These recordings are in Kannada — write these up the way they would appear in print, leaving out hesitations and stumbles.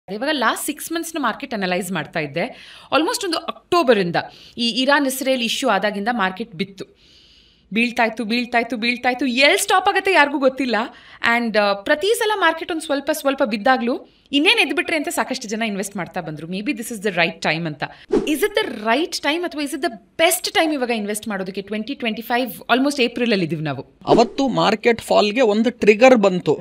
ಇವಾಗ ಲಾಸ್ಟ್ 6 ಮಂತ್ಸ್ನ ಮಾರ್ಕೆಟ್ ಅನಲೈಸ್ ಮಾಡ್ತಾ ಇದ್ದೆ. ಆಲ್ಮೋಸ್ಟ್ ಒಂದು ಅಕ್ಟೋಬರಿಂದ ಈ ಇರಾನ್ ಇಸ್ರೇಲ್ ಇಶ್ಯೂ ಆದಾಗಿಂದ ಮಾರ್ಕೆಟ್ ಬಿತ್ತು, ಬೀಳ್ತಾಯಿತ್ತು. ಎಲ್ಲಿ ಸ್ಟಾಪ್ ಆಗುತ್ತೆ ಯಾರಿಗೂ ಗೊತ್ತಿಲ್ಲ. ಆ್ಯಂಡ್ ಪ್ರತಿ ಸಲ ಮಾರ್ಕೆಟ್ ಒಂದು ಸ್ವಲ್ಪ ಬಿದ್ದಾಗಲೂ ಇನ್ನೇನು ಎದ್ಬಿಟ್ರೆ ಅಂತ ಸಾಕಷ್ಟು ಜನ ಇನ್ವೆಸ್ಟ್ ಮಾಡ್ತಾ ಬಂದರು. Maybe this is the right time ಅಂತ. Is it the right time ಅಥವಾ is it the best time ಇವಾಗ ಇನ್ವೆಸ್ಟ್ ಮಾಡೋದಕ್ಕೆ? 2025 ಆಲ್ಮೋಸ್ಟ್ ಏಪ್ರಿಲಲ್ಲಿ ಇದ್ದೀವಿ ನಾವು. ಅವತ್ತು ಮಾರ್ಕೆಟ್ ಫಾಲ್ಗೆ ಒಂದು ಟ್ರಿಗರ್ ಬಂತು.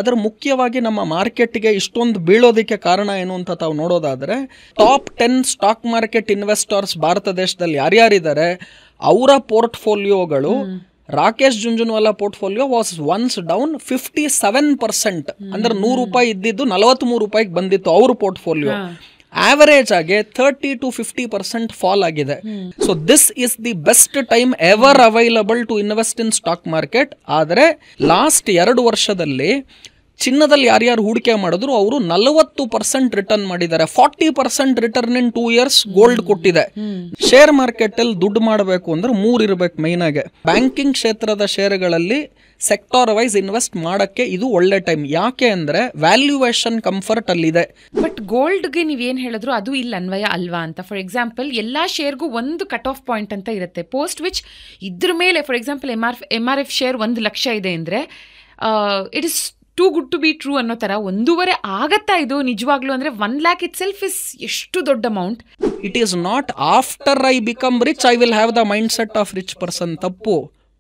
ಅದರ ಮುಖ್ಯವಾಗಿ ನಮ್ಮ ಮಾರ್ಕೆಟ್ಗೆ ಇಷ್ಟೊಂದು ಬೀಳೋದಕ್ಕೆ ಕಾರಣ ಏನು ಅಂತ ತಾವು ನೋಡೋದಾದ್ರೆ, top 10 stock market investors Bharat ದೇಶದಲ್ಲಿ ಯಾರ್ಯಾರಿದ್ದಾರೆ ಅವರ ಪೋರ್ಟ್ಫೋಲಿಯೋಗಳು, Rakesh Jhunjhunwala portfolio was once down 57%. ಅಂದ್ರೆ ₹100 ಇದ್ದಿದ್ದು ₹43 ಬಂದಿತ್ತು ಅವ್ರ ಪೋರ್ಟ್ಫೋಲಿಯೋ. ಆವರೇಜ್ ಆಗಿ 30 to 50% ಫಾಲ್ ಆಗಿದೆ. So this is the best time ever available to invest in stock market. ಆದರೆ ಲಾಸ್ಟ್ 2 ವರ್ಷದಲ್ಲಿ ಚಿನ್ನದಲ್ಲಿ ಯಾರ್ಯಾರು ಹೂಡಿಕೆ ಮಾಡಿದ್ರು ಅವರು 40% ರಿಟರ್ನ್ ಮಾಡಿದ್ದಾರೆ. 40% ರಿಟರ್ನ್ ಇನ್ 2 years ಗೋಲ್ಡ್ ಕೊಟ್ಟಿದೆ. ಶೇರ್ ಮಾರ್ಕೆಟ್ ಅಲ್ಲಿ ದುಡ್ಡು ಮಾಡಬೇಕು ಅಂದ್ರೆ 3 ಇರಬೇಕು ಮೈನ್ ಆಗಿ. ಬ್ಯಾಂಕಿಂಗ್ ಕ್ಷೇತ್ರದ ಶೇರ್ಗಳಲ್ಲಿ ಸೆಕ್ಟರ್ ವೈಸ್ ಇನ್ವೆಸ್ಟ್ ಮಾಡಕ್ಕೆ ಇದು ಒಳ್ಳೆ ಟೈಮ್. ಯಾಕೆ ಅಂದ್ರೆ ವ್ಯಾಲ್ಯೂಯೇಷನ್ ಕಂಫರ್ಟ್ ಅಲ್ಲಿದೆ. ಬಟ್ ಗೋಲ್ಡ್ಗೆ ನೀವೇನು ಹೇಳಿದ್ರು ಅದು ಇಲ್ಲಿ ಅನ್ವಯ ಅಲ್ವಾ ಅಂತ. ಫಾರ್ ಎಕ್ಸಾಂಪಲ್ ಎಲ್ಲಾ ಶೇರ್ಗೂ ಒಂದು ಕಟ್ ಆಫ್ ಪಾಯಿಂಟ್ ಅಂತ ಇರುತ್ತೆ, ಪೋಸ್ಟ್ ವಿಚ್ ಇದ್ರ ಮೇಲೆ for example MRF share 1 lakh ಇದೆ ಅಂದ್ರೆ it is too good to be true ಅನ್ನೋ ಥರ 1.5 ಆಗತ್ತಾ ಇದು ನಿಜವಾಗ್ಲೂ ಅಂದ್ರೆ 1 lakh ಇಟ್ ಸೆಲ್ಫ್ ಇಸ್ ಎಷ್ಟು ದೊಡ್ಡ amount. It is not after I become rich I will have the mind set of rich person. ತಪ್ಪು.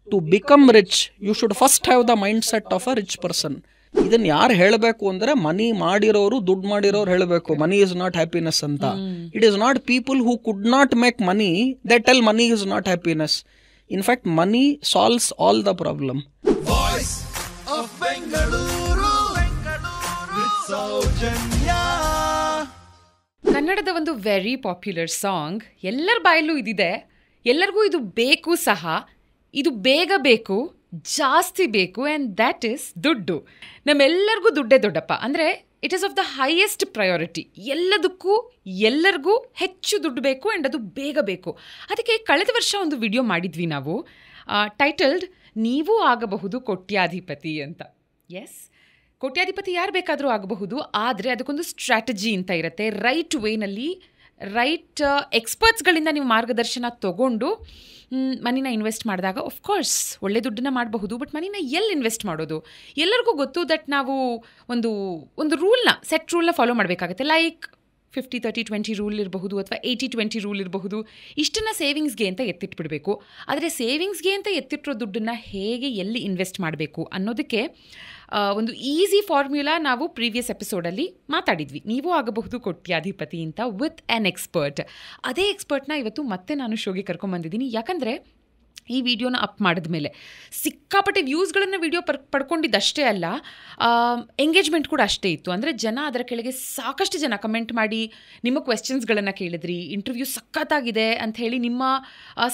To become rich you should first have the mind set of a rich person. ಇದನ್ನ ಯಾರು ಹೇಳಬೇಕು ಅಂದ್ರೆ ಮನಿ ಮಾಡಿರೋರು, ದುಡ್ಡು ಮಾಡಿರೋರು ಹೇಳಬೇಕು ಮನಿ ಇಸ್ ನಾಟ್ ಹ್ಯಾಪಿನೆಸ್ ಅಂತ. It is not people who could not make money they tell money is not happiness. In fact money solves all the problem. ಕನ್ನಡದ ಒಂದು ವೆರಿ ಪಾಪ್ಯುಲರ್ ಸಾಂಗ್, ಎಲ್ಲರ ಬಾಯಲ್ಲೂ ಇದಿದೆ, ಎಲ್ಲರಿಗೂ ಇದು ಬೇಕು ಸಹ. ಇದು ಬೇಗ ಬೇಕು, ಜಾಸ್ತಿ ಬೇಕು, ಆ್ಯಂಡ್ ದ್ಯಾಟ್ ಈಸ್ ದುಡ್ಡು. ನಮ್ಮೆಲ್ಲರಿಗೂ ದುಡ್ಡೇ ದೊಡ್ಡಪ್ಪ. ಅಂದರೆ it is of the highest priority. ಎಲ್ಲದಕ್ಕೂ ಎಲ್ಲರಿಗೂ ಹೆಚ್ಚು ದುಡ್ಡು ಬೇಕು ಆ್ಯಂಡ್ ಅದು ಬೇಗ ಬೇಕು. ಅದಕ್ಕೆ ಕಳೆದ ವರ್ಷ ಒಂದು ವಿಡಿಯೋ ಮಾಡಿದ್ವಿ ನಾವು, ಟೈಟಲ್ಡ್ ನೀವೂ ಆಗಬಹುದು ಕೋಟ್ಯಾಧಿಪತಿ ಅಂತ. ಎಸ್, ಕೋಟ್ಯಾಧಿಪತಿ ಯಾರು ಬೇಕಾದರೂ ಆಗಬಹುದು, ಆದರೆ ಅದಕ್ಕೊಂದು ಸ್ಟ್ರಾಟಜಿ ಅಂತ ಇರುತ್ತೆ. ರೈಟ್ ವೇನಲ್ಲಿ ರೈಟ್ ಎಕ್ಸ್ಪರ್ಟ್ಸ್ಗಳಿಂದ ನೀವು ಮಾರ್ಗದರ್ಶನ ತೊಗೊಂಡು ಮನಿನ ಇನ್ವೆಸ್ಟ್ ಮಾಡಿದಾಗ ಆಫ್ಕೋರ್ಸ್ ಒಳ್ಳೆ ದುಡ್ಡನ್ನ ಮಾಡಬಹುದು. ಬಟ್ ಮನಿನ ಎಲ್ಲಿ ಇನ್ವೆಸ್ಟ್ ಮಾಡೋದು? ಎಲ್ಲರಿಗೂ ಗೊತ್ತು ದಟ್ ನಾವು ಒಂದು ಸೆಟ್ ರೂಲ್ನ ಫಾಲೋ ಮಾಡಬೇಕಾಗುತ್ತೆ. ಲೈಕ್ 50-30-20 ರೂಲ್ ಇರಬಹುದು, ಅಥವಾ 80-20 ರೂಲ್ ಇರಬಹುದು. ಇಷ್ಟನ್ನು ಸೇವಿಂಗ್ಸ್ಗೆ ಅಂತ ಎತ್ತಿಟ್ಬಿಡಬೇಕು. ಆದರೆ ಸೇವಿಂಗ್ಸ್ಗೆ ಅಂತ ಎತ್ತಿಟ್ಟಿರೋ ದುಡ್ಡನ್ನು ಹೇಗೆ ಎಲ್ಲಿ ಇನ್ವೆಸ್ಟ್ ಮಾಡಬೇಕು ಅನ್ನೋದಕ್ಕೆ ಒಂದು ಈಸಿ ಫಾರ್ಮ್ಯುಲಾ ನಾವು ಪ್ರೀವಿಯಸ್ ಎಪಿಸೋಡಲ್ಲಿ ಮಾತಾಡಿದ್ವಿ. ನೀವು ಆಗಬಹುದು ಕೋಟ್ಯಾಧಿಪತಿ ಅಂತ ವಿತ್ ಆ್ಯನ್ ಎಕ್ಸ್ಪರ್ಟ್. ಅದೇ ಎಕ್ಸ್ಪರ್ಟ್ನ ಇವತ್ತು ಮತ್ತೆ ನಾನು ಶೋಗೆ ಕರ್ಕೊಂಬಂದಿದ್ದೀನಿ. ಯಾಕಂದರೆ ಈ ವಿಡಿಯೋನ ಅಪ್ ಮಾಡಿದ ಮೇಲೆ ಸಿಕ್ಕಾಪಟ್ಟೆ ವ್ಯೂಸ್ಗಳನ್ನು ವಿಡಿಯೋ ಪಡ್ಕೊಂಡಿದ್ದಷ್ಟೇ ಅಲ್ಲ, ಎಂಗೇಜ್ಮೆಂಟ್ ಕೂಡ ಅಷ್ಟೇ ಇತ್ತು. ಅಂದರೆ ಜನ ಅದರ ಕೆಳಗೆ ಸಾಕಷ್ಟು ಜನ ಕಮೆಂಟ್ ಮಾಡಿ ನಿಮ್ಮ ಕ್ವೆಶ್ಚನ್ಸ್ಗಳನ್ನು ಕೇಳಿದ್ರಿ. ಇಂಟರ್ವ್ಯೂ ಸಖತ್ತಾಗಿದೆ ಅಂತ ಹೇಳಿ ನಿಮ್ಮ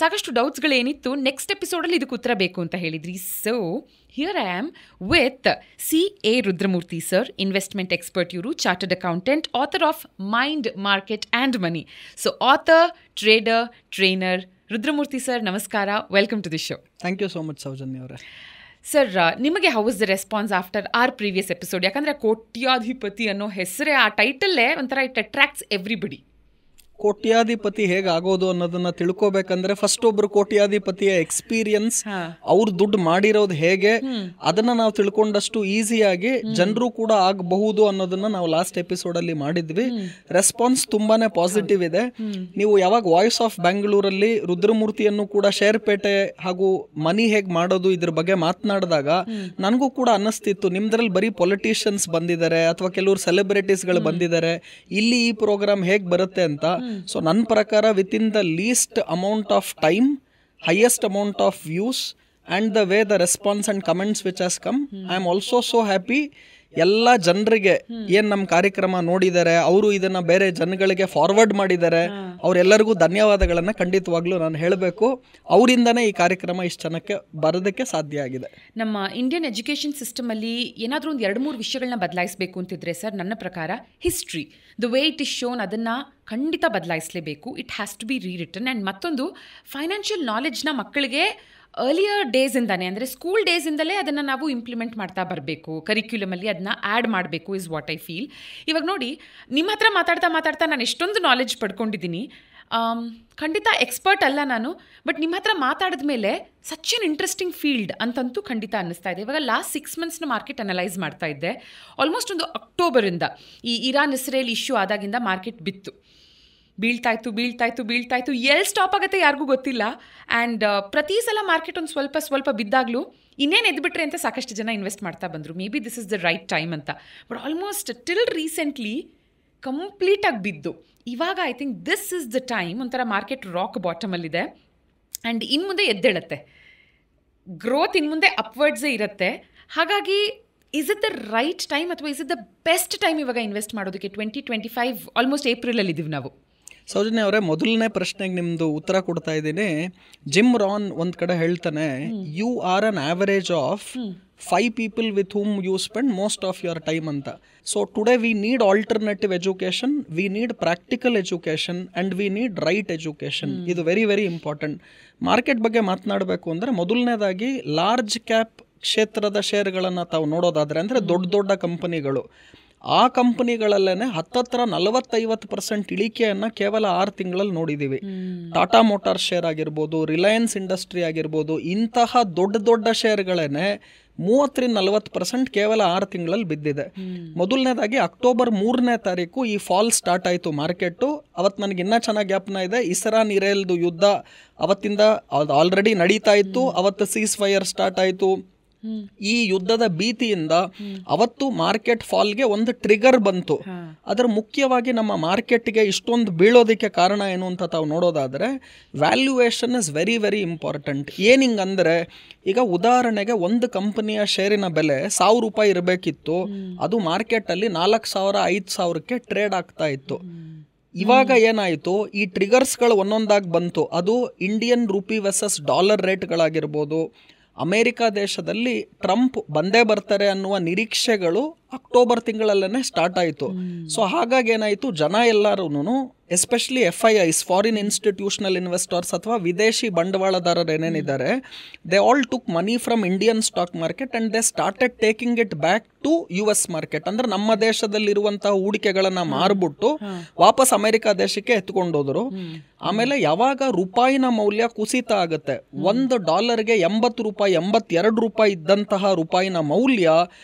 ಸಾಕಷ್ಟು ಡೌಟ್ಸ್ಗಳೇನಿತ್ತು ನೆಕ್ಸ್ಟ್ ಎಪಿಸೋಡಲ್ಲಿ ಇದಕ್ಕೆ ಉತ್ತರ ಬೇಕು ಅಂತ ಹೇಳಿದ್ರಿ. So here I am with C.A. Rudramurthy sir, investment expert. ಇವರು chartered accountant, author of mind, market and money. So author, trader, trainer Rudramurthy sir, ನಮಸ್ಕಾರ. Welcome to the show. Thank you so much Soujanya ಅವರೇ. ಸರ್, ನಿಮಗೆ how is the response after our previous episode? ಯಾಕಂದರೆ ಕೋಟ್ಯಾಧಿಪತಿ ಅನ್ನೋ ಹೆಸರೇ, ಆ ಟೈಟಲ್ಲೇ ಒಂಥರ ಇಟ್ ಅಟ್ರಾಕ್ಟ್ಸ್ ಎವ್ರಿಬಡಿ. ಕೋಟ್ಯಾಧಿಪತಿ ಹೇಗಾಗೋದು ಅನ್ನೋದನ್ನ ತಿಳ್ಕೊಬೇಕಂದ್ರೆ ಫಸ್ಟ್ ಒಬ್ರು ಕೋಟ್ಯಾಧಿಪತಿಯ ಎಕ್ಸ್ಪೀರಿಯನ್ಸ್, ಅವ್ರು ದುಡ್ಡು ಮಾಡಿರೋದು ಹೇಗೆ, ಅದನ್ನ ನಾವು ತಿಳ್ಕೊಂಡಷ್ಟು ಈಸಿಯಾಗಿ ಜನರು ಕೂಡ ಆಗಬಹುದು ಅನ್ನೋದನ್ನ ನಾವು ಲಾಸ್ಟ್ ಎಪಿಸೋಡ್ ಅಲ್ಲಿ ಮಾಡಿದ್ವಿ. ರೆಸ್ಪಾನ್ಸ್ ತುಂಬಾನೇ ಪಾಸಿಟಿವ್ ಇದೆ. ನೀವು ಯಾವಾಗ ವಾಯ್ಸ್ ಆಫ್ ಬ್ಯಾಂಗ್ಳೂರಲ್ಲಿ ರುದ್ರಮೂರ್ತಿಯನ್ನು ಕೂಡ ಶೇರ್ಪೇಟೆ ಹಾಗೂ ಮನಿ ಹೇಗ್ ಮಾಡೋದು ಇದ್ರ ಬಗ್ಗೆ ಮಾತನಾಡಿದಾಗ ನನಗೂ ಕೂಡ ಅನ್ನಿಸ್ತಿತ್ತು, ನಿಮ್ದ್ರಲ್ಲಿ ಬರೀ ಪೊಲಿಟಿಷಿಯನ್ಸ್ ಬಂದಿದ್ದಾರೆ ಅಥವಾ ಕೆಲವರು ಸೆಲೆಬ್ರಿಟೀಸ್ಗಳು ಬಂದಿದ್ದಾರೆ, ಇಲ್ಲಿ ಈ ಪ್ರೋಗ್ರಾಮ್ ಹೇಗ್ ಬರುತ್ತೆ ಅಂತ. ಸೊ ನನ್ನ ಪ್ರಕಾರ with in the least amount of time, highest amount of views and the way the response and comments which has come, I am also so happy. ಎಲ್ಲ ಜನರಿಗೆ ಏನ್ ನಮ್ಮ ಕಾರ್ಯಕ್ರಮ ನೋಡಿದ್ದಾರೆ, ಅವರು ಇದನ್ನ ಬೇರೆ ಜನಗಳಿಗೆ ಫಾರ್ವರ್ಡ್ ಮಾಡಿದ್ದಾರೆ, ಅವರೆಲ್ಲರಿಗೂ ಧನ್ಯವಾದಗಳನ್ನ ಖಂಡಿತವಾಗ್ಲೂ ನಾನು ಹೇಳಬೇಕು. ಅವರಿಂದನೇ ಈ ಕಾರ್ಯಕ್ರಮ ಇಷ್ಟು ಜನಕ್ಕೆ ಬರೋದಕ್ಕೆ ಸಾಧ್ಯ ಆಗಿದೆ. ನಮ್ಮ ಇಂಡಿಯನ್ ಎಜುಕೇಷನ್ ಸಿಸ್ಟಮ್ ಅಲ್ಲಿ ಏನಾದರೂ ಒಂದು 2-3 ವಿಷಯಗಳನ್ನ ಬದಲಾಯಿಸಬೇಕು ಅಂತಿದ್ರೆ ಸರ್, ನನ್ನ ಪ್ರಕಾರ history, the way it is shown, ಅದನ್ನು ಖಂಡಿತ ಬದಲಾಯಿಸಲೇಬೇಕು. It has to be rewritten. And ಮತ್ತೊಂದು, ಫೈನಾನ್ಷಿಯಲ್ ನಾಲೆಡ್ಜ್ನ ಮಕ್ಕಳಿಗೆ ಅರ್ಲಿಯರ್ ಡೇಸಿಂದಾನೆ, ಅಂದರೆ ಸ್ಕೂಲ್ ಡೇಸಿಂದಲೇ ಅದನ್ನು ನಾವು ಇಂಪ್ಲಿಮೆಂಟ್ ಮಾಡ್ತಾ ಬರಬೇಕು, ಕರಿಕ್ಯುಲಮಲ್ಲಿ ಅದನ್ನ ಆ್ಯಡ್ ಮಾಡಬೇಕು ಇಸ್ ವಾಟ್ ಐ ಫೀಲ್. ಇವಾಗ ನೋಡಿ, ನಿಮ್ಮ ಹತ್ರ ಮಾತಾಡ್ತಾ ನಾನು ಎಷ್ಟೊಂದು ನಾಲೆಡ್ಜ್ ಪಡ್ಕೊಂಡಿದ್ದೀನಿ. ಖಂಡಿತ ಎಕ್ಸ್ಪರ್ಟ್ ಅಲ್ಲ ನಾನು, ಬಟ್ ನಿಮ್ಮ ಹತ್ರ ಮಾತಾಡಿದ ಮೇಲೆ ಸಚ್ ಎನ್ ಇಂಟ್ರೆಸ್ಟಿಂಗ್ ಫೀಲ್ಡ್ ಅಂತಂತೂ ಖಂಡಿತ ಅನ್ನಿಸ್ತಾ ಇದೆ. ಇವಾಗ ಲಾಸ್ಟ್ 6 monthsನ ಮಾರ್ಕೆಟ್ ಅನಲೈಸ್ ಮಾಡ್ತಾ ಇದ್ದೆ. ಆಲ್ಮೋಸ್ಟ್ ಒಂದು ಅಕ್ಟೋಬರಿಂದ ಈ ಇರಾನ್ ಇಸ್ರೇಲ್ ಇಶ್ಯೂ ಆದಾಗಿಂದ ಮಾರ್ಕೆಟ್ ಬಿತ್ತು, ಬೀಳ್ತಾಯಿತ್ತು. ಎಲ್ಲಿ ಸ್ಟಾಪ್ ಆಗುತ್ತೆ ಯಾರಿಗೂ ಗೊತ್ತಿಲ್ಲ. ಆ್ಯಂಡ್ ಪ್ರತಿ ಸಲ ಮಾರ್ಕೆಟ್ ಒಂದು ಸ್ವಲ್ಪ ಬಿದ್ದಾಗಲೂ ಇನ್ನೇನು ಎದ್ಬಿಟ್ರೆ ಅಂತ ಸಾಕಷ್ಟು ಜನ ಇನ್ವೆಸ್ಟ್ ಮಾಡ್ತಾ ಬಂದರು. Maybe this is the right time ಅಂತ. ಬಟ್ ಆಲ್ಮೋಸ್ಟ್ ಟಿಲ್ ರೀಸೆಂಟ್ಲಿ ಕಂಪ್ಲೀಟಾಗಿ ಬಿದ್ದು ಇವಾಗ I think this is the time. ಒಂಥರ ಮಾರ್ಕೆಟ್ ರಾಕ್ ಬಾಟಮಲ್ಲಿದೆ ಆ್ಯಂಡ್ ಇನ್ನು ಮುಂದೆ ಎದ್ದೇಳುತ್ತೆ, ಗ್ರೋತ್ ಇನ್ನು ಮುಂದೆ ಅಪ್ವರ್ಡ್ಸೇ ಇರುತ್ತೆ. ಹಾಗಾಗಿ is it the right time ಅಥವಾ is it the best time ಇವಾಗ ಇನ್ವೆಸ್ಟ್ ಮಾಡೋದಕ್ಕೆ? 2025 ಆಲ್ಮೋಸ್ಟ್ ಏಪ್ರಿಲಲ್ಲಿ ಇದ್ದೀವಿ ನಾವು. ಸೌಜನ್ಯ ಅವರೇ, ಮೊದಲನೇ ಪ್ರಶ್ನೆಗೆ ನಿಮ್ಮದು ಉತ್ತರ ಕೊಡ್ತಾ ಇದ್ದೀನಿ. ಜಿಮ್ ರಾನ್ ಒಂದು ಕಡೆ ಹೇಳ್ತಾನೆ, you are an average of 5 people with whom you spend most of your time ಅಂತ. So today we need alternative education, we need practical education and we need right education. ಇದು ವೆರಿ ವೆರಿ ಇಂಪಾರ್ಟೆಂಟ್. ಮಾರ್ಕೆಟ್ ಬಗ್ಗೆ ಮಾತನಾಡಬೇಕು ಅಂದರೆ ಮೊದಲನೇದಾಗಿ ಲಾರ್ಜ್ ಕ್ಯಾಪ್ ಕ್ಷೇತ್ರದ ಶೇರ್ಗಳನ್ನು ತಾವು ನೋಡೋದಾದರೆ, ಅಂದರೆ ದೊಡ್ಡ ಕಂಪನಿಗಳು, ಆ ಕಂಪನಿಗಳಲ್ಲೇ 40-50% ಇಳಿಕೆಯನ್ನು ಕೇವಲ 6 ತಿಂಗಳಲ್ಲಿ ನೋಡಿದ್ದೀವಿ. ಟಾಟಾ ಮೋಟಾರ್ಸ್ ಶೇರ್ ಆಗಿರ್ಬೋದು, ರಿಲಯನ್ಸ್ ಇಂಡಸ್ಟ್ರಿ ಆಗಿರ್ಬೋದು, ಇಂತಹ ದೊಡ್ಡ ಶೇರ್ಗಳೇನೆ 30-40% ಕೇವಲ 6 ತಿಂಗಳಲ್ಲಿ ಬಿದ್ದಿದೆ. ಮೊದಲನೇದಾಗಿ ಅಕ್ಟೋಬರ್ 3ನೇ ತಾರೀಕು ಈ ಫಾಲ್ ಸ್ಟಾರ್ಟ್ ಆಯಿತು ಮಾರ್ಕೆಟು. ಅವತ್ತು ನನಗೆ ಇನ್ನೂ ಚೆನ್ನಾಗಿ ಜ್ಞಾಪನ ಇದೆ, ಇಸ್ರಾನ್ ಇರೇಲ್ದು ಯುದ್ಧ ಅವತ್ತಿಂದ ಆಲ್ರೆಡಿ ನಡೀತಾ ಇತ್ತು. ಅವತ್ತು ಸೀಸ್ ಫೈರ್ ಸ್ಟಾರ್ಟ್ ಆಯಿತು. ಈ ಯುದ್ಧದ ಭೀತಿಯಿಂದ ಅವತ್ತು ಮಾರ್ಕೆಟ್ ಫಾಲ್ಗೆ ಒಂದು ಟ್ರಿಗರ್ ಬಂತು. ಅದರ ಮುಖ್ಯವಾಗಿ ನಮ್ಮ ಮಾರ್ಕೆಟ್ಗೆ ಇಷ್ಟೊಂದು ಬೀಳೋದಕ್ಕೆ ಕಾರಣ ಏನು ಅಂತ ತಾವು ನೋಡೋದಾದರೆ, valuation is very very important. ಏನಿಂಗಂದರೆ, ಈಗ ಉದಾಹರಣೆಗೆ ಒಂದು ಕಂಪನಿಯ ಶೇರಿನ ಬೆಲೆ 1000 ರೂಪಾಯಿ ಇರಬೇಕಿತ್ತು, ಅದು ಮಾರ್ಕೆಟಲ್ಲಿ 4000-5000ಕ್ಕೆ ಟ್ರೇಡ್ ಆಗ್ತಾ ಇತ್ತು. ಇವಾಗ ಏನಾಯಿತು, ಈ ಟ್ರಿಗರ್ಸ್ಗಳು ಒಂದೊಂದಾಗಿ ಬಂತು. ಅದು ಇಂಡಿಯನ್ ರೂಪಿ ವರ್ಸಸ್ ಡಾಲರ್ ರೇಟ್ಗಳಾಗಿರ್ಬೋದು, ಅಮೇರಿಕಾ ದೇಶದಲ್ಲಿ ಟ್ರಂಪ್ ಬಂದೇ ಬರ್ತಾರೆ ಅನ್ನುವ ನಿರೀಕ್ಷೆಗಳು ಅಕ್ಟೋಬರ್ ತಿಂಗಳಲ್ಲೇ ಸ್ಟಾರ್ಟ್ ಆಯಿತು. ಸೊ ಹಾಗಾಗಿ ಏನಾಯಿತು, ಜನ ಎಲ್ಲರೂ especially FIIs, foreign institutional investors ಅಥವಾ ವಿದೇಶಿ ಬಂಡವಾಳದಾರರು ಏನೇನಿದ್ದಾರೆ, they all took money from Indian stock market and they started taking it back to US market. ಅಂದರೆ ನಮ್ಮ ದೇಶದಲ್ಲಿರುವಂತಹ ಹೂಡಿಕೆಗಳನ್ನು ಮಾರ್ಬಿಟ್ಟು ವಾಪಸ್ ಅಮೆರಿಕ ದೇಶಕ್ಕೆ ಎತ್ಕೊಂಡೋದ್ರು. ಆಮೇಲೆ ಯಾವಾಗ ರೂಪಾಯಿನ ಮೌಲ್ಯ ಕುಸಿತ ಆಗುತ್ತೆ, $1ಗೆ 80 ರೂಪಾಯಿ 82 ರೂಪಾಯಿ ಇದ್ದಂತಹ ರೂಪಾಯಿನ ಮೌಲ್ಯ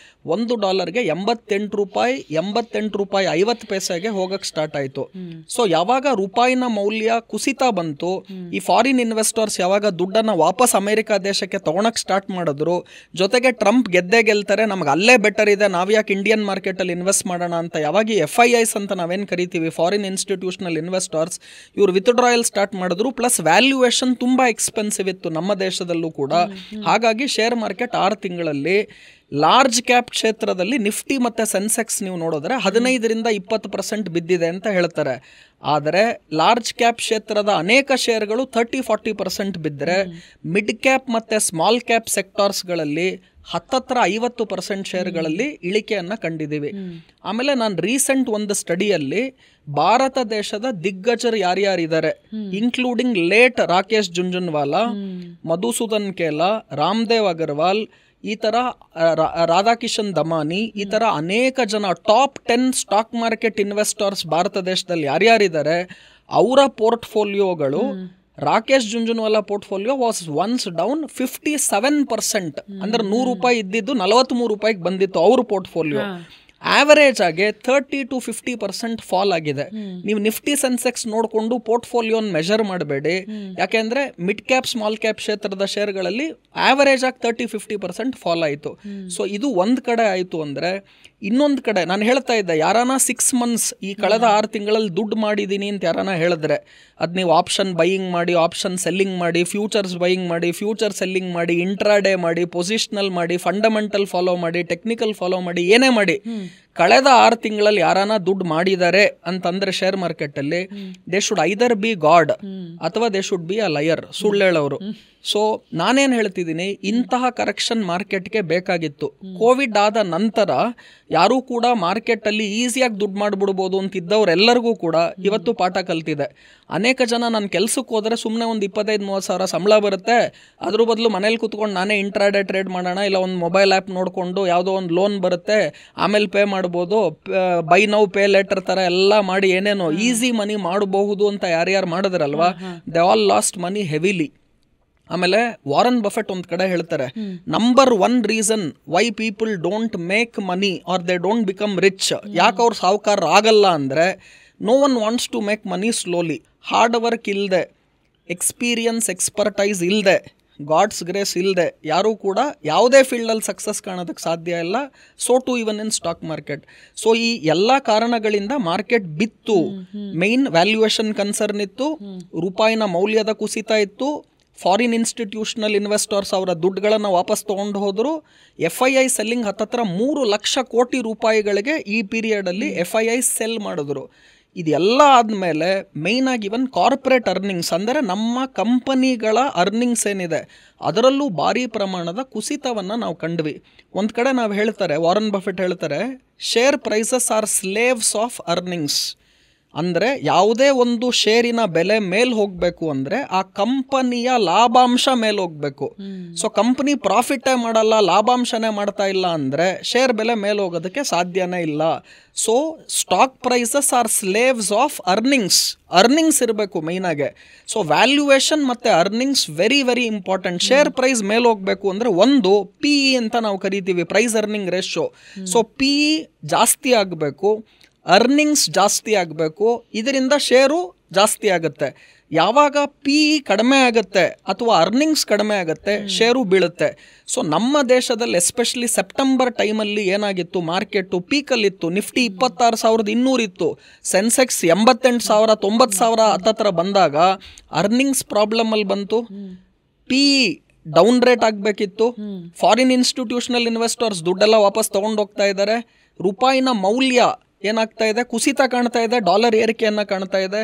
$1ಗೆ 88 ರೂಪಾಯಿ 50 ಪೈಸೆಗೆ ಹೋಗಕ್ಕೆ ಸ್ಟಾರ್ಟ್ ಆಯಿತು. ಸೊ ಯಾವಾಗ ರೂಪಾಯಿನ ಮೌಲ್ಯ ಕುಸಿತ ಬಂತು, ಈ ಫಾರಿನ್ ಇನ್ವೆಸ್ಟರ್ಸ್ ಯಾವಾಗ ದುಡ್ಡನ್ನು ವಾಪಸ್ ಅಮೆರಿಕ ದೇಶಕ್ಕೆ ತಗೊಳಕ್ಕೆ ಸ್ಟಾರ್ಟ್ ಮಾಡಿದ್ರು, ಜೊತೆಗೆ ಟ್ರಂಪ್ ಗೆಲ್ತಾರೆ, ನಮ್ಗೆ ಅಲ್ಲೇ ಬೆಟರ್ ಇದೆ, ನಾವ್ಯಾಕೆ ಇಂಡಿಯನ್ ಮಾರ್ಕೆಟಲ್ಲಿ ಇನ್ವೆಸ್ಟ್ ಮಾಡೋಣ ಅಂತ ಯಾವಾಗ ಈ FIIs ಅಂತ ನಾವೇನು ಕರಿತೀವಿ, ಫಾರಿನ್ ಇನ್ಸ್ಟಿಟ್ಯೂಷನಲ್ ಇನ್ವೆಸ್ಟರ್ಸ್, ಇವ್ರು ವಿತ್ಡ್ರಾಯಲ್ ಸ್ಟಾರ್ಟ್ ಮಾಡಿದ್ರು. ಪ್ಲಸ್ ವ್ಯಾಲ್ಯೂಯೇಷನ್ ತುಂಬ ಎಕ್ಸ್ಪೆನ್ಸಿವ್ ಇತ್ತು ನಮ್ಮ ದೇಶದಲ್ಲೂ ಕೂಡ. ಹಾಗಾಗಿ ಶೇರ್ ಮಾರ್ಕೆಟ್ 6 ತಿಂಗಳಲ್ಲಿ ಲಾರ್ಜ್ ಕ್ಯಾಪ್ ಕ್ಷೇತ್ರದಲ್ಲಿ ನಿಫ್ಟಿ ಮತ್ತು ಸೆನ್ಸೆಕ್ಸ್ ನೀವು ನೋಡಿದ್ರೆ 15-20% ಬಿದ್ದಿದೆ ಅಂತ ಹೇಳ್ತಾರೆ. ಆದರೆ ಲಾರ್ಜ್ ಕ್ಯಾಪ್ ಕ್ಷೇತ್ರದ ಅನೇಕ ಶೇರ್ಗಳು 30-40% ಬಿದ್ದರೆ, ಮಿಡ್ ಕ್ಯಾಪ್ ಮತ್ತು ಸ್ಮಾಲ್ ಕ್ಯಾಪ್ ಸೆಕ್ಟಾರ್ಸ್ಗಳಲ್ಲಿ 10-50% ಶೇರ್ಗಳಲ್ಲಿ ಇಳಿಕೆಯನ್ನು ಕಂಡಿದ್ದೀವಿ. ಆಮೇಲೆ ನಾನು ರೀಸೆಂಟ್ ಒಂದು ಸ್ಟಡಿಯಲ್ಲಿ ಭಾರತ ದೇಶದ ದಿಗ್ಗಜರು ಯಾರ್ಯಾರಿದ್ದಾರೆ, ಇನ್ಕ್ಲೂಡಿಂಗ್ ಲೇಟ್ ರಾಕೇಶ್ ಜುಂಜುನ್ವಾಲಾ, ಮಧುಸೂದನ್ ಕೇಲಾ, ರಾಮದೇವ್ ಅಗರ್ವಾಲ್, ಈ ಥರ ರಾಧಾಕಿಶನ್ ದಮಾನಿ, ಈ ಥರ ಅನೇಕ ಜನ top 10 stock market investors Bharat ದೇಶದಲ್ಲಿ ಯಾರ್ಯಾರಿದ್ದಾರೆ, ಅವರ ಪೋರ್ಟ್ಫೋಲಿಯೋಗಳು, Rakesh Jhunjhunwala portfolio was once down 57%. ಅಂದ್ರೆ 100 ರೂಪಾಯಿ ಇದ್ದಿದ್ದು 43 ರೂಪಾಯಿಗೆ ಬಂದಿತ್ತು ಅವ್ರ ಪೋರ್ಟ್ಫೋಲಿಯೋ. ಆವರೇಜ್ ಆಗಿ 30-50% ಫಾಲ್ ಆಗಿದೆ. ನೀವು ನಿಫ್ಟಿ ಸೆನ್ಸೆಕ್ಸ್ ನೋಡಿಕೊಂಡು ಪೋರ್ಟ್ಫೋಲಿಯೋನ್ ಮೆಜರ್ ಮಾಡಬೇಡಿ, ಯಾಕೆಂದ್ರೆ ಮಿಡ್ ಕ್ಯಾಪ್ ಸ್ಮಾಲ್ ಕ್ಯಾಪ್ ಕ್ಷೇತ್ರದ ಶೇರ್ಗಳಲ್ಲಿ ಆವರೇಜ್ ಆಗಿ 30-50% ಫಾಲ್ ಆಯಿತು. ಸೊ ಇದು ಒಂದು ಕಡೆ ಆಯಿತು. ಅಂದರೆ ಇನ್ನೊಂದು ಕಡೆ ನಾನು ಹೇಳ್ತಾ ಇದ್ದೆ, ಯಾರಾನ 6 months ಈ ಕಳೆದ 6 ತಿಂಗಳಲ್ಲಿ ದುಡ್ಡು ಮಾಡಿದ್ದೀನಿ ಅಂತ ಯಾರಾನ ಹೇಳಿದ್ರೆ, ಅದು ನೀವು ಆಪ್ಷನ್ ಬೈಯಿಂಗ್ ಮಾಡಿ, ಆಪ್ಷನ್ ಸೆಲ್ಲಿಂಗ್ ಮಾಡಿ, ಫ್ಯೂಚರ್ಸ್ ಬೈಯಿಂಗ್ ಮಾಡಿ, ಫ್ಯೂಚರ್ ಸೆಲ್ಲಿಂಗ್ ಮಾಡಿ, ಇಂಟ್ರಾಡೇ ಮಾಡಿ, ಪೊಸಿಷನಲ್ ಮಾಡಿ, ಫಂಡಮೆಂಟಲ್ ಫಾಲೋ ಮಾಡಿ, ಟೆಕ್ನಿಕಲ್ ಫಾಲೋ ಮಾಡಿ, ಏನೇ ಮಾಡಿ, ಕಳೆದ 6 ತಿಂಗಳಲ್ಲಿ ಯಾರಾನ ದುಡ್ಡು ಮಾಡಿದ್ದಾರೆ ಅಂತಂದ್ರೆ ಶೇರ್ ಮಾರ್ಕೆಟ್ ಅಲ್ಲಿ, they should either be god ಅಥವಾ they should be a liar, ಸುಳ್ಳೇಳವರು. ಸೊ ನಾನೇನ್ ಹೇಳ್ತಿದ್ದೀನಿ, ಇಂತಹ ಕರೆಕ್ಷನ್ ಮಾರ್ಕೆಟ್ಗೆ ಬೇಕಾಗಿತ್ತು. ಕೋವಿಡ್ ಆದ ನಂತರ ಯಾರೂ ಕೂಡ ಮಾರ್ಕೆಟ್ ಅಲ್ಲಿ ಈಸಿಯಾಗಿ ದುಡ್ಡು ಮಾಡ್ಬಿಡ್ಬೋದು ಅಂತಿದ್ದವ್ರೆಲ್ಲರಿಗೂ ಕೂಡ ಇವತ್ತು ಪಾಠ ಕಲ್ತಿದೆ. ಅನೇಕ ಜನ ನನ್ನ ಕೆಲ್ಸಕ್ಕೆ ಹೋದ್ರೆ ಸುಮ್ಮನೆ ಒಂದು 25-30 ಸಾವಿರ ಸಂಬಳ ಬರುತ್ತೆ, ಅದ್ರ ಬದಲು ಮನೇಲಿ ಕೂತ್ಕೊಂಡು ನಾನೇ ಇಂಟ್ರಾಡೇ ಟ್ರೇಡ್ ಮಾಡೋಣ, ಇಲ್ಲ ಒಂದು ಮೊಬೈಲ್ ಆ್ಯಪ್ ನೋಡಿಕೊಂಡು ಯಾವುದೋ ಒಂದು ಲೋನ್ ಬರುತ್ತೆ ಆಮೇಲೆ ಪೇ ಮಾಡ್ಬೋದು, ಬೈ ನೌ ಪೇ ಲೆಟರ್ ಥರ ಎಲ್ಲ ಮಾಡಿ ಏನೇನೋ ಈಸಿ ಮನಿ ಮಾಡಬಹುದು ಅಂತ ಯಾರ್ಯಾರು ಮಾಡಿದ್ರಲ್ವಾ, they all lost money heavily. ಆಮೇಲೆ ವಾರನ್ ಬಫೆಟ್ ಒಂದ್ ಕಡೆ ಹೇಳ್ತಾರೆ, number 1 reason why people don't make money are they don't become rich, ಯಾಕೆ ಅವ್ರು ಸಾಹುಕಾರ ಆಗಲ್ಲ ಅಂದ್ರೆ, no one wants to make money slowly. Hard work ಇಲ್ಲದೆ, ಎಕ್ಸ್ಪೀರಿಯನ್ಸ್ ಎಕ್ಸ್ಪರ್ಟೈಸ್ ಇಲ್ಲದೆ, ಗಾಡ್ಸ್ ಗ್ರೇಸ್ ಇಲ್ಲದೆ ಯಾರೂ ಕೂಡ ಯಾವುದೇ ಫೀಲ್ಡಲ್ಲಿ ಸಕ್ಸಸ್ ಕಾಣೋದಕ್ಕೆ ಸಾಧ್ಯ ಇಲ್ಲ. So to even in stock market. So ಈ ಎಲ್ಲ ಕಾರಣಗಳಿಂದ ಮಾರ್ಕೆಟ್ ಬಿತ್ತು. ಮೈನ್ ವ್ಯಾಲ್ಯೂಯೇಷನ್ ಕನ್ಸರ್ನ್ ಇತ್ತು, ರೂಪಾಯಿನ ಮೌಲ್ಯದ ಕುಸಿತ ಇತ್ತು, ಫಾರಿನ್ ಇನ್ಸ್ಟಿಟ್ಯೂಷನಲ್ ಇನ್ವೆಸ್ಟರ್ಸ್ ಅವರ ದುಡ್ಡುಗಳನ್ನು ವಾಪಸ್ ತೊಗೊಂಡು ಹೋದರು. FII ಸೆಲ್ಲಿಂಗ್ ಹತ್ತತ್ರ 3 ಲಕ್ಷ ಕೋಟಿ ರೂಪಾಯಿಗಳಿಗೆ ಈ ಪೀರಿಯಡಲ್ಲಿ FII ಸೆಲ್ ಮಾಡಿದ್ರು. ಇದೆಲ್ಲ ಆದಮೇಲೆ ಮೇಯ್ನ್ ಆಗಿ ಇವನ್ ಕಾರ್ಪೊರೇಟ್ ಅರ್ನಿಂಗ್ಸ್ ಅಂದರೆ ನಮ್ಮ ಕಂಪನಿಗಳ ಅರ್ನಿಂಗ್ಸ್ ಏನಿದೆ ಅದರಲ್ಲೂ ಭಾರಿ ಪ್ರಮಾಣದ ಕುಸಿತವನ್ನು ನಾವು ಕಂಡ್ವಿ. ಒಂದು ಕಡೆ ನಾವು ಹೇಳ್ತಾರೆ, ವಾರನ್ ಬಫೆಟ್ ಹೇಳ್ತಾರೆ, share prices are slaves of earnings. ಅಂದರೆ ಯಾವುದೇ ಒಂದು ಶೇರಿನ ಬೆಲೆ ಮೇಲ್ ಹೋಗಬೇಕು ಅಂದರೆ ಆ ಕಂಪನಿಯ ಲಾಭಾಂಶ ಮೇಲೆ ಹೋಗಬೇಕು. ಸೊ ಕಂಪನಿ ಪ್ರಾಫಿಟೇ ಮಾಡಲ್ಲ, ಲಾಭಾಂಶನೇ ಮಾಡ್ತಾ ಇಲ್ಲ ಅಂದರೆ ಶೇರ್ ಬೆಲೆ ಮೇಲೆ ಹೋಗೋದಕ್ಕೆ ಸಾಧ್ಯನೇ ಇಲ್ಲ. So stock prices are slaves of earnings. Earnings ಇರಬೇಕು ಮೈನಾಗೆ. ಸೊ ವ್ಯಾಲ್ಯೂಯೇಷನ್ ಮತ್ತು earnings very very important. Share price ಮೇಲೆ ಹೋಗಬೇಕು ಅಂದರೆ ಒಂದು PE ಅಂತ ನಾವು ಕರಿತೀವಿ, price earning ratio. So PE ಜಾಸ್ತಿ ಆಗಬೇಕು, ಅರ್ನಿಂಗ್ಸ್ ಜಾಸ್ತಿ ಆಗಬೇಕು, ಇದರಿಂದ ಶೇರು ಜಾಸ್ತಿ ಆಗುತ್ತೆ. ಯಾವಾಗ PE ಕಡಿಮೆ ಆಗುತ್ತೆ ಅಥವಾ ಅರ್ನಿಂಗ್ಸ್ ಕಡಿಮೆ ಆಗುತ್ತೆ, ಶೇರು ಬೀಳುತ್ತೆ. ಸೊ ನಮ್ಮ ದೇಶದಲ್ಲಿ ಎಸ್ಪೆಷಲಿ ಸೆಪ್ಟೆಂಬರ್ ಟೈಮಲ್ಲಿ ಏನಾಗಿತ್ತು, ಮಾರ್ಕೆಟು ಪೀಕಲ್ಲಿತ್ತು. ನಿಫ್ಟಿ 26,200 ಇತ್ತು, ಸೆನ್ಸೆಕ್ಸ್ 88,000 90,000 ಹತ್ತತ್ರ ಬಂದಾಗ ಅರ್ನಿಂಗ್ಸ್ ಪ್ರಾಬ್ಲಮಲ್ಲಿ ಬಂತು. PE ಡೌನ್ ರೇಟ್ ಆಗಬೇಕಿತ್ತು. ಫಾರಿನ್ ಇನ್ಸ್ಟಿಟ್ಯೂಷನಲ್ ಇನ್ವೆಸ್ಟರ್ಸ್ ದುಡ್ಡೆಲ್ಲ ವಾಪಸ್ ತೊಗೊಂಡೋಗ್ತಾ ಇದ್ದಾರೆ. ರೂಪಾಯಿನ ಮೌಲ್ಯ ಏನಾಗ್ತಾ ಇದೆ, ಕುಸಿತ ಕಾಣ್ತಾ ಇದೆ, ಡಾಲರ್ ಏರಿಕೆಯನ್ನು ಕಾಣ್ತಾ ಇದೆ.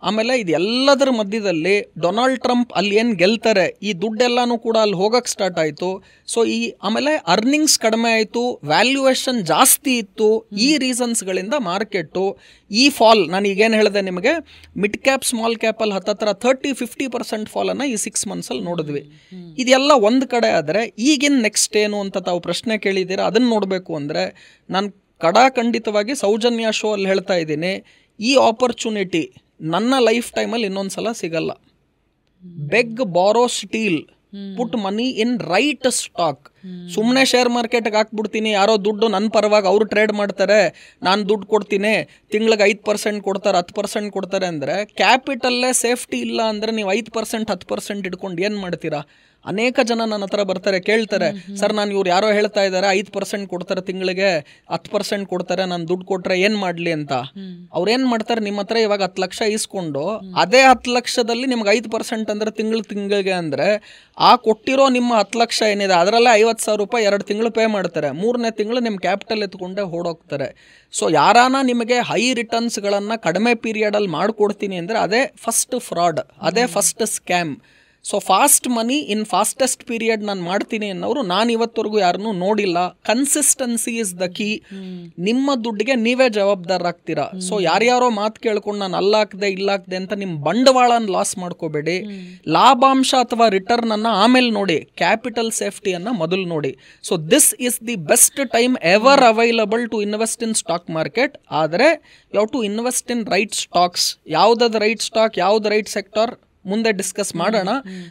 ಆಮೇಲೆ ಇದೆಲ್ಲದರ ಮಧ್ಯದಲ್ಲಿ ಡೊನಾಲ್ಡ್ ಟ್ರಂಪ್ ಅಲ್ಲಿ ಏನು ಗೆಲ್ತಾರೆ, ಈ ದುಡ್ಡೆಲ್ಲಾನು ಕೂಡ ಅಲ್ಲಿ ಹೋಗಕ್ಕೆ ಸ್ಟಾರ್ಟ್ ಆಯಿತು. ಸೊ ಆಮೇಲೆ ಅರ್ನಿಂಗ್ಸ್ ಕಡಿಮೆ ಆಯಿತು, ವ್ಯಾಲ್ಯೂಯೇಷನ್ ಜಾಸ್ತಿ ಇತ್ತು. ಈ ರೀಸನ್ಸ್ಗಳಿಂದ ಮಾರ್ಕೆಟು ಈ ಫಾಲ್, ನಾನು ಈಗೇನು ಹೇಳಿದೆ ನಿಮಗೆ, ಮಿಡ್ ಕ್ಯಾಪ್ ಸ್ಮಾಲ್ ಕ್ಯಾಪಲ್ಲಿ ಹತ್ತತ್ರ 30-50% ಫಾಲನ್ನು ಈ 6 ಮಂತ್ಸಲ್ಲಿ ನೋಡಿದ್ವಿ. ಇದೆಲ್ಲ ಒಂದು ಕಡೆ ಆದರೆ ಈಗಿನ ನೆಕ್ಸ್ಟ್ ಏನು ಅಂತ ತಾವು ಪ್ರಶ್ನೆ ಕೇಳಿದ್ದೀರಾ. ಅದನ್ನು ನೋಡಬೇಕು ಅಂದರೆ ನಾನು ಖಂಡಿತವಾಗಿ ಸೌಜನ್ಯ ಶೋ ಅಲ್ಲಿ ಹೇಳ್ತಾ ಇದ್ದೀನಿ, ಈ ಆಪರ್ಚುನಿಟಿ ನನ್ನ ಲೈಫ್ ಟೈಮಲ್ಲಿ ಇನ್ನೊಂದ್ಸಲ ಸಿಗಲ್ಲ. ಬೆಗ್, ಬಾರೋ, steel, put money in right stock. ಸುಮ್ಮನೆ ಶೇರ್ ಮಾರ್ಕೆಟ್ಗೆ ಹಾಕ್ಬಿಡ್ತೀನಿ, ಯಾರೋ ದುಡ್ಡು ನನ್ನ ಪರವಾಗಿ ಅವರು ಟ್ರೇಡ್ ಮಾಡ್ತಾರೆ, ನಾನು ದುಡ್ಡು ಕೊಡ್ತೀನಿ, ತಿಂಗಳಿಗೆ 5% ಕೊಡ್ತಾರೆ, 10% ಕೊಡ್ತಾರೆ ಅಂದರೆ ಕ್ಯಾಪಿಟಲ್ಲೇ ಸೇಫ್ಟಿ ಇಲ್ಲ ಅಂದರೆ ನೀವು 5% 10% ಇಟ್ಕೊಂಡು ಏನು ಮಾಡ್ತೀರಾ? ಅನೇಕ ಜನ ನನ್ನ ಹತ್ರ ಬರ್ತಾರೆ, ಕೇಳ್ತಾರೆ, ಸರ್ ನಾನು ಇವ್ರು ಯಾರೋ ಹೇಳ್ತಾ ಇದ್ದಾರೆ 5% ಕೊಡ್ತಾರೆ, ತಿಂಗಳಿಗೆ 10% ಕೊಡ್ತಾರೆ, ನಾನು ದುಡ್ಡು ಕೊಟ್ಟರೆ ಏನು ಮಾಡಲಿ ಅಂತ. ಅವ್ರೇನು ಮಾಡ್ತಾರೆ, ನಿಮ್ಮ ಹತ್ರ ಇವಾಗ 10 ಲಕ್ಷ ಇಸ್ಕೊಂಡು ಅದೇ 10 ಲಕ್ಷದಲ್ಲಿ ನಿಮ್ಗೆ 5% ಅಂದರೆ ತಿಂಗಳಿಗೆ ಅಂದರೆ ಆ ಕೊಟ್ಟಿರೋ ನಿಮ್ಮ 10 ಲಕ್ಷ ಏನಿದೆ ಅದರಲ್ಲೇ 50,000 ರೂಪಾಯಿ 2 ತಿಂಗಳು ಪೇ ಮಾಡ್ತಾರೆ. 3ನೇ ತಿಂಗಳು ನಿಮ್ಮ ಕ್ಯಾಪಿಟಲ್ ಎತ್ಕೊಂಡೇ ಓಡೋಗ್ತಾರೆ. ಸೊ ಯಾರಾನ ನಿಮಗೆ ಹೈ ರಿಟರ್ನ್ಸ್ಗಳನ್ನು ಕಡಿಮೆ ಪೀರಿಯಡಲ್ಲಿ ಮಾಡಿಕೊಡ್ತೀನಿ ಅಂದರೆ ಅದೇ ಫಸ್ಟ್ ಫ್ರಾಡ್, ಅದೇ first scam. So fast money ಇನ್ ಫಾಸ್ಟೆಸ್ಟ್ ಪೀರಿಯಡ್ ನಾನು ಮಾಡ್ತೀನಿ ಅನ್ನೋರು ನಾನು ಇವತ್ತವರೆಗೂ ಯಾರನ್ನೂ ನೋಡಿಲ್ಲ. Consistency is the key. ನಿಮ್ಮ ದುಡ್ಡಿಗೆ ನೀವೇ ಜವಾಬ್ದಾರರಾಗ್ತೀರಾ. ಸೊ ಯಾರ್ಯಾರೋ ಮಾತು ಕೇಳ್ಕೊಂಡು ನಾನು ಅಲ್ಲಾಕ್ದೆ ಇಲ್ಲಾಕ್ದೆ ಅಂತ ನಿಮ್ಮ ಬಂಡವಾಳನ ಲಾಸ್ ಮಾಡ್ಕೋಬೇಡಿ. ಲಾಭಾಂಶ ಅಥವಾ ರಿಟರ್ನ್ ಅನ್ನ ಆಮೇಲೆ ನೋಡಿ, ಕ್ಯಾಪಿಟಲ್ ಸೇಫ್ಟಿಯನ್ನು ಮೊದಲು ನೋಡಿ. So this is the best time ever available to invest in stock market. ಆದರೆ you have to invest in right stocks. ಯಾವುದಾದ್ರು ರೈಟ್ ಸ್ಟಾಕ್, ಯಾವ್ದು ರೈಟ್ ಸೆಕ್ಟರ್ ಮುಂದೆ ಡಿಸ್ಕಸ್ ಮಾಡೋಣ.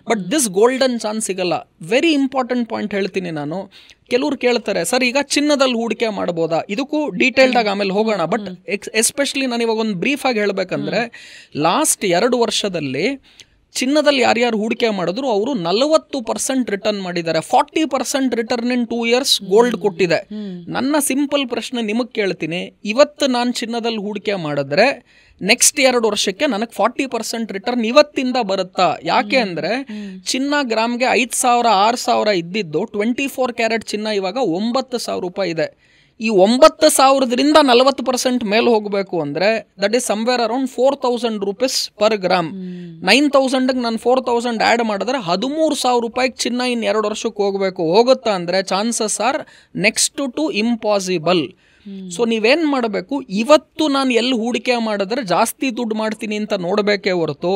ಬಟ್ ದಿಸ್ ಗೋಲ್ಡನ್ ಚಾನ್ಸ್ ಸಿಗಲ್ಲ. ವೆರಿ ಇಂಪಾರ್ಟೆಂಟ್ ಪಾಯಿಂಟ್ ಹೇಳ್ತೀನಿ ನಾನು. ಕೆಲವ್ರು ಕೇಳ್ತಾರೆ, ಸರ್ ಈಗ ಚಿನ್ನದಲ್ಲಿ ಹೂಡಿಕೆ ಮಾಡ್ಬೋದಾ? ಇದಕ್ಕೂ ಡೀಟೇಲ್ಡ್ ಆಗಿ ಆಮೇಲೆ ಹೋಗೋಣ. ಬಟ್ ಎಸ್ಪೆಷಲಿ ನಾನು ಇವಾಗ ಒಂದು ಬ್ರೀಫ್ ಆಗಿ ಹೇಳಬೇಕಂದ್ರೆ, ಲಾಸ್ಟ್ 2 ವರ್ಷದಲ್ಲಿ ಚಿನ್ನದಲ್ಲಿ ಯಾರ್ಯಾರು ಹೂಡಿಕೆ ಮಾಡಿದ್ರು ಅವರು 40% ರಿಟರ್ನ್ ಮಾಡಿದ್ದಾರೆ. 40% ರಿಟರ್ನ್ ಇನ್ 2 ಇಯರ್ಸ್ ಗೋಲ್ಡ್ ಕೊಟ್ಟಿದೆ. ನನ್ನ ಸಿಂಪಲ್ ಪ್ರಶ್ನೆ ನಿಮಗೆ ಕೇಳ್ತೀನಿ, ಇವತ್ತು ನಾನು ಚಿನ್ನದಲ್ಲಿ ಹೂಡಿಕೆ ಮಾಡಿದ್ರೆ ನೆಕ್ಸ್ಟ್ 2 ವರ್ಷಕ್ಕೆ ನನಗೆ 40% ರಿಟರ್ನ್ ಇವತ್ತಿಂದ ಬರುತ್ತಾ? ಯಾಕೆ ಅಂದರೆ ಚಿನ್ನ ಗ್ರಾಮ್ಗೆ 5,000 6,000 ಇದ್ದಿದ್ದು 24 ಕ್ಯಾರೆಟ್ ಚಿನ್ನ ಇವಾಗ 9,000 ರೂಪಾಯಿ ಇದೆ. ಈ 9,000ರಿಂದ 40% ಮೇಲೆ ಹೋಗಬೇಕು ಅಂದರೆ that is somewhere around 4,000 rupees per gram. 9,000ಗೆ ನಾನು 4,000 ಆ್ಯಡ್ ಮಾಡಿದ್ರೆ 13,000 ರೂಪಾಯಿಗೆ ಚಿನ್ನ ಇನ್ನು 2 ವರ್ಷಕ್ಕೆ ಹೋಗುತ್ತಾ ಅಂದರೆ chances are next to impossible. So ನೀವೇನು ಮಾಡಬೇಕು, ಇವತ್ತು ನಾನು ಎಲ್ಲಿ ಹೂಡಿಕೆ ಮಾಡಿದ್ರೆ ಜಾಸ್ತಿ ದುಡ್ಡು ಮಾಡ್ತೀನಿ ಅಂತ ನೋಡಬೇಕೇ ಹೊರತು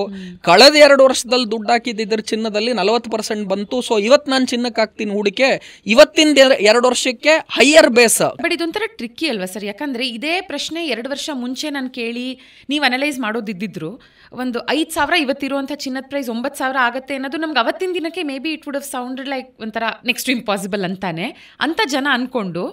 ಕಳೆದ 2 ವರ್ಷದಲ್ಲಿ ದುಡ್ಡು ಹಾಕಿದ್ದಿದ್ರೆ ಚಿನ್ನದಲ್ಲಿ 40% ಬಂತು, ಸೊ ಇವತ್ತು ನಾನು ಚಿನ್ನಕ್ಕೆ ಹಾಕ್ತೀನಿ ಹೂಡಿಕೆ, ಇವತ್ತಿಂದ 2 ವರ್ಷಕ್ಕೆ ಹೈಯರ್ ಬೇಸ್. ಬಟ್ ಇದೊಂಥರ ಟ್ರಿಕ್ಕಿ ಅಲ್ವಾ ಸರ್? ಯಾಕಂದ್ರೆ ಇದೇ ಪ್ರಶ್ನೆ 2 ವರ್ಷ ಮುಂಚೆ ನಾನು ಕೇಳಿ ನೀವು ಅನಲೈಸ್ ಮಾಡೋದಿದ್ದಿದ್ರು ಒಂದು 5,000 ಇವತ್ತಿರುವಂಥ ಚಿನ್ನದ ಪ್ರೈಸ್ 9,000 ಆಗುತ್ತೆ ಅನ್ನೋದು ನಮ್ಗೆ ಅವತ್ತಿನ ದಿನಕ್ಕೆ may be it would have sounded like ಒಂಥರ ನೆಕ್ಸ್ಟ್ ಇಂಪಾಸಿಬಲ್ ಅಂತಾನೆ ಅಂತ ಜನ ಅನ್ಕೊಂಡು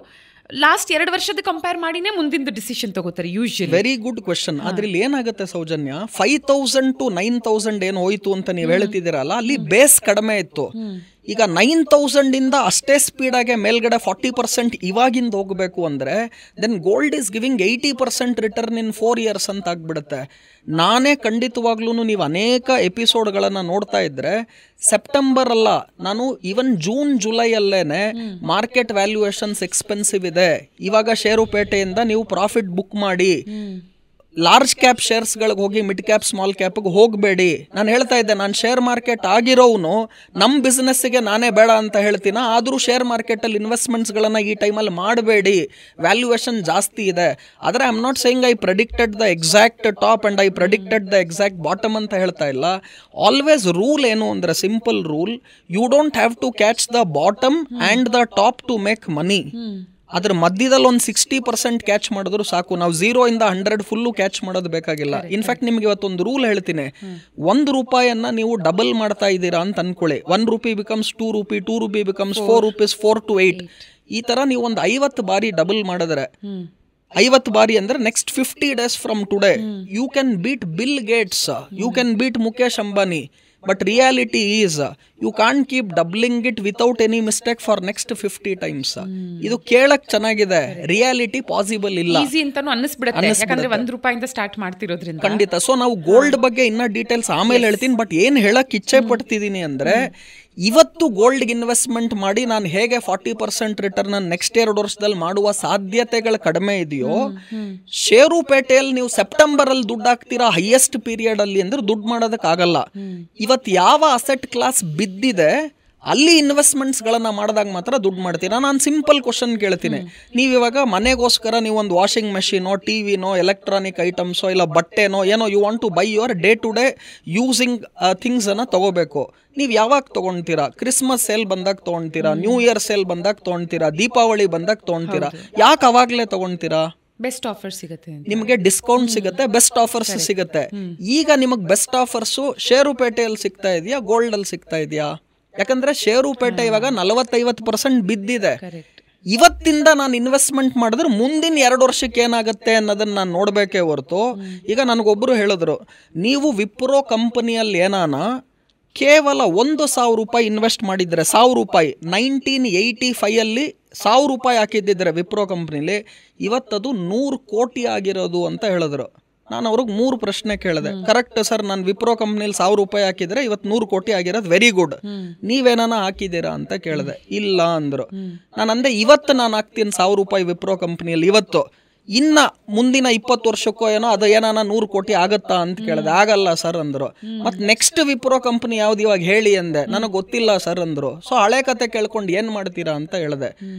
ಲಾಸ್ಟ್ 2 ವರ್ಷದ ಕಂಪೇರ್ ಮಾಡಿನೇ ಮುಂದಿನ ಡಿಸಿಷನ್ ತಗೋತಾರೆ ಯೂಶಲಿ. Very good question. ಅದ್ರಲ್ಲಿ ಏನಾಗುತ್ತೆ ಸೌಜನ್ಯ, 5,000 to 9,000 ಏನು ಹೋಯ್ತು ಅಂತ ನೀವು ಹೇಳ್ತಿದ್ದೀರಲ್ಲ, ಅಲ್ಲಿ ಬೇಸ್ ಕಡಿಮೆ ಇತ್ತು. ಈಗ 9,000ಇಂದ ಅಷ್ಟೇ ಸ್ಪೀಡಾಗೆ ಮೇಲ್ಗಡೆ 40% ಇವಾಗಿಂದ ಹೋಗಬೇಕು ಅಂದರೆ then gold is giving 80% return in 4 years ಅಂತ ಆಗ್ಬಿಡುತ್ತೆ. ನಾನೇ ಖಂಡಿತವಾಗ್ಲೂ ನೀವು ಅನೇಕ ಎಪಿಸೋಡ್ಗಳನ್ನು ನೋಡ್ತಾ ಇದ್ರೆ ಸೆಪ್ಟೆಂಬರ್ ಅಲ್ಲ, ನಾನು ಈವನ್ ಜೂನ್ ಜುಲೈಯಲ್ಲೇನೆ ಮಾರ್ಕೆಟ್ ವ್ಯಾಲ್ಯೂಯೇಷನ್ಸ್ ಎಕ್ಸ್ಪೆನ್ಸಿವ್ ಇದೆ, ಇವಾಗ ಷೇರುಪೇಟೆಯಿಂದ ನೀವು ಪ್ರಾಫಿಟ್ ಬುಕ್ ಮಾಡಿ, ಲಾರ್ಜ್ ಕ್ಯಾಪ್ ಶೇರ್ಸ್ಗಳಿಗೆ ಹೋಗಿ ಮಿಡ್ ಕ್ಯಾಪ್ ಸ್ಮಾಲ್ ಕ್ಯಾಪ್ಗೆ ಹೋಗಬೇಡಿ. ನಾನು ಹೇಳ್ತಾ ಇದ್ದೆ, ನಾನು ಶೇರ್ ಮಾರ್ಕೆಟ್ ಆಗಿರೋನು ನಮ್ಮ ಬಿಸ್ನೆಸ್ಸಿಗೆ ನಾನೇ ಬೇಡ ಅಂತ ಹೇಳ್ತೀನ, ಆದರೂ ಶೇರ್ ಮಾರ್ಕೆಟಲ್ಲಿ ಇನ್ವೆಸ್ಟ್ಮೆಂಟ್ಸ್ಗಳನ್ನು ಈ ಟೈಮಲ್ಲಿ ಮಾಡಬೇಡಿ, ವ್ಯಾಲ್ಯೂಯೇಷನ್ ಜಾಸ್ತಿ ಇದೆ. ಆದರೆ I am not saying I predicted the exact top and I predicted the exact bottom ಅಂತ ಹೇಳ್ತಾ ಇಲ್ಲ. ಆಲ್ವೇಸ್ ರೂಲ್ ಏನು ಅಂದರೆ simple rule, you don't have to catch the bottom and the top to make money. ಅದ್ರ ಮಧ್ಯದಲ್ಲಿ ಒಂದು 60% ಕ್ಯಾಚ್ ಮಾಡಿದ್ರು ಸಾಕು. ನಾವು 0ಇಂದ 100 ಫುಲ್ಲು ಕ್ಯಾಚ್ ಮಾಡೋದು ಬೇಕಾಗಿಲ್ಲ. ಇನ್ಫ್ಯಾಕ್ಟ್ ನಿಮ್ಗೆ ಇವತ್ತೊಂದು ರೂಲ್ ಹೇಳ್ತೀನಿ, 1 ರೂಪಾಯಿಯನ್ನ ನೀವು ಡಬಲ್ ಮಾಡ್ತಾ ಇದ್ದೀರಾ ಅಂತ ಅನ್ಕೊಳ್ಳಿ. 1 rupee becomes 2 rupee, 2 rupee becomes 4 rupees, 4 to 8. ಈ ತರ ನೀವು ಒಂದು 50 ಬಾರಿ ಡಬಲ್ ಮಾಡಿದ್ರೆ 50 ಬಾರಿ ಅಂದ್ರೆ next 50 days from today you can beat Bill Gates, you can beat Mukesh Ambani. But reality is you can't keep doubling it without any mistake for next 50 times. ಇದು ಕೇಳಕ್ ಚೆನ್ನಾಗಿದೆ, ರಿಯಾಲಿಟಿ ಪಾಸಿಬಲ್ ಇಲ್ಲ. ಈಸಿ ಅಂತಾನು ಅನ್ನಿಸ್ಬಿಡುತ್ತೆ, ಯಾಕಂದ್ರೆ 1 ರೂಪಾಯಿಂದ ಸ್ಟಾರ್ಟ್ ಮಾಡ್ತಿರೋದ್ರಿಂದ. ಖಂಡಿತ. ಸೊ ನಾವು ಗೋಲ್ಡ್ ಬಗ್ಗೆ ಇನ್ನ ಡೀಟೇಲ್ಸ್ ಆಮೇಲೆ ಹೇಳ್ತೀನಿ. ಬಟ್ ಏನ್ ಹೇಳಕ್ ಇಚ್ಛೆ ಪಡ್ತಿದ್ದೀನಿ ಅಂದ್ರೆ, ಇವತ್ತು ಗೋಲ್ಡ್ಗೆ ಇನ್ವೆಸ್ಟ್ಮೆಂಟ್ ಮಾಡಿ ನಾನು ಹೇಗೆ 40% ರಿಟರ್ನ್ ನೆಕ್ಸ್ಟ್ 2 ವರ್ಷದಲ್ಲಿ ಮಾಡುವ ಸಾಧ್ಯತೆಗಳು ಕಡಿಮೆ ಇದೆಯೋ, ಷೇರುಪೇಟೆಯಲ್ಲಿ ನೀವು ಸೆಪ್ಟೆಂಬರ್ ಅಲ್ಲಿ ದುಡ್ಡು ಹಾಕ್ತೀರಾ ಹೈಯೆಸ್ಟ್ ಪೀರಿಯಡ್ ಅಲ್ಲಿ ಅಂದ್ರೆ ದುಡ್ಡು ಮಾಡೋದಕ್ಕಾಗಲ್ಲ. ಇವತ್ತು ಯಾವ ಅಸೆಟ್ ಕ್ಲಾಸ್ ಬಿದ್ದಿದೆ ಅಲ್ಲಿ ಇನ್ವೆಸ್ಟ್ಮೆಂಟ್ಸ್ಗಳನ್ನು ಮಾಡಿದಾಗ ಮಾತ್ರ ದುಡ್ಡು ಮಾಡ್ತೀರಾ. ನಾನು ಸಿಂಪಲ್ ಕ್ವಶನ್ ಕೇಳ್ತೀನಿ, ನೀವು ಇವಾಗ ಮನೆಗೋಸ್ಕರ ನೀವು ಒಂದು ವಾಷಿಂಗ್ ಮೆಷಿನೋ, ಟಿವಿನೋ, ಎಲೆಕ್ಟ್ರಾನಿಕ್ ಐಟಮ್ಸೋ ಇಲ್ಲ ಬಟ್ಟೆನೋ ಏನೋ you want to buy your day to day using ಥಿಂಗ್ಸನ್ನು ತಗೋಬೇಕು. ನೀವು ಯಾವಾಗ ತೊಗೊಳ್ತೀರಾ? ಕ್ರಿಸ್ಮಸ್ ಸೇಲ್ ಬಂದಾಗ ತೊಗೊಳ್ತೀರಾ, ನ್ಯೂ ಇಯರ್ ಸೇಲ್ ಬಂದಾಗ ತೊಗೊಳ್ತೀರಾ, ದೀಪಾವಳಿ ಬಂದಾಗ ತೊಗೊಳ್ತೀರಾ. ಯಾಕೆ ಅವಾಗಲೇ ತೊಗೊಳ್ತೀರಾ? ಬೆಸ್ಟ್ ಆಫರ್ ಸಿಗುತ್ತೆ, ನಿಮಗೆ ಡಿಸ್ಕೌಂಟ್ ಸಿಗುತ್ತೆ, ಬೆಸ್ಟ್ ಆಫರ್ಸ್ ಸಿಗುತ್ತೆ. ಈಗ ನಿಮಗೆ ಬೆಸ್ಟ್ ಆಫರ್ಸು ಷೇರುಪೇಟೆಯಲ್ಲಿ ಸಿಗ್ತಾ ಇದೆಯಾ, ಗೋಲ್ಡಲ್ಲಿ ಸಿಗ್ತಾ ಇದೆಯಾ? ಯಾಕಂದ್ರೆ ಷೇರುಪೇಟೆ ಇವಾಗ 40-50% ಬಿದ್ದಿದೆ. ಇವತ್ತಿಂದ ನಾನು ಇನ್ವೆಸ್ಟ್ಮೆಂಟ್ ಮಾಡಿದ್ರೆ ಮುಂದಿನ 2 ವರ್ಷಕ್ಕೆ ಏನಾಗುತ್ತೆ ಅನ್ನೋದನ್ನ ನಾನು ನೋಡಬೇಕೇ ಹೊರತು, ಈಗ ನನಗೊಬ್ಬರು ಹೇಳಿದ್ರು, ನೀವು ವಿಪ್ರೋ ಕಂಪನಿಯಲ್ಲಿ ಏನಾನ ಕೇವಲ 1,000 ರೂಪಾಯಿ ಇನ್ವೆಸ್ಟ್ ಮಾಡಿದ್ರೆ, 1,000 ರೂಪಾಯಿ 1985 1,000 ರೂಪಾಯಿ ಹಾಕಿದ್ದಿದ್ರೆ ವಿಪ್ರೋ ಕಂಪ್ನಿಲಿ, ಇವತ್ತದು 100 ಕೋಟಿ ಆಗಿರೋದು ಅಂತ ಹೇಳಿದ್ರು. ನಾನು ಅವ್ರಿಗೆ 3 ಪ್ರಶ್ನೆ ಕೇಳಿದೆ. ಕರೆಕ್ಟ್ ಸರ್, ನಾನು ವಿಪ್ರೋ ಕಂಪ್ನಿಲಿ 1,000 ರೂಪಾಯಿ ಹಾಕಿದ್ರೆ ಇವತ್ತು 100 ಕೋಟಿ ಆಗಿರೋದು, ವೆರಿ ಗುಡ್. ನೀವೇನಾನ ಹಾಕಿದ್ದೀರಾ ಅಂತ ಕೇಳಿದೆ. ಇಲ್ಲ ಅಂದರು. ನಾನು ಅಂದೆ, ಇವತ್ತು ನಾನು ಹಾಕ್ತೀನಿ 1,000 ರೂಪಾಯಿ ವಿಪ್ರೋ ಕಂಪ್ನಿಯಲ್ಲಿ, ಇವತ್ತು ಇನ್ನ ಮುಂದಿನ 20 ವರ್ಷಕ್ಕೋ ಏನೋ ಅದು ಏನಾನ 100 ಕೋಟಿ ಆಗತ್ತಾ ಅಂತ ಕೇಳಿದೆ. ಆಗಲ್ಲ ಸರ್ ಅಂದ್ರು. ಮತ್ತೆ ನೆಕ್ಸ್ಟ್ ವಿಪ್ರೋ ಕಂಪನಿ ಯಾವ್ದು ಇವಾಗ ಹೇಳಿ ಅಂದೆ. ನನಗೆ ಗೊತ್ತಿಲ್ಲ ಸರ್ ಅಂದ್ರು. ಸೊ ಹಳೆ ಕತೆ ಕೇಳ್ಕೊಂಡು ಏನ್ ಮಾಡ್ತೀರಾ ಅಂತ ಹೇಳಿದೆ.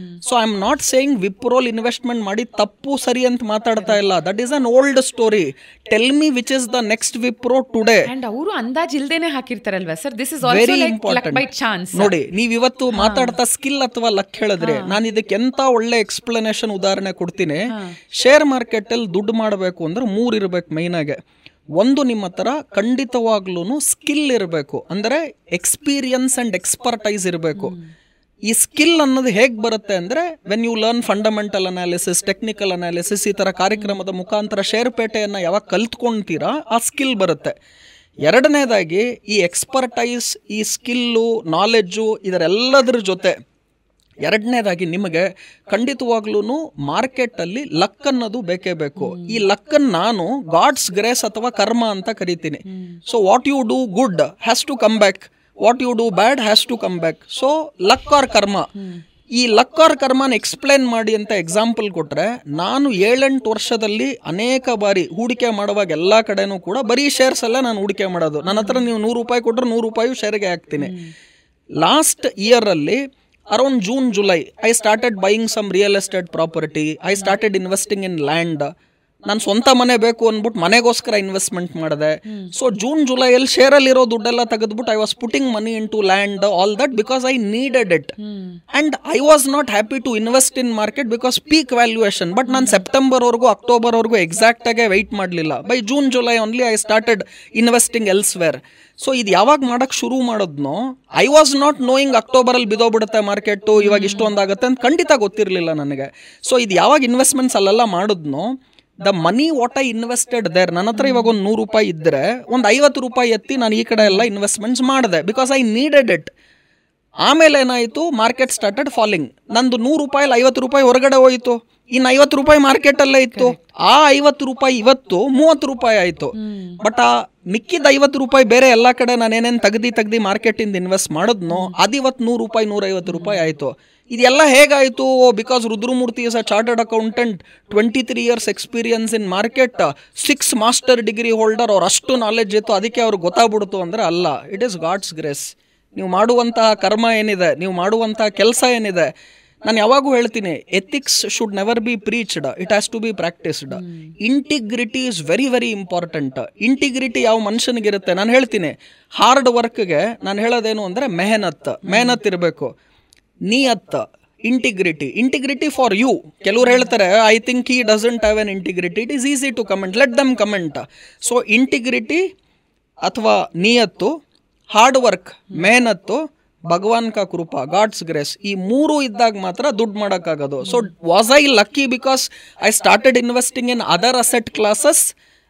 So I am not saying ವಿಪ್ರೋಲ್ ಇನ್ವೆಸ್ಟ್ಮೆಂಟ್ ಮಾಡಿ ತಪ್ಪು ಸರಿ ಅಂತ ಮಾತಾಡ್ತಾ ಇಲ್ಲ. That is an old story. Tell me which is the next Wipro today. And ಅವರು ಅಂದಾಜ್ ಇಲ್ದೇನೆ ಹಾಕಿರ್ತಾರಲ್ವಾ sir? This is also like luck by chance. ನೋಡಿ, ನೀವು ಇವತ್ತು ಮಾತಾಡ್ತಾ ಸ್ಕಿಲ್ ಅಥವಾ ಲಕ್ ಹೇಳಿದ್ರೆ, ನಾನು ಇದಕ್ಕೆ ಎಂತ ಒಳ್ಳೆ ಎಕ್ಸ್ಪ್ಲನೇಷನ್ ಉದಾಹರಣೆ ಕೊಡ್ತೀನಿ. ಶೇರ್ ಮಾರ್ಕೆಟ್ ಅಲ್ಲಿ ದುಡ್ಡು ಮಾಡಬೇಕು ಅಂದ್ರೆ 3 ಇರಬೇಕು ಮೈನ್ ಆಗಿ. ಒಂದು, ನಿಮ್ಮ ಹತ್ರ ಖಂಡಿತವಾಗ್ಲೂ ಸ್ಕಿಲ್ ಇರಬೇಕು, ಅಂದರೆ ಎಕ್ಸ್ಪೀರಿಯನ್ಸ್ ಅಂಡ್ ಎಕ್ಸ್ಪರ್ಟೈಸ್ ಇರಬೇಕು. ಈ ಸ್ಕಿಲ್ ಅನ್ನೋದು ಹೇಗೆ ಬರುತ್ತೆ ಅಂದರೆ, when you learn fundamental analysis, technical analysis, ಈ ಥರ ಕಾರ್ಯಕ್ರಮದ ಮುಖಾಂತರ ಷೇರುಪೇಟೆಯನ್ನು ಯಾವಾಗ ಕಲ್ತ್ಕೊಳ್ತೀರಾ ಆ ಸ್ಕಿಲ್ ಬರುತ್ತೆ. ಎರಡನೇದಾಗಿ ಈ ಎಕ್ಸ್ಪರ್ಟೈಸ್, ಈ ಸ್ಕಿಲ್ಲು, ನಾಲೆಡ್ಜು ಇದರೆಲ್ಲದರ ಜೊತೆ ಎರಡನೇದಾಗಿ ನಿಮಗೆ ಖಂಡಿತವಾಗ್ಲೂ ಮಾರ್ಕೆಟಲ್ಲಿ ಲಕ್ ಅನ್ನೋದು ಬೇಕೇ ಬೇಕು. ಈ ಲಕ್ಕನ್ನು ನಾನು ಗಾಡ್ಸ್ ಗ್ರೇಸ್ ಅಥವಾ ಕರ್ಮ ಅಂತ ಕರಿತೀನಿ. So what you do good has to come back, what you do bad has to come back. So luck or karma. ಈ ಲಕ್ ಆರ್ ಕರ್ಮನ ಎಕ್ಸ್ಪ್ಲೇನ್ ಮಾಡಿ ಅಂತ ಎಕ್ಸಾಂಪಲ್ ಕೊಟ್ಟರೆ, ನಾನು 7-8 ವರ್ಷದಲ್ಲಿ ಅನೇಕ ಬಾರಿ ಹೂಡಿಕೆ ಮಾಡುವಾಗ ಎಲ್ಲ ಕಡೆನೂ ಕೂಡ ಬರೀ ಶೇರ್ಸ್ ಎಲ್ಲ ನಾನು ಹೂಡಿಕೆ ಮಾಡೋದು. ನನ್ನ ಹತ್ರ ನೀವು 100 ರೂಪಾಯಿ ಕೊಟ್ಟರೆ 100 ರೂಪಾಯಿ ಶೇರ್ಗೆ ಹಾಕ್ತೀನಿ. ಲಾಸ್ಟ್ ಇಯರಲ್ಲಿ around June July I started buying some real estate property, I started investing in land. ನಾನು ಸ್ವಂತ ಮನೆ ಬೇಕು ಅಂದ್ಬಿಟ್ಟು ಮನೆಗೋಸ್ಕರ ಇನ್ವೆಸ್ಟ್ಮೆಂಟ್ ಮಾಡಿದೆ. ಸೊ ಜೂನ್ ಜುಲೈಯಲ್ಲಿ ಶೇರಲ್ಲಿರೋ ದುಡ್ಡೆಲ್ಲ ತೆಗೆದ್ಬಿಟ್ಟು I was putting money into land, all that, because I needed it. And I was not happy to invest in market because peak valuation. But ನಾನು ಸೆಪ್ಟೆಂಬರ್ವರೆಗೂ ಅಕ್ಟೋಬರ್ವರೆಗೂ ಎಕ್ಸಾಕ್ಟಾಗೆ ವೆಯ್ಟ್ ಮಾಡಲಿಲ್ಲ. By June July only I started investing elsewhere. So ಇದು ಯಾವಾಗ ಮಾಡೋಕ್ಕೆ ಶುರು ಮಾಡೋದ್ನೋ, ಐ ವಾಸ್ ನಾಟ್ ನೋಯಿಂಗ್ ಅಕ್ಟೋಬರಲ್ಲಿ ಬಿದೋಗ್ಬಿಡುತ್ತೆ ಮಾರ್ಕೆಟು, ಇವಾಗ ಇಷ್ಟೊಂದಾಗುತ್ತೆ ಅಂತ ಖಂಡಿತ ಗೊತ್ತಿರಲಿಲ್ಲ ನನಗೆ. ಸೊ ಇದು ಯಾವಾಗ ಇನ್ವೆಸ್ಟ್ಮೆಂಟ್ಸ್ ಅಲ್ಲೆಲ್ಲ ಮಾಡಿದ್ನೋ, the money what I invested there, ನನ್ನ ಹತ್ರ ಇವಾಗ ಒಂದು 100 ರೂಪಾಯಿ ಇದ್ದರೆ ಒಂದು 50 ರೂಪಾಯಿ ಎತ್ತಿ ನಾನು ಈ ಕಡೆ ಎಲ್ಲ ಇನ್ವೆಸ್ಟ್ಮೆಂಟ್ಸ್ ಮಾಡಿದೆ ಬಿಕಾಸ್ ಐ ನೀಡೆಡ್ ಇಟ್. ಆಮೇಲೆ ಏನಾಯಿತು, ಮಾರ್ಕೆಟ್ ಸ್ಟಾರ್ಟೆಡ್ ಫಾಲಿಂಗ್. ನಂದು 100 ರೂಪಾಯಲ್ಲಿ 50 ರೂಪಾಯಿ ಹೊರಗಡೆ ಹೋಯಿತು, ಇನ್ನು 50 ರೂಪಾಯಿ ಮಾರ್ಕೆಟಲ್ಲೇ ಇತ್ತು. ಆ 50 ರೂಪಾಯಿ ಇವತ್ತು 30 ರೂಪಾಯಿ ಆಯಿತು. ಬಟ್ ಆ ಮಿಕ್ಕಿದ 50 ರೂಪಾಯಿ ಬೇರೆ ಎಲ್ಲ ಕಡೆ ನಾನು ಏನೇನು ತೆಗ್ದು ಮಾರ್ಕೆಟಿಂದ ಇನ್ವೆಸ್ಟ್ ಮಾಡಿದ್ನೋ ಅದಿವತ್ತು 100 ರೂಪಾಯಿ 150 ರೂಪಾಯಿ ಆಯಿತು. ಇದೆಲ್ಲ ಹೇಗಾಯಿತು? Because Rudramurthy is a chartered accountant, 23 years experience in market, 6 master degree holder, ಅವ್ರು ಅಷ್ಟು ನಾಲೆಡ್ಜ್ ಇತ್ತು, ಅದಕ್ಕೆ ಅವ್ರಿಗೆ ಗೊತ್ತಾಗ್ಬಿಡ್ತು ಅಂದರೆ ಅಲ್ಲ. It is God's grace. ನೀವು ಮಾಡುವಂತಹ ಕರ್ಮ ಏನಿದೆ, ನೀವು ಮಾಡುವಂತಹ ಕೆಲಸ ಏನಿದೆ, ನಾನು ಯಾವಾಗೂ ಹೇಳ್ತೀನಿ, ethics should never be preached, it has to be practised. Integrity is very very important. Integrity ಯಾವ ಮನುಷ್ಯನಿಗಿರುತ್ತೆ? ನಾನು ಹೇಳ್ತೀನಿ, ಹಾರ್ಡ್ ವರ್ಕ್ಗೆ ನಾನು ಹೇಳೋದೇನು ಅಂದರೆ ಮೆಹನತ್ ಇರಬೇಕು. ನಿಯತ್, ಇಂಟಿಗ್ರಿಟಿ ಫಾರ್ ಯು. ಕೆಲವ್ರು ಹೇಳ್ತಾರೆ I think he doesn't have an integrity, it is easy to comment, let them comment. So integrity ಅಥವಾ ನಿಯತ್ತು, ಹಾರ್ಡ್ ವರ್ಕ್, ಮೆಹನತ್ತು, ಭಗವಾನ್ ಕಾ ಕೃಪಾ, ಗಾಡ್ಸ್ ಗ್ರೇಸ್, ಈ 3 ಇದ್ದಾಗ ಮಾತ್ರ ದುಡ್ಡು ಮಾಡೋಕ್ಕಾಗೋದು. So was I lucky because I started investing in other asset classes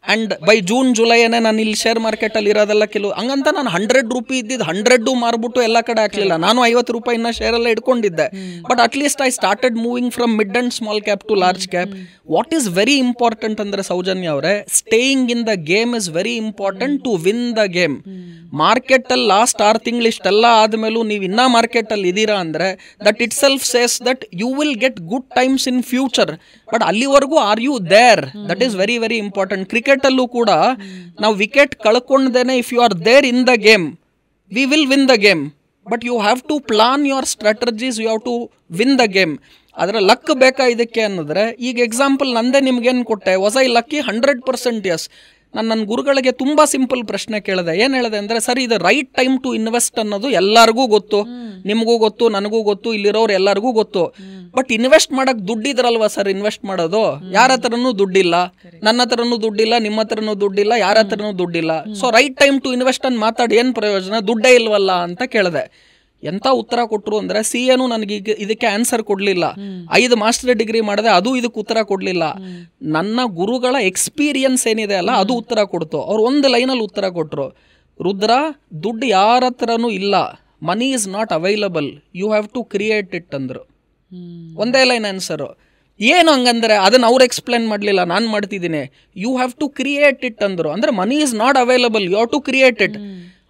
and by June ಜುಲೈನೇ ನಾನು ಇಲ್ಲಿ ಶೇರ್ ಮಾರ್ಕೆಟಲ್ಲಿ ಇರೋದೆಲ್ಲ ಕೆಲವು ಹಂಗಂತ ನಾನು 100 ರೂಪಾಯಿ ಇದ್ದಿದ್ದು 100 ಮಾರ್ಬಿಟ್ಟು ಎಲ್ಲ ಕಡೆ ಹಾಕಲಿಲ್ಲ. ನಾನು 50 ರೂಪಾಯಿನ ಶೇರೆಲ್ಲ ಇಟ್ಕೊಂಡಿದ್ದೆ. But at least I started moving from mid and small cap to large cap. What is very important ಅಂದರೆ ಸೌಜನ್ಯ ಅವರೇ, staying in the game is very important to win the game. ಮಾರ್ಕೆಟಲ್ಲಿ ಲಾಸ್ಟ್ 6 ತಿಂಗಳು ಇಷ್ಟೆಲ್ಲ ಆದಮೇಲೂ ನೀವು ಇನ್ನೂ ಮಾರ್ಕೆಟಲ್ಲಿ ಇದ್ದೀರಾ ಅಂದರೆ that itself says that you will get good times in future. But ಅಲ್ಲಿವರೆಗೂ are you there? That is very very important. ಕ್ರಿಕೆಟಲ್ಲೂ ಕೂಡ ನಾವು ವಿಕೆಟ್ ಕಳ್ಕೊಂಡೇನೆ, if you are there in the game we will win the game. But you have to plan your strategies, you have to win the game. ಅದರ ಲಕ್ ಬೇಕಾ ಇದಕ್ಕೆ ಅನ್ನೋದ್ರೆ, ಈಗ ಎಕ್ಸಾಂಪಲ್ ನಂದೇ ನಿಮ್ಗೇನು ಕೊಟ್ಟೆ, ವಾಸ್ ಐ ಲಕ್ಕಿ? 100% ಎಸ್. ನಾನು ನನ್ನ ಗುರುಗಳಿಗೆ ತುಂಬ ಸಿಂಪಲ್ ಪ್ರಶ್ನೆ ಕೇಳಿದೆ. ಏನು ಹೇಳಿದೆ ಅಂದರೆ, ಸರ್ ಇದು ರೈಟ್ ಟೈಮ್ ಟು ಇನ್ವೆಸ್ಟ್ ಅನ್ನೋದು ಎಲ್ಲರಿಗೂ ಗೊತ್ತು, ನಿಮಗೂ ಗೊತ್ತು, ನನಗೂ ಗೊತ್ತು, ಇಲ್ಲಿರೋರು ಎಲ್ಲರಿಗೂ ಗೊತ್ತು. ಬಟ್ ಇನ್ವೆಸ್ಟ್ ಮಾಡೋಕ್ಕೆ ದುಡ್ಡಿದ್ರಲ್ವಾ ಸರ್ ಇನ್ವೆಸ್ಟ್ ಮಾಡೋದು? ಯಾರ ಹತ್ರನೂ ದುಡ್ಡಿಲ್ಲ, ನನ್ನ ಹತ್ರನೂ ದುಡ್ಡಿಲ್ಲ, ನಿಮ್ಮ ಹತ್ರನೂ ದುಡ್ಡಿಲ್ಲ, ಯಾರ ಹತ್ರನೂ ದುಡ್ಡಿಲ್ಲ. So right time to invest ಅಂತ ಮಾತಾಡಿ ಏನು ಪ್ರಯೋಜನ? ದುಡ್ಡೇ ಇಲ್ವಲ್ಲ ಅಂತ ಕೇಳಿದೆ. ಎಂಥ ಉತ್ತರ ಕೊಟ್ಟರು ಅಂದರೆ, CAನೂ ನನಗೆ ಇದಕ್ಕೆ ಆನ್ಸರ್ ಕೊಡಲಿಲ್ಲ. 5 ಮಾಸ್ಟರ್ ಡಿಗ್ರಿ ಮಾಡಿದೆ, ಅದು ಇದಕ್ಕೆ ಉತ್ತರ ಕೊಡಲಿಲ್ಲ. ನನ್ನ ಗುರುಗಳ ಎಕ್ಸ್ಪೀರಿಯನ್ಸ್ ಏನಿದೆ ಅಲ್ಲ, ಅದು ಉತ್ತರ ಕೊಡ್ತು. ಅವ್ರು ಒಂದು ಲೈನಲ್ಲಿ ಉತ್ತರ ಕೊಟ್ಟರು, ರುದ್ರ, ದುಡ್ಡು ಯಾರ ಹತ್ರನೂ ಇಲ್ಲ, money is not available, you have to create it ಅಂದರು. ಒಂದೇ ಲೈನ್ ಆನ್ಸರು. ಏನು ಹಂಗಂದ್ರೆ ಅದನ್ನು ಅವ್ರು ಎಕ್ಸ್ಪ್ಲೇನ್ ಮಾಡಲಿಲ್ಲ, ನಾನು ಮಾಡ್ತಿದ್ದೀನಿ. You have to create it ಅಂದರು. ಅಂದರೆ money is not available, you have to create it.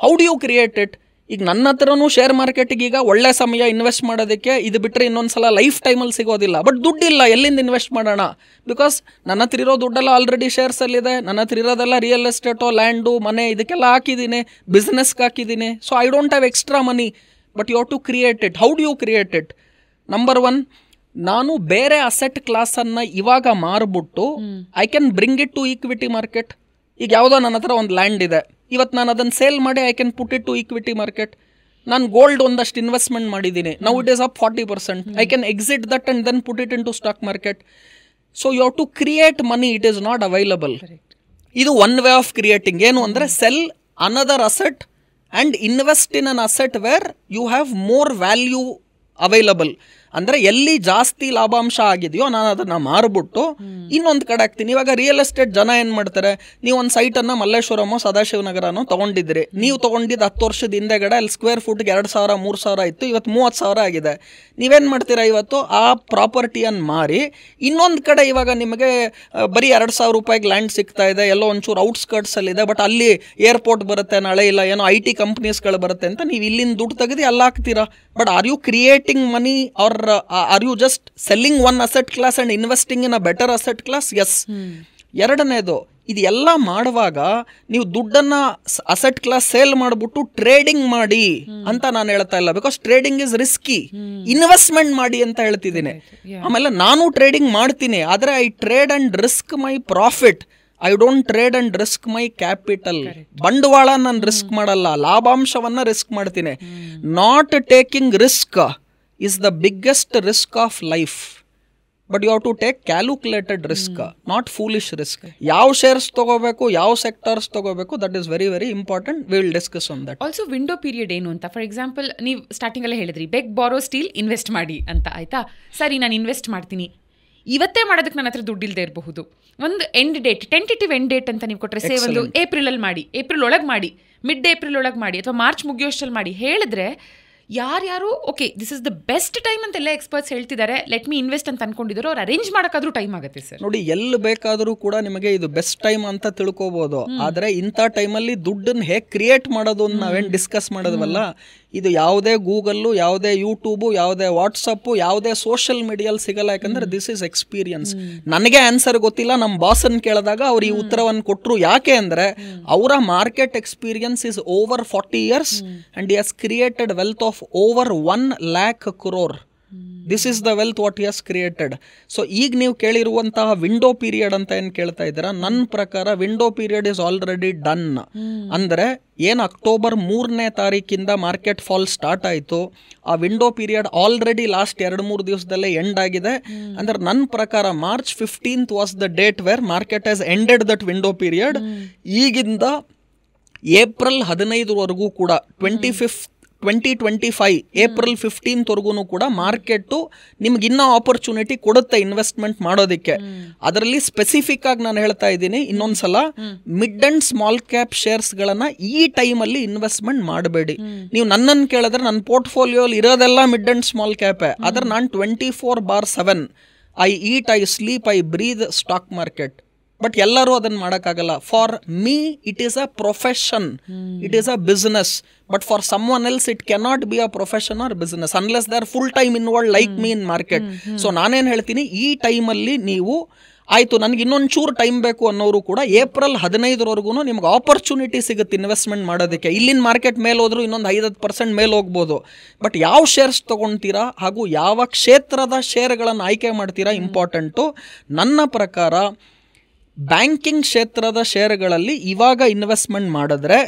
How do you create it? ಈಗ ನನ್ನ ಹತ್ರನೂ ಶೇರ್ ಮಾರ್ಕೆಟಿಗೆ ಈಗ ಒಳ್ಳೆ ಸಮಯ ಇನ್ವೆಸ್ಟ್ ಮಾಡೋದಕ್ಕೆ, ಇದು ಬಿಟ್ಟರೆ ಇನ್ನೊಂದ್ಸಲ ಲೈಫ್ ಟೈಮಲ್ಲಿ ಸಿಗೋದಿಲ್ಲ. ಬಟ್ ದುಡ್ಡಿಲ್ಲ, ಎಲ್ಲಿಂದ ಇನ್ವೆಸ್ಟ್ ಮಾಡೋಣ? ಬಿಕಾಸ್ ನನ್ನ ಹತ್ರ ಇರೋ ದುಡ್ಡೆಲ್ಲ ಆಲ್ರೆಡಿ ಶೇರ್ಸಲ್ಲಿದೆ, ನನ್ನ ಹತ್ರ ಇರೋದೆಲ್ಲ ರಿಯಲ್ ಎಸ್ಟೇಟು, ಲ್ಯಾಂಡು, ಮನೆ, ಇದಕ್ಕೆಲ್ಲ ಹಾಕಿದ್ದೀನಿ, ಬಿಸ್ನೆಸ್ಗೆ ಹಾಕಿದ್ದೀನಿ. So I don't have extra money, but you have to create it. How do you create it? Number 1, ನಾನು ಬೇರೆ ಅಸೆಟ್ ಕ್ಲಾಸನ್ನು ಇವಾಗ ಮಾರ್ಬಿಟ್ಟು I can bring it to equity market. ಈಗ ಯಾವುದೋ ನನ್ನ ಹತ್ರ ಒಂದು ಲ್ಯಾಂಡ್ ಇದೆ, ಇವತ್ತು ನಾನು ಅದನ್ನು ಸೇಲ್ ಮಾಡಿ I can put it to equity market. ನಾನು ಗೋಲ್ಡ್ ಒಂದಷ್ಟು ಇನ್ವೆಸ್ಟ್ಮೆಂಟ್ ಮಾಡಿದ್ದೀನಿ, now it is up 40%. I can exit that and then put it into stock market. So you have to create money, it is not available. ಇದು ಒನ್ ವೇ ಆಫ್ ಕ್ರಿಯೇಟಿಂಗ್. ಏನು ಅಂದರೆ, sell another asset and invest in an asset where you have more value available. ಅಂದರೆ ಎಲ್ಲಿ ಜಾಸ್ತಿ ಲಾಭಾಂಶ ಆಗಿದೆಯೋ ನಾನು ಅದನ್ನು ಮಾರ್ಬಿಟ್ಟು ಇನ್ನೊಂದು ಕಡೆ ಹಾಕ್ತೀನಿ. ಇವಾಗ ರಿಯಲ್ ಎಸ್ಟೇಟ್ ಜನ ಏನು ಮಾಡ್ತಾರೆ, ನೀವು ಒಂದು ಸೈಟನ್ನು ಮಲ್ಲೇಶ್ವರಮೋ ಸದಾಶಿವನಗರನೋ ತೊಗೊಂಡಿದ್ದೀರಿ, ನೀವು ತೊಗೊಂಡಿದ್ದು 10 ವರ್ಷದ ಹಿಂದೆಗಡೆ ಅಲ್ಲಿ ಸ್ಕ್ವೇರ್ ಫುಟ್ಗೆ 2,000 3,000 ಇತ್ತು, ಇವತ್ತು 30,000 ಆಗಿದೆ. ನೀವೇನು ಮಾಡ್ತೀರಾ, ಇವತ್ತು ಆ ಪ್ರಾಪರ್ಟಿಯನ್ನು ಮಾರಿ ಇನ್ನೊಂದು ಕಡೆ ಇವಾಗ ನಿಮಗೆ ಬರೀ 2,000 ರೂಪಾಯಿಗೆ ಲ್ಯಾಂಡ್ ಸಿಗ್ತಾ ಇದೆ, ಎಲ್ಲೋ ಒಂಚೂರು ಔಟ್ಸ್ಕರ್ಟ್ಸಲ್ಲಿದೆ, ಬಟ್ ಅಲ್ಲಿ ಏರ್ಪೋರ್ಟ್ ಬರುತ್ತೆ ನಾಳೆ, ಇಲ್ಲ ಏನೋ IT ಕಂಪ್ನೀಸ್ಗಳು ಬರುತ್ತೆ ಅಂತ ನೀವು ಇಲ್ಲಿಂದ ದುಡ್ಡು ತೆಗೆದು ಅಲ್ಲಿ ಹಾಕ್ತೀರಾ. But are you creating money or are you just selling one asset class and investing in a better asset class? Yes. ಎರಡನೇದು, ಇದು ಎಲ್ಲ ಮಾಡುವಾಗ ನೀವು ದುಡ್ಡನ್ನ ಅಸೆಟ್ ಕ್ಲಾಸ್ ಸೇಲ್ ಮಾಡಿಬಿಟ್ಟು ಟ್ರೇಡಿಂಗ್ ಮಾಡಿ ಅಂತ ನಾನು ಹೇಳ್ತಾ ಇಲ್ಲ, because trading is risky. Investment ಮಾಡಿ ಅಂತ ಹೇಳ್ತಿದ್ದೀನಿ. ಆಮೇಲೆ ನಾನು ಟ್ರೇಡಿಂಗ್ ಮಾಡ್ತೀನಿ, ಆದರೆ I trade and risk my profit. I don't trade and risk my capital. ಬಂಡವಾಳ ನಾನು ರಿಸ್ಕ್ ಮಾಡಲ್ಲ, ಲಾಭಾಂಶವನ್ನ ರಿಸ್ಕ್ ಮಾಡ್ತೀನಿ. Not taking risk is the biggest risk of life. But you have to take calculated risk, not foolish risk. ಯಾವ ಶೇರ್ಸ್ ತಗೋಬೇಕು, ಯಾವ ಸೆಕ್ಟರ್ಸ್ ತಗೋಬೇಕು, that is very very important. We will discuss on that. Also window period ಏನು ಅಂತ, ಫಾರ್ ಎಕ್ಸಾಂಪಲ್ ನೀವು ಸ್ಟಾರ್ಟಿಂಗ್ ಅಲ್ಲೇ ಹೇಳಿದ್ರಿ ಬೆಗ್ ಬಾರೋ ಸ್ಟೀಲ್ ಇನ್ವೆಸ್ಟ್ ಮಾಡಿ ಅಂತ, ಆಯ್ತಾ? ಸರಿ, ನಾನು ಇನ್ವೆಸ್ಟ್ ಮಾಡ್ತೀನಿ, ಇವತ್ತೇ ಮಾಡೋದಕ್ಕೆ ನನ್ನ ಹತ್ರ ದುಡ್ಡಿಲ್ಲದೆ ಇರಬಹುದು. ಒಂದು end date, tentative end date ಅಂತ ನೀವು ಕೊಟ್ಟರೆ, ಸೇ ಒಂದು ಏಪ್ರಿಲಲ್ಲಿ ಮಾಡಿ, ಏಪ್ರಿಲ್ ಒಳಗೆ ಮಾಡಿ, ಮಿಡ್ ಏಪ್ರಿಲ್ ಒಳಗೆ ಮಾಡಿ, ಅಥವಾ ಮಾರ್ಚ್ ಮುಗಿಯೋಷ್ಟಲ್ಲಿ ಮಾಡಿ ಹೇಳಿದ್ರೆ ಯಾರ್ಯಾರು okay this is the best time ಅಂತ ಎಲ್ಲ ಎಕ್ಸ್ಪರ್ಟ್ಸ್ ಹೇಳ್ತಿದ್ದಾರೆ, ಲೆಟ್ ಮಿ ಇನ್ವೆಸ್ಟ್ ಅಂತ ಅನ್ಕೊಂಡಿದ್ರು, ಅವ್ರು ಅರೇಂಜ್ ಮಾಡೋಕ್ಕಾದ್ರೂ ಟೈಮ್ ಆಗುತ್ತೆ ಸರ್. ನೋಡಿ, ಎಲ್ಲಿ ಬೇಕಾದರೂ ಕೂಡ ನಿಮಗೆ ಇದು ಬೆಸ್ಟ್ ಟೈಮ್ ಅಂತ ತಿಳ್ಕೊಬೋದು. ಆದರೆ ಇಂಥ ಟೈಮಲ್ಲಿ ದುಡ್ಡನ್ನು ಹೇಗೆ ಕ್ರಿಯೇಟ್ ಮಾಡೋದು ಅಂತ ನಾವೇನು ಡಿಸ್ಕಸ್ ಮಾಡೋದವಲ್ಲ, ಇದು ಯಾವುದೇ ಗೂಗಲ್ಲು, ಯಾವುದೇ ಯೂಟ್ಯೂಬು, ಯಾವುದೇ ವಾಟ್ಸಪ್ಪು, ಯಾವುದೇ ಸೋಷಿಯಲ್ ಮೀಡಿಯಲ್ಲಿ ಸಿಗಲ್ಲ. ಯಾಕಂದ್ರೆ ದಿಸ್ ಇಸ್ ಎಕ್ಸ್ಪೀರಿಯನ್ಸ್. ನನಗೆ ಆನ್ಸರ್ ಗೊತ್ತಿಲ್ಲ, ನಮ್ಮ ಬಾಸನ್ನು ಕೇಳಿದಾಗ ಅವ್ರು ಈ ಉತ್ತರವನ್ನು ಕೊಟ್ಟರು. ಯಾಕೆ ಅಂದರೆ ಅವರ market experience is over 40 years and he has created wealth of over 1 lakh crore. This is the wealth what he has created. So ಈಗ ನೀವು ಕೇಳಿರುವಂತಹ ವಿಂಡೋ ಪೀರಿಯಡ್ ಅಂತ ಏನು ಕೇಳ್ತಾ ಇದ್ದೀರಾ, ನನ್ನ ಪ್ರಕಾರ window period is already done. ಅಂದರೆ ಏನು ಅಕ್ಟೋಬರ್ 3ನೇ ತಾರೀಕಿಂದ ಮಾರ್ಕೆಟ್ ಫಾಲ್ ಸ್ಟಾರ್ಟ್ ಆಯಿತು, ಆ ವಿಂಡೋ ಪೀರಿಯಡ್ ಆಲ್ರೆಡಿ ಲಾಸ್ಟ್ 2-3 ದಿವಸದಲ್ಲೇ ಎಂಡ್ ಆಗಿದೆ. ಅಂದ್ರೆ ನನ್ನ ಪ್ರಕಾರ March 15th was the date where market has ended that window period. ಈಗಿಂದ ಏಪ್ರಿಲ್ 15 ಕೂಡ 2025 ಏಪ್ರಿಲ್ 15 ಕೂಡ ಮಾರ್ಕೆಟು ನಿಮ್ಗೆ ಇನ್ನೂ ಆಪರ್ಚುನಿಟಿ ಕೊಡುತ್ತೆ ಇನ್ವೆಸ್ಟ್ಮೆಂಟ್ ಮಾಡೋದಕ್ಕೆ. ಅದರಲ್ಲಿ ಸ್ಪೆಸಿಫಿಕ್ ಆಗಿ ನಾನು ಹೇಳ್ತಾ ಇದ್ದೀನಿ ಇನ್ನೊಂದ್ಸಲ, ಮಿಡ್ ಅಂಡ್ ಸ್ಮಾಲ್ ಕ್ಯಾಪ್ ಶೇರ್ಸ್ಗಳನ್ನ ಈ ಟೈಮಲ್ಲಿ ಇನ್ವೆಸ್ಟ್ಮೆಂಟ್ ಮಾಡಬೇಡಿ. ನೀವು ನನ್ನನ್ನು ಕೇಳಿದ್ರೆ ನನ್ನ ಪೋರ್ಟ್ಫೋಲಿಯೋಲಿ ಇರೋದೆಲ್ಲ ಮಿಡ್ ಅಂಡ್ ಸ್ಮಾಲ್ ಕ್ಯಾಪೇ. ಆದ್ರೆ ನಾನು 24/7 I eat, I sleep, I breathe stock market. But ಎಲ್ಲರೂ ಅದನ್ನು ಮಾಡೋಕ್ಕಾಗಲ್ಲ. For me it is a profession, it is a business. But for someone else it cannot be a profession or business unless they are full time involve like me in market. So ನಾನೇನು ಹೇಳ್ತೀನಿ, ಈ ಟೈಮಲ್ಲಿ ನೀವು ಆಯಿತು ನನಗೆ ಇನ್ನೊಂದು ಚೂರು ಟೈಮ್ ಬೇಕು ಅನ್ನೋರು ಕೂಡ ಏಪ್ರಿಲ್ 15 ನಿಮ್ಗೆ ಆಪರ್ಚುನಿಟಿ ಸಿಗುತ್ತೆ ಇನ್ವೆಸ್ಟ್ಮೆಂಟ್ ಮಾಡೋದಕ್ಕೆ. ಇಲ್ಲಿನ ಮಾರ್ಕೆಟ್ ಮೇಲೆ ಹೋದ್ರು ಇನ್ನೊಂದು 5% ಮೇಲೆ ಹೋಗ್ಬೋದು. ಬಟ್ ಯಾವ ಶೇರ್ಸ್ ತೊಗೊಳ್ತೀರಾ ಹಾಗೂ ಯಾವ ಕ್ಷೇತ್ರದ ಶೇರ್ಗಳನ್ನು ಆಯ್ಕೆ ಮಾಡ್ತೀರಾ ಇಂಪಾರ್ಟೆಂಟು. ನನ್ನ ಪ್ರಕಾರ ಬ್ಯಾಂಕಿಂಗ್ ಕ್ಷೇತ್ರದ ಶೇರ್ಗಳಲ್ಲಿ ಇವಾಗ ಇನ್ವೆಸ್ಟ್ಮೆಂಟ್ ಮಾಡಿದ್ರೆ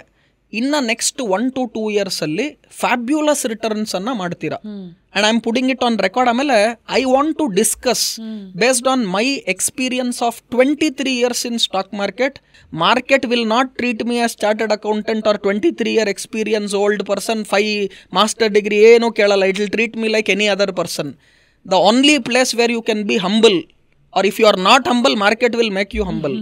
ಇನ್ನು ನೆಕ್ಸ್ಟ್ 1 to 2 years ಅಲ್ಲಿ ಫ್ಯಾಬ್ಯುಲಸ್ ರಿಟರ್ನ್ಸ್ ಅನ್ನ ಮಾಡ್ತೀರಾ. And I am putting it on record. ಆಮೇಲೆ I want to discuss based on my experience of 23 years in stock market. Market will not treat me as chartered accountant or 23 year experience old person 5 master degree ಏನೂ ಕೇಳಲ್ಲ. It will treat me like any other person. The only place where you can be humble or if you are not humble, market will make you humble.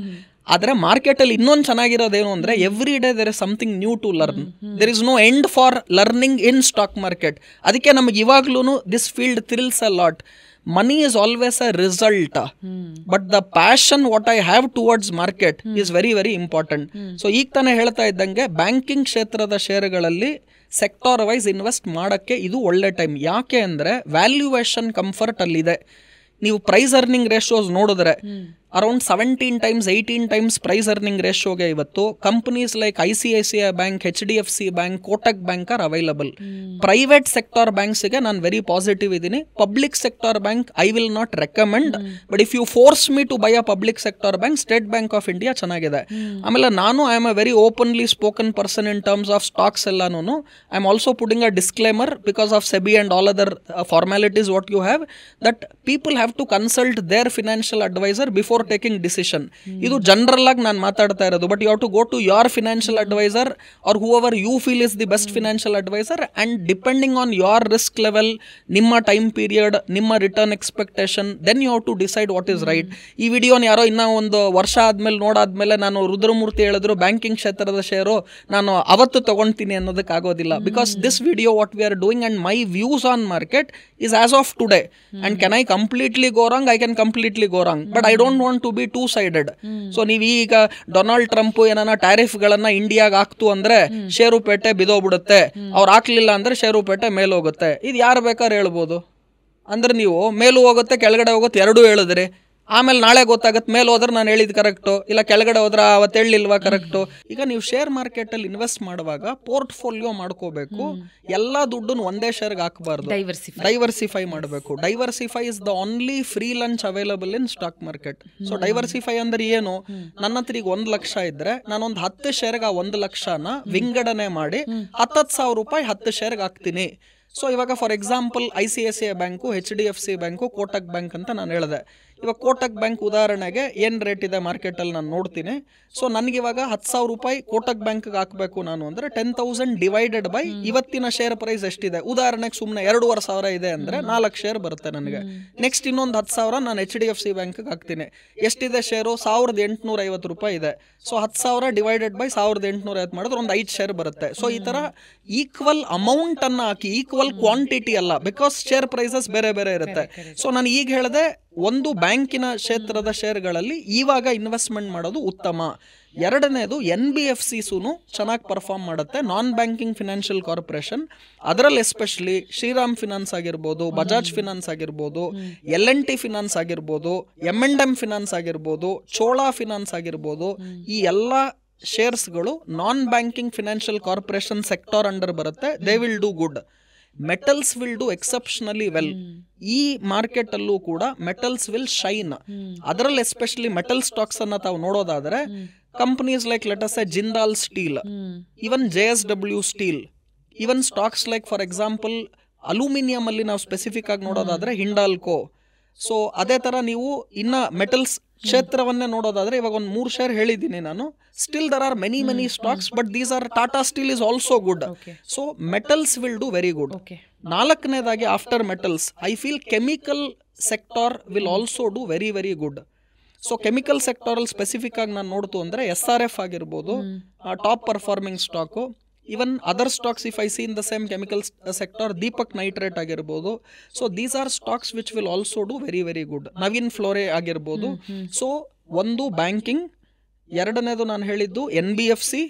ಆದರೆ ಮಾರ್ಕೆಟಲ್ಲಿ ಇನ್ನೊಂದು ಚೆನ್ನಾಗಿರೋದೇನು ಅಂದರೆ every day there is something new to learn. There is no end for learning in stock market. ಅದಕ್ಕೆ ನಮಗೆ ಇವಾಗ್ಲೂ this field thrills a lot. Money is always a result, but the passion what I have towards market is very very important. So ಈಗ ತಾನೇ ಹೇಳ್ತಾ ಇದ್ದಂಗೆ ಬ್ಯಾಂಕಿಂಗ್ ಕ್ಷೇತ್ರದ ಶೇರುಗಳಲ್ಲಿ ಸೆಕ್ಟಾರ್ ವೈಸ್ ಇನ್ವೆಸ್ಟ್ ಮಾಡೋಕ್ಕೆ ಇದು ಒಳ್ಳೆ ಟೈಮ್. ಯಾಕೆ ಅಂದರೆ ವ್ಯಾಲ್ಯೂಯೇಷನ್ ಕಂಫರ್ಟ್ ಅಲ್ಲಿದೆ. ನೀವು ಪ್ರೈಸ್ ಅರ್ನಿಂಗ್ ರೇಷೋಸ್ ನೋಡಿದ್ರೆ around 17 times 18 times price earning ರೇಷೋಗೆ ಇವತ್ತು companies like ICICI bank, HDFC bank, Kotak bank are available. Private sector ಬ್ಯಾಂಕ್ಸ್ಗೆ ನಾನು ವೆರಿ ಪಾಸಿಟಿವ್ ಇದ್ದೀನಿ. Public sector bank I will not recommend. But if you force me to buy a public sector bank, State Bank of India ಚೆನ್ನಾಗಿದೆ. ಆಮೇಲೆ ನಾನು I am a very openly spoken person in terms of stocks ಎಲ್ಲಾನು. I am also putting a disclaimer because of SEBI and all other formalities what you have, that people have to consult their financial advisor before taking decision. ಇದು ಜನರಲ್ ಆಗಿ ನಾನು ಮಾತಾಡ್ತಾ ಇರೋದು. But you have to go to your financial advisor or whoever you feel is the best financial advisor and depending on your risk level, ನಿಮ್ಮ ಟೈಮ್ ಪೀರಿಯಡ್, ನಿಮ್ಮ return expectation, then you have to decide what is right. ಈ ವಿಡಿಯೋನ ಯಾರೋ ಇನ್ನೂ ಒಂದು ವರ್ಷ ಆದ್ಮೇಲೆ ನೋಡಾದ್ಮೇಲೆ ನಾನು ರುದ್ರಮೂರ್ತಿ ಹೇಳಿದ್ರು ಬ್ಯಾಂಕಿಂಗ್ ಕ್ಷೇತ್ರದ ಶೇರು ನಾನು ಅವತ್ತು ತಗೊಳ್ತೀನಿ ಅನ್ನೋದಕ್ಕೆ ಆಗೋದಿಲ್ಲ. Because this video what we are doing and my views on market is as of today, and can I completely go wrong? I can completely go wrong, but I don't want to be two-sided. So ನೀವು ಈಗ ಡೊನಾಲ್ಡ್ ಟ್ರಂಪ್ ಏನಾನ ಟ್ಯಾರಿಫ್ಗಳನ್ನ ಇಂಡಿಯಾಗೆ ಹಾಕ್ತು ಅಂದ್ರೆ ಷೇರುಪೇಟೆ ಬಿದೋಗ್ಬಿಡುತ್ತೆ, ಅವ್ರು ಹಾಕ್ಲಿಲ್ಲ ಅಂದ್ರೆ ಷೇರುಪೇಟೆ ಮೇಲೋಗುತ್ತೆ. ಇದು ಯಾರು ಬೇಕಾದ್ರೆ ಹೇಳ್ಬೋದು. ಅಂದ್ರೆ ನೀವು ಮೇಲೂ ಹೋಗುತ್ತೆ ಕೆಳಗಡೆ ಹೋಗುತ್ತೆ ಎರಡೂ ಹೇಳಿದ್ರಿ, ಆಮೇಲೆ ನಾಳೆ ಗೊತ್ತಾಗತ್ತೆ ಮೇಲೆ ಹೋದ್ರೆ ನಾನು ಹೇಳಿದ್ ಕರೆಕ್ಟು, ಇಲ್ಲ ಕೆಳಗಡೆ ಹೋದ್ರೆ ಅವತ್ತು ಹೇಳಿಲ್ವಾ ಕರೆಕ್ಟು. ಈಗ ನೀವು ಶೇರ್ ಮಾರ್ಕೆಟಲ್ಲಿ ಇನ್ವೆಸ್ಟ್ ಮಾಡುವಾಗ ಪೋರ್ಟ್ಫೋಲಿಯೋ ಮಾಡ್ಕೋಬೇಕು, ಎಲ್ಲ ದುಡ್ಡನ್ನು ಒಂದೇ ಶೇರ್ಗೆ ಹಾಕಬಾರ್ದು, ಡೈವರ್ಸಿಫೈ ಮಾಡಬೇಕು. Diversify is the only free lunch available in stock market. So diversify ಅಂದ್ರೆ ಏನು, ನನ್ನ ಹತ್ರ ಈಗ 1 ಲಕ್ಷ ಇದ್ರೆ ನಾನೊಂದು 10 ಶೇರ್ಗೆ ಆ 1 ಲಕ್ಷನ ವಿಂಗಡಣೆ ಮಾಡಿ 10,000 ರೂಪಾಯಿ 10 ಶೇರ್ಗೆ ಹಾಕ್ತೀನಿ. ಸೊ ಇವಾಗ for example ICICI bank, HDFC bank, Kotak bank ಅಂತ ನಾನು ಹೇಳಿದೆ. ಇವಾಗ ಕೋಟಕ್ ಬ್ಯಾಂಕ್ ಉದಾಹರಣೆಗೆ ಏನು ರೇಟ್ ಇದೆ ಮಾರ್ಕೆಟಲ್ಲಿ ನಾನು ನೋಡ್ತೀನಿ. ಸೊ ನನಗಿವಾಗ 10,000 ರೂಪಾಯಿ ಕೋಟಕ್ ಬ್ಯಾಂಕ್ಗೆ ಹಾಕಬೇಕು ನಾನು ಅಂದರೆ 10,000 ಡಿವೈಡೆಡ್ ಬೈ ಇವತ್ತಿನ ಶೇರ್ ಪ್ರೈಸ್ ಎಷ್ಟಿದೆ. ಉದಾಹರಣೆಗೆ ಸುಮ್ಮನೆ 2,500 ಇದೆ ಅಂದರೆ 4 ಶೇರ್ ಬರುತ್ತೆ ನನಗೆ. ನೆಕ್ಸ್ಟ್ ಇನ್ನೊಂದು 10,000 ನಾನು HDFC ಬ್ಯಾಂಕ್ಗೆ ಹಾಕ್ತೀನಿ. ಎಷ್ಟಿದೆ ಶೇರು, 1,850 ರೂಪಾಯಿ ಇದೆ. ಸೊ 10,000 ಡಿವೈಡೆಡ್ ಬೈ 1,850 ಮಾಡಿದ್ರೆ ಒಂದು 5 ಶೇರ್ ಬರುತ್ತೆ. ಸೊ ಈ ಥರ ಈಕ್ವಲ್ ಅಮೌಂಟ್ ಅನ್ನು ಹಾಕಿ, ಈಕ್ವಲ್ ಕ್ವಾಂಟಿಟಿ ಅಲ್ಲ, ಬಿಕಾಸ್ ಶೇರ್ ಪ್ರೈಸಸ್ ಬೇರೆ ಬೇರೆ ಇರುತ್ತೆ. ಸೊ ನಾನು ಈಗ ಹೇಳಿದೆ ಒಂದು ಬ್ಯಾಂಕಿನ ಕ್ಷೇತ್ರದ ಶೇರ್ಗಳಲ್ಲಿ ಇವಾಗ ಇನ್ವೆಸ್ಟ್ಮೆಂಟ್ ಮಾಡೋದು ಉತ್ತಮ. ಎರಡನೇದು NBFCಸೂ ಚೆನ್ನಾಗಿ ಪರ್ಫಾರ್ಮ್ ಮಾಡುತ್ತೆ, ನಾನ್ ಬ್ಯಾಂಕಿಂಗ್ ಫಿನಾನ್ಷಿಯಲ್ ಕಾರ್ಪೊರೇಷನ್. ಅದರಲ್ಲಿ ಎಸ್ಪೆಷಲಿ ಶ್ರೀರಾಮ್ ಫಿನಾನ್ಸ್ ಆಗಿರ್ಬೋದು, ಬಜಾಜ್ ಫಿನಾನ್ಸ್ ಆಗಿರ್ಬೋದು, L&T ಫಿನಾನ್ಸ್ ಆಗಿರ್ಬೋದು, M&M ಫಿನಾನ್ಸ್ ಆಗಿರ್ಬೋದು, ಚೋಳಾ ಫಿನಾನ್ಸ್ ಆಗಿರ್ಬೋದು, ಈ ಎಲ್ಲ ಶೇರ್ಸ್ಗಳು non banking financial corporation sector under ಬರುತ್ತೆ. They will do good. Metals will do exceptionally well. ಈ ಮಾರ್ಕೆಟ್ ಅಲ್ಲೂ ಕೂಡ ಮೆಟಲ್ಸ್ ವಿಲ್ ಶೈನ್. ಅದರಲ್ಲಿ ಎಸ್ಪೆಷಲಿ ಮೆಟಲ್ ಸ್ಟಾಕ್ಸ್ ಅನ್ನ ತಾವು ನೋಡೋದಾದ್ರೆ companies like let us say Jindal steel, even JSW steel, even stocks like for example aluminium ಅಲ್ಲಿ ನಾವು ಸ್ಪೆಸಿಫಿಕ್ ಆಗಿ ನೋಡೋದಾದ್ರೆ ಹಿಂಡಾಲ್ಕೋ. ಸೊ ಅದೇ ತರ ನೀವು ಇನ್ನ ಮೆಟಲ್ಸ್ ಕ್ಷೇತ್ರವನ್ನೇ ನೋಡೋದಾದ್ರೆ ಇವಾಗ ಒಂದು 3 ಶೇರ್ ಹೇಳಿದ್ದೀನಿ ನಾನು. Still there are many stocks, but these are Tata steel is also good. So metals will do very good. ನಾಲ್ಕನೇದಾಗಿ after metals I feel chemical sector will also do very very good. So chemical ಸೆಕ್ಟರಲ್ಲಿ ಸ್ಪೆಸಿಫಿಕ್ ಆಗಿ ನಾನು ನೋಡ್ತು ಅಂದರೆ SRF ಆಗಿರ್ಬೋದು, top performing stock. Even other stocks if I see in the same chemical sector, Deepak nitrite ಆಗಿರ್ಬೋದು. So these are stocks which will also do very very good. Navin fluorine ಆಗಿರ್ಬೋದು. ಸೊ ಒಂದು ಬ್ಯಾಂಕಿಂಗ್, ಎರಡನೇದು ನಾನು ಹೇಳಿದ್ದು NBFC,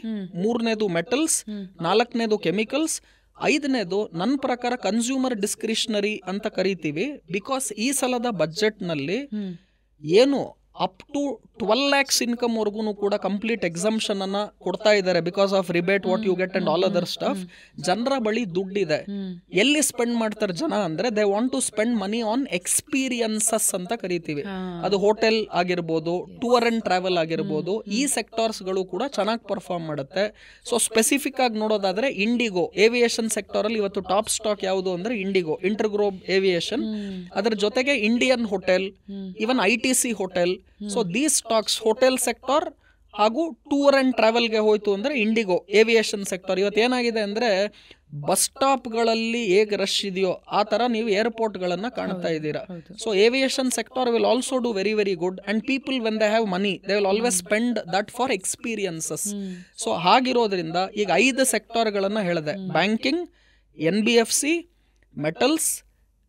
ಮೂರನೇದು ಮೆಟಲ್ಸ್, ನಾಲ್ಕನೇದು ಕೆಮಿಕಲ್ಸ್, ಐದನೇದು ನನ್ನ ಪ್ರಕಾರ ಕನ್ಸ್ಯೂಮರ್ ಡಿಸ್ಕ್ರಿಷನರಿ ಅಂತ ಕರಿತೀವಿ. ಬಿಕಾಸ್ ಈ ಸಲದ ಬಜೆಟ್ನಲ್ಲಿ ಏನು ಅಪ್ ಟು 12 lakhs ಇನ್ಕಮ್ ವರ್ಗು ಕೂಡ ಕಂಪ್ಲೀಟ್ ಎಕ್ಸಂಪ್ಷನ್ ಅನ್ನ ಕೊಡ್ತಾ ಇದ್ದಾರೆ because of rebate what you get and all other stuff. ಜನರ ಬಳಿ ದುಡ್ಡಿದೆ. ಎಲ್ಲಿ ಸ್ಪೆಂಡ್ ಮಾಡ್ತಾರೆ ಜನ ಅಂದ್ರೆ they want to spend money on experiences ಅಂತ ಕರಿತೀವಿ. ಅದು ಹೋಟೆಲ್ ಆಗಿರ್ಬೋದು, ಟೂರ್ ಅಂಡ್ ಟ್ರಾವೆಲ್ ಆಗಿರ್ಬೋದು, ಈ ಸೆಕ್ಟರ್ಸ್ ಗಳು ಕೂಡ ಚೆನ್ನಾಗಿ ಪರ್ಫಾರ್ಮ್ ಮಾಡುತ್ತೆ. ಸೊ ಸ್ಪೆಸಿಫಿಕ್ ಆಗಿ ನೋಡೋದಾದ್ರೆ ಇಂಡಿಗೋ ಏವಿಯೇಷನ್ ಸೆಕ್ಟರ್ ಅಲ್ಲಿ ಇವತ್ತು ಟಾಪ್ ಸ್ಟಾಕ್ ಯಾವುದು ಅಂದ್ರೆ ಇಂಡಿಗೋ, ಇಂಟರ್ಗ್ಲೋಬ್ ಏವಿಯೇಷನ್. ಅದರ ಜೊತೆಗೆ Indian hotel, even ITC hotel. So these stocks hotel sector ಹಾಗೂ ಟೂರ್ ಅಂಡ್ ಟ್ರಾವೆಲ್ಗೆ ಹೋಯ್ತು ಅಂದ್ರೆ ಇಂಡಿಗೋ ಏವಿಯೇಷನ್ ಸೆಕ್ಟರ್. ಇವತ್ತು ಏನಾಗಿದೆ ಅಂದ್ರೆ ಬಸ್ ಸ್ಟಾಪ್ಗಳಲ್ಲಿ ಹೇಗೆ ರಶ್ ಇದೆಯೋ ಆ ತರ ನೀವು ಏರ್ಪೋರ್ಟ್ಗಳನ್ನ ಕಾಣ್ತಾ ಇದ್ದೀರಾ. So aviation sector will also do very very good. And people when they have money they will always spend that for experiences. So ಹಾಗಿರೋದ್ರಿಂದ ಈಗ 5 ಸೆಕ್ಟರ್ಗಳನ್ನ ಹೇಳಿದೆ: ಬ್ಯಾಂಕಿಂಗ್, NBFC, ಮೆಟಲ್ಸ್,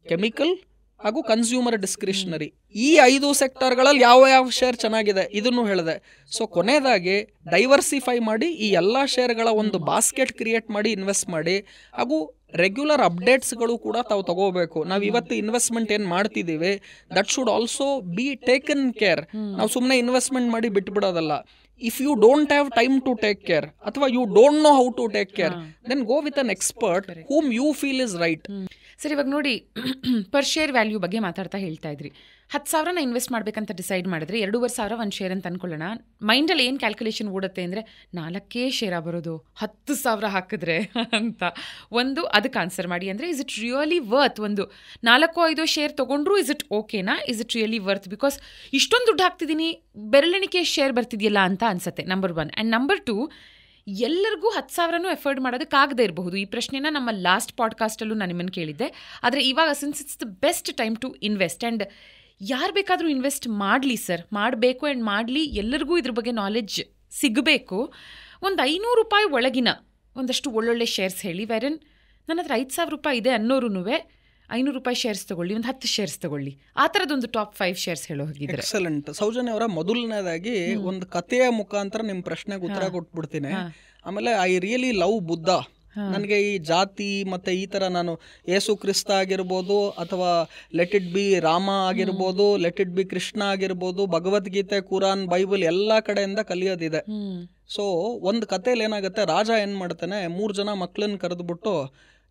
ಕೆಮಿಕಲ್ ಹಾಗೂ ಕನ್ಸ್ಯೂಮರ್ ಡಿಸ್ಕ್ರಿಷನರಿ. ಈ 5 ಸೆಕ್ಟರ್ಗಳಲ್ಲಿ ಯಾವ ಶೇರ್ ಚೆನ್ನಾಗಿದೆ ಇದನ್ನು ಹೇಳಿದೆ. ಸೊ ಕೊನೆಯದಾಗಿ ಡೈವರ್ಸಿಫೈ ಮಾಡಿ ಈ ಎಲ್ಲ ಶೇರ್ಗಳ ಒಂದು ಬಾಸ್ಕೆಟ್ ಕ್ರಿಯೇಟ್ ಮಾಡಿ ಇನ್ವೆಸ್ಟ್ ಮಾಡಿ. ಹಾಗೂ ರೆಗ್ಯುಲರ್ ಅಪ್ಡೇಟ್ಸ್ಗಳು ಕೂಡ ತಾವು ತಗೋಬೇಕು. ನಾವು ಇವತ್ತು ಇನ್ವೆಸ್ಟ್ಮೆಂಟ್ ಏನು ಮಾಡ್ತಿದ್ದೀವಿ that should also be taken care. ನಾವು ಸುಮ್ಮನೆ ಇನ್ವೆಸ್ಟ್ಮೆಂಟ್ ಮಾಡಿ ಬಿಟ್ಬಿಡೋದಲ್ಲ. If you don't have time to take care ಅಥವಾ you don't know how to take care, then go with an expert whom you feel is right. Sir, ಇವಾಗ ನೋಡಿ, ಪರ್ ಶೇರ್ ವ್ಯಾಲ್ಯೂ ಬಗ್ಗೆ ಮಾತಾಡ್ತಾ ಹೇಳ್ತಾ ಇದ್ರಿ. 10,000 ಇನ್ವೆಸ್ಟ್ ಮಾಡಬೇಕಂತ ಡಿಸೈಡ್ ಮಾಡಿದ್ರೆ 2,500 ಒಂದು ಶೇರ್ ಅಂತ ಅನ್ಕೊಳ್ಳೋಣ. ಮೈಂಡಲ್ಲಿ ಏನು ಕ್ಯಾಲ್ಕುಲೇಷನ್ ಓಡುತ್ತೆ ಅಂದರೆ 4 ಶೇರ ಬರೋದು 10,000 ಹಾಕಿದ್ರೆ ಅಂತ. ಒಂದು ಅದಕ್ಕೆ ಆನ್ಸರ್ ಮಾಡಿ. ಅಂದರೆ ಇಸ್ ಇಟ್ ರಿಯಲಿ ವರ್ತ್? ಒಂದು 4-5 ಶೇರ್ ತೊಗೊಂಡ್ರು ಇಸ್ ಇಟ್ ಓಕೆನಾ? Is it really worth? Because ಇಷ್ಟೊಂದು ದುಡ್ಡು ಹಾಕ್ತಿದ್ದೀನಿ, ಬೆರಳೆಣಿಕೆ ಶೇರ್ ಬರ್ತಿದೆಯಲ್ಲ ಅಂತ ಅನ್ಸುತ್ತೆ, ನಂಬರ್ 1. ಆ್ಯಂಡ್ ನಂಬರ್ 2, ಎಲ್ಲರಿಗೂ 10,000 ಎಫರ್ಡ್ ಮಾಡೋದಕ್ಕಾಗದೇ ಇರಬಹುದು. ಈ ಪ್ರಶ್ನೆನ ನಮ್ಮ ಲಾಸ್ಟ್ ಪಾಡ್ಕಾಸ್ಟಲ್ಲೂ ನಾನು ನಿಮ್ಮನ್ನು ಕೇಳಿದ್ದೆ. ಆದರೆ ಇವಾಗ since it's the best time to invest, and ಯಾರು ಬೇಕಾದರೂ ಇನ್ವೆಸ್ಟ್ ಮಾಡಲಿ ಸರ್, ಮಾಡಬೇಕು. ಆ್ಯಂಡ್ ಮಾಡಲಿ, ಎಲ್ಲರಿಗೂ ಇದ್ರ ಬಗ್ಗೆ ನಾಲೆಡ್ಜ್ ಸಿಗಬೇಕು. ಒಂದು 500 ರೂಪಾಯಿ ಒಳಗಿನ ಒಂದಷ್ಟು ಒಳ್ಳೊಳ್ಳೆ ಶೇರ್ಸ್ ಹೇಳಿ. ವೆರನ್ ನನ್ನ ಹತ್ರ 5,000 ರೂಪಾಯಿ ಇದೆ ಅನ್ನೋರು 500 ರೂಪಾಯಿ ಶೇರ್ಸ್ ತಗೊಳ್ಳಿ, ಒಂದು 10 ಶೇರ್ಸ್ ತಗೊಳ್ಳಿ. ಆ ಥರದೊಂದು ಟಾಪ್ 5 ಶೇರ್ಸ್ ಹೇಳೋ ಹೋಗಿದ್ರೆ. ಎಕ್ಸಲೆಂಟ್. ಸೌಜನ್ಯ ಅವರ, ಮೊದಲನೇದಾಗಿ ಒಂದು ಕಥೆಯ ಮುಖಾಂತರ ನಿಮ್ಮ ಪ್ರಶ್ನೆಗೆ ಉತ್ತರ ಕೊಟ್ಬಿಡ್ತೀನಿ. ಆಮೇಲೆ ಐ ರಿಯಲಿ ಲವ್ ಬುದ್ಧ ನನಗೆ ಈ ಜಾತಿ ಮತ್ತೆ ಈ ತರ ನಾನು ಯೇಸು ಕ್ರಿಸ್ತ ಆಗಿರ್ಬೋದು ಅಥವಾ ಲೆಟ್ ಇಟ್ ಬಿ ರಾಮ ಆಗಿರ್ಬೋದು, ಲೆಟ್ ಇಟ್ ಬಿ ಕೃಷ್ಣ ಆಗಿರ್ಬೋದು, ಭಗವದ್ಗೀತೆ, ಕುರಾನ್, ಬೈಬಲ್ ಎಲ್ಲಾ ಕಡೆಯಿಂದ ಕಲಿಯೋದಿದೆ. ಸೊ ಒಂದು ಕಥೆಯಲ್ಲಿ ಏನಾಗುತ್ತೆ, ರಾಜ ಏನ್ ಮಾಡ್ತಾನೆ, 3 ಜನ ಮಕ್ಳನ್ನ ಕರೆದ್ಬಿಟ್ಟು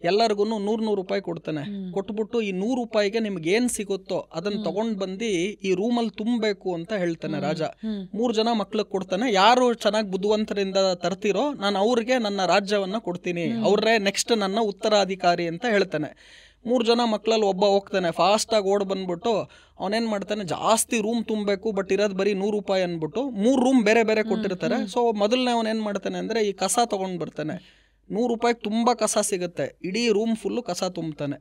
ಎಲ್ಲರಿಗೂ 100 ರೂಪಾಯಿ ಕೊಡ್ತಾನೆ. ಕೊಟ್ಬಿಟ್ಟು ಈ 100 ರೂಪಾಯಿಗೆ ನಿಮ್ಗೆ ಏನ್ ಸಿಗುತ್ತೋ ಅದನ್ನ ತಗೊಂಡ್ ಬಂದು ಈ ರೂಮಲ್ಲಿ ತುಂಬಬೇಕು ಅಂತ ಹೇಳ್ತಾನೆ ರಾಜ. 3 ಜನ ಮಕ್ಳಿಗೆ ಕೊಡ್ತಾನೆ. ಯಾರು ಚೆನ್ನಾಗಿ ಬುದ್ಧಿವಂತರಿಂದ ತರ್ತಿರೋ ನಾನು ಅವ್ರಿಗೆ ನನ್ನ ರಾಜ್ಯವನ್ನ ಕೊಡ್ತೀನಿ, ಅವ್ರೇ ನೆಕ್ಸ್ಟ್ ನನ್ನ ಉತ್ತರಾಧಿಕಾರಿ ಅಂತ ಹೇಳ್ತಾನೆ. 3 ಜನ ಮಕ್ಕಳಲ್ಲಿ ಒಬ್ಬ ಹೋಗ್ತಾನೆ, ಫಾಸ್ಟ್ ಆಗಿ ಓಡ್ ಬಂದ್ಬಿಟ್ಟು ಅವನೇನ್ ಮಾಡ್ತಾನೆ, ಜಾಸ್ತಿ ರೂಮ್ ತುಂಬಬೇಕು ಬಟ್ ಇರೋದು ಬರೀ 100 ರೂಪಾಯಿ ಅನ್ಬಿಟ್ಟು 3 ರೂಮ್ ಬೇರೆ ಬೇರೆ ಕೊಟ್ಟಿರ್ತಾರೆ. ಸೊ ಮೊದಲನೇ ಅವನೇನ್ ಮಾಡ್ತಾನೆ ಅಂದ್ರೆ ಈ ಕಸ ತಗೊಂಡ್ ಬರ್ತಾನೆ. 100 ರೂಪಾಯಿಗೆ ತುಂಬಾ ಕಸ ಸಿಗುತ್ತೆ, ಇಡೀ ರೂಮ್ ಫುಲ್ಲು ಕಸ ತುಂಬ್ತಾನೆ.